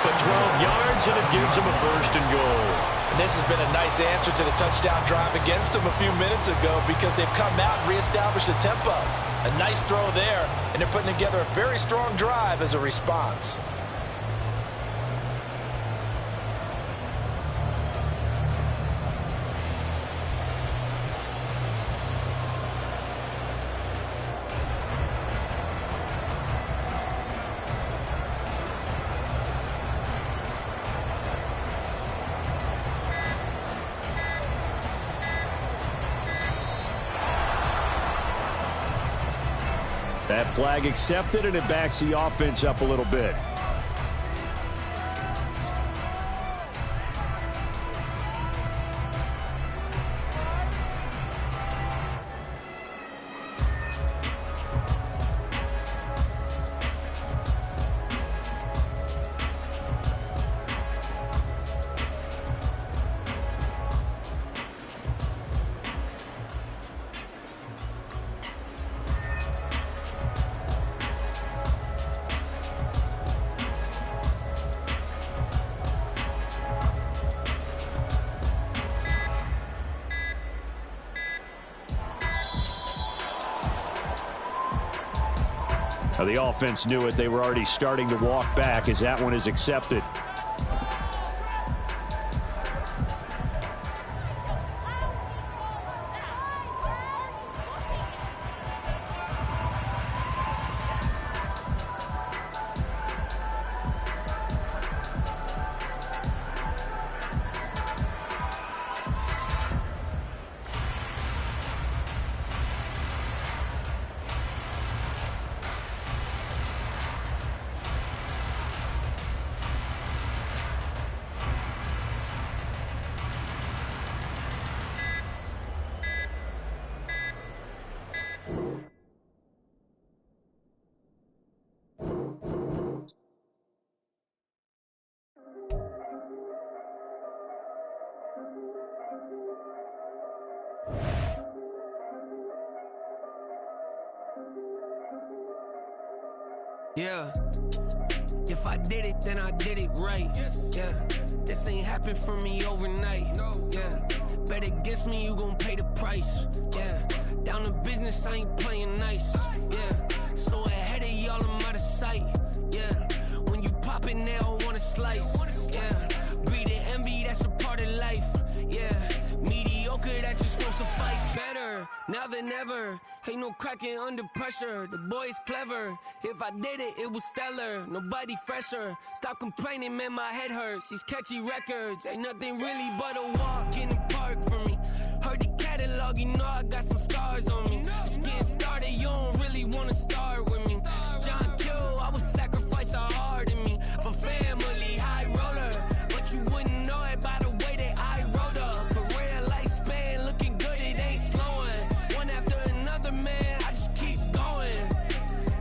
but 12 yards, and it gives them a 1st and goal. And this has been a nice answer to the touchdown drive against them a few minutes ago because they've come out and reestablished the tempo. A nice throw there, and they're putting together a very strong drive as a response. That flag accepted, and it backs the offense up a little bit. Now the offense knew it. They were already starting to walk back as that one is accepted. Yeah. If I did it, then I did it right. Yeah. This ain't happened for me overnight. Yeah. Bet against me, you gon' pay the price. Yeah. Down to business, I ain't playing nice. Yeah. So ahead of y'all, I'm out of sight. Yeah. When you pop it, they don't wanna slice. Yeah. Greed and envy, that's a part of life. Yeah. Mediocre, that just won't suffice. Better now than ever. Ain't no cracking under pressure. The boy's clever. If I did it, it was stellar. Nobody fresher. Stop complaining, man, my head hurts. These catchy records ain't nothing really but a walk in the park for me. Heard the catalog, you know I got some scars on me. It's getting started, you don't really wanna start with me. It's John Q, I would sacrifice a heart in me for family, high roller. But you wouldn't know it by the way that I wrote up. A real lifespan, looking good, it ain't slowing. One after another, man, I just keep going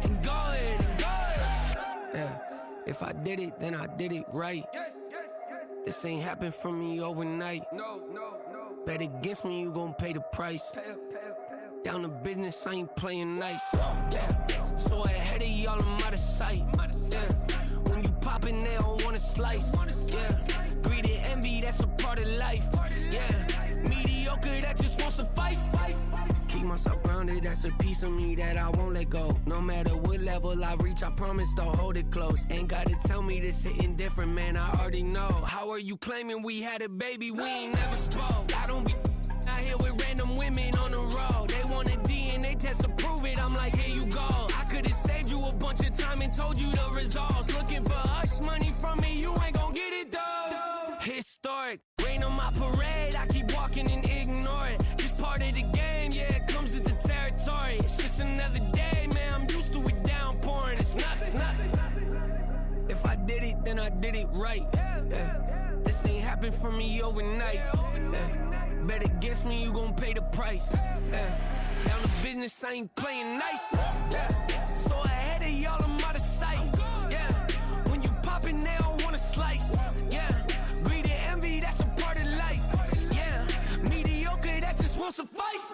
and going and going. Yeah, if I did it, then I did it right. This ain't happened for me overnight. Bet against me, you gon' pay the price. Down to business, I ain't playing nice. Yeah. So ahead of y'all, I'm out of sight. Yeah. When you poppin', they don't wanna slice. Yeah. Greed and envy, that's a part of life. Yeah. Mediocre, that just won't suffice. Keep myself grounded, that's a piece of me that I won't let go. No matter what level I reach, I promise to hold it close. Ain't gotta tell me this hitting different, man, I already know. How are you claiming we had a baby, we ain't never spoke? I don't be out here with random women on the road. They want a DNA test to prove it, I'm like, here you go. I could've saved you a bunch of time and told you the results. Looking for hush money from me, you ain't gon' get it though. Historic, rain on my parade, I keep walking and ignore it. Just part of the game, yeah, it comes with the territory. It's just another day, man, I'm used to it downpouring. It's nothing. If I did it, then I did it right. Yeah. This ain't happened for me overnight. Yeah. Bet against me, you gon' pay the price. Yeah. Down to business, I ain't playing nice. Yeah. So ahead of y'all, I'm out of sight. Yeah. When you poppin', they don't wanna slice. Yeah. Greed and envy, that's a part of life. Yeah. Mediocre, that just won't suffice.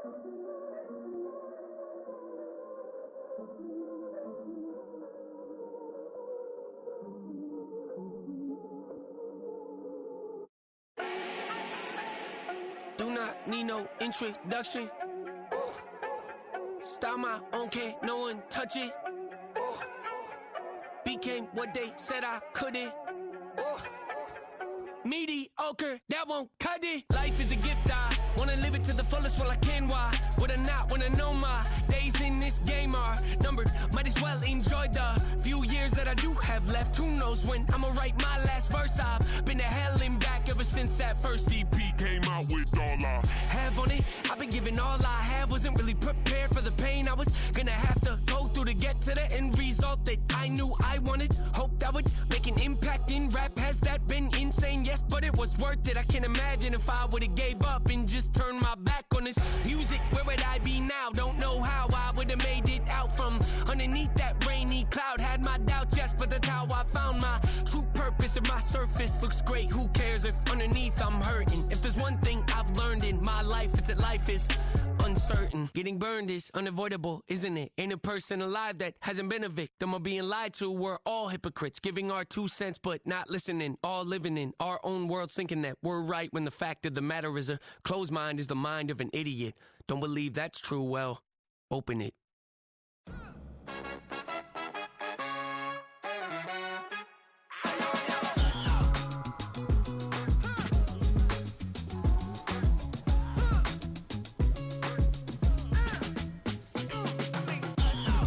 Do not need no introduction. Ooh. Style my own, can't no one touch it. Ooh. Became what they said I couldn't. Ooh. Mediocre, that won't cut it. Life is a gift, I wanna live it to the fullest while I can. Why would I not wanna know my days in this game are numbered? Might as well enjoy the few years that I do have left. Who knows when I'ma write my last verse? I've been to hell and back ever since that first EP came out with all I have on it. I've been giving all I have, wasn't really prepared for the pain I was gonna have to go through to get to the end result that I knew I wanted. Hope that would make an impact in rap. Has that been insane? Yes, but it was worth it. I can't imagine if I would've gave up and just turned my back on this music. Where would I be now? Don't know how I would've made it out from underneath that rainy cloud. Had my doubts, yes, but that's how I found my true purpose. If my surface looks great, who cares if underneath I'm hurting? If there's one thing I've learned in my life, it's that life is uncertain. Getting burned is unavoidable, isn't it? Ain't a person alive that hasn't been a victim of being lied to. We're all hypocrites, giving our 2 cents but not listening. All living in our own world, thinking that we're right when the fact of the matter is a closed mind is the mind of an idiot. Don't believe that's true? Well, open it.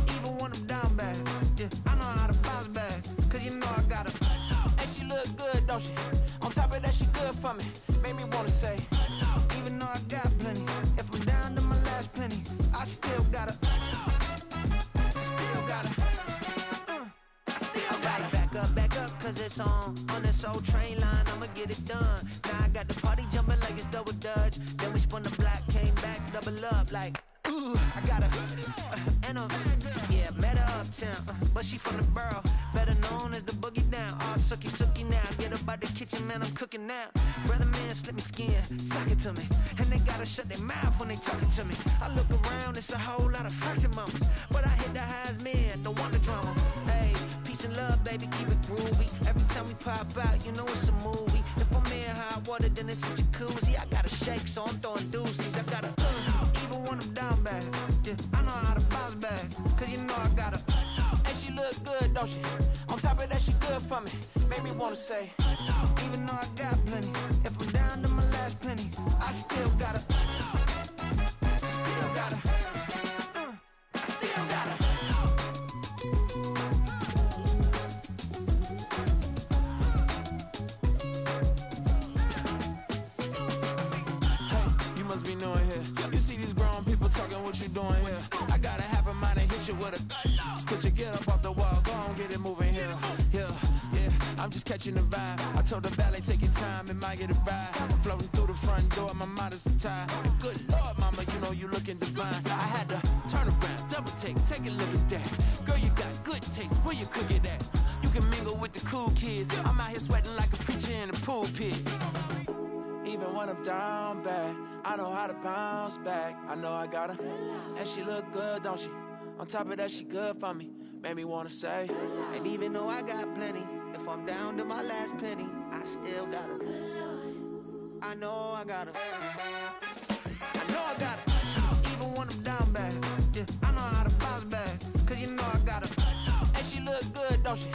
Even when I'm down bad, yeah, I know how to bounce back. Cause you know I got her. And she look good, don't she? On top of that, she good for me. Made me wanna say, even though I got plenty, if I'm down to my last penny, I still got her. I still got her. I still got her. Back up, cause it's on this old train line, I'ma get it done. Now I got the party jumping like it's double dutch. Then we spun the block, came back, double up like, ooh, I got her. And yeah, met her uptown, but she from the borough, better known as the boogie down. All sookie now, get up out the kitchen, man, I'm cooking now. Brother man, slip me skin, suck it to me. And they gotta shut their mouth when they talking to me. I look around, it's a whole lot of fraction moments, but I hit the highs, man, don't want the drama. Hey, peace and love, baby, keep it groovy. Every time we pop out, you know it's a movie. If I'm in hot water, then it's a jacuzzi. I gotta shake, so I'm throwing deuces. I gotta, even when I'm down bad, yeah, I know how to bounce back. Cause you know I got her. And she look good, don't she? On top of that, she good for me. Made me wanna say, even though I got plenty, if I'm down to my last penny, I still got her. I still got her. I still got her. You must be knowing here. You see these grown people talking, what you doing here? I gotta have a mind to hit you with a stitch you, get up off the wall, go on, get it moving here. Yeah, I'm just catching the vibe. I told the valet, take your time, it might get a ride. Floating through the front door, my mind is tied. Good Lord, mama, you know you looking divine. I had to turn around, double take a look at that. Girl, you got good taste, where you cook it at? You can mingle with the cool kids. I'm out here sweating like a preacher in the pulpit. Even when I'm down bad, I know how to bounce back. I know I got her, and she look good, don't she? On top of that, she good for me. Made me wanna say, and even though I got plenty, if I'm down to my last penny, I still got her. I know I got her. I know I got her. Even when I'm down bad, yeah, I know how to bounce back. Cause you know I got her. And she look good, don't she?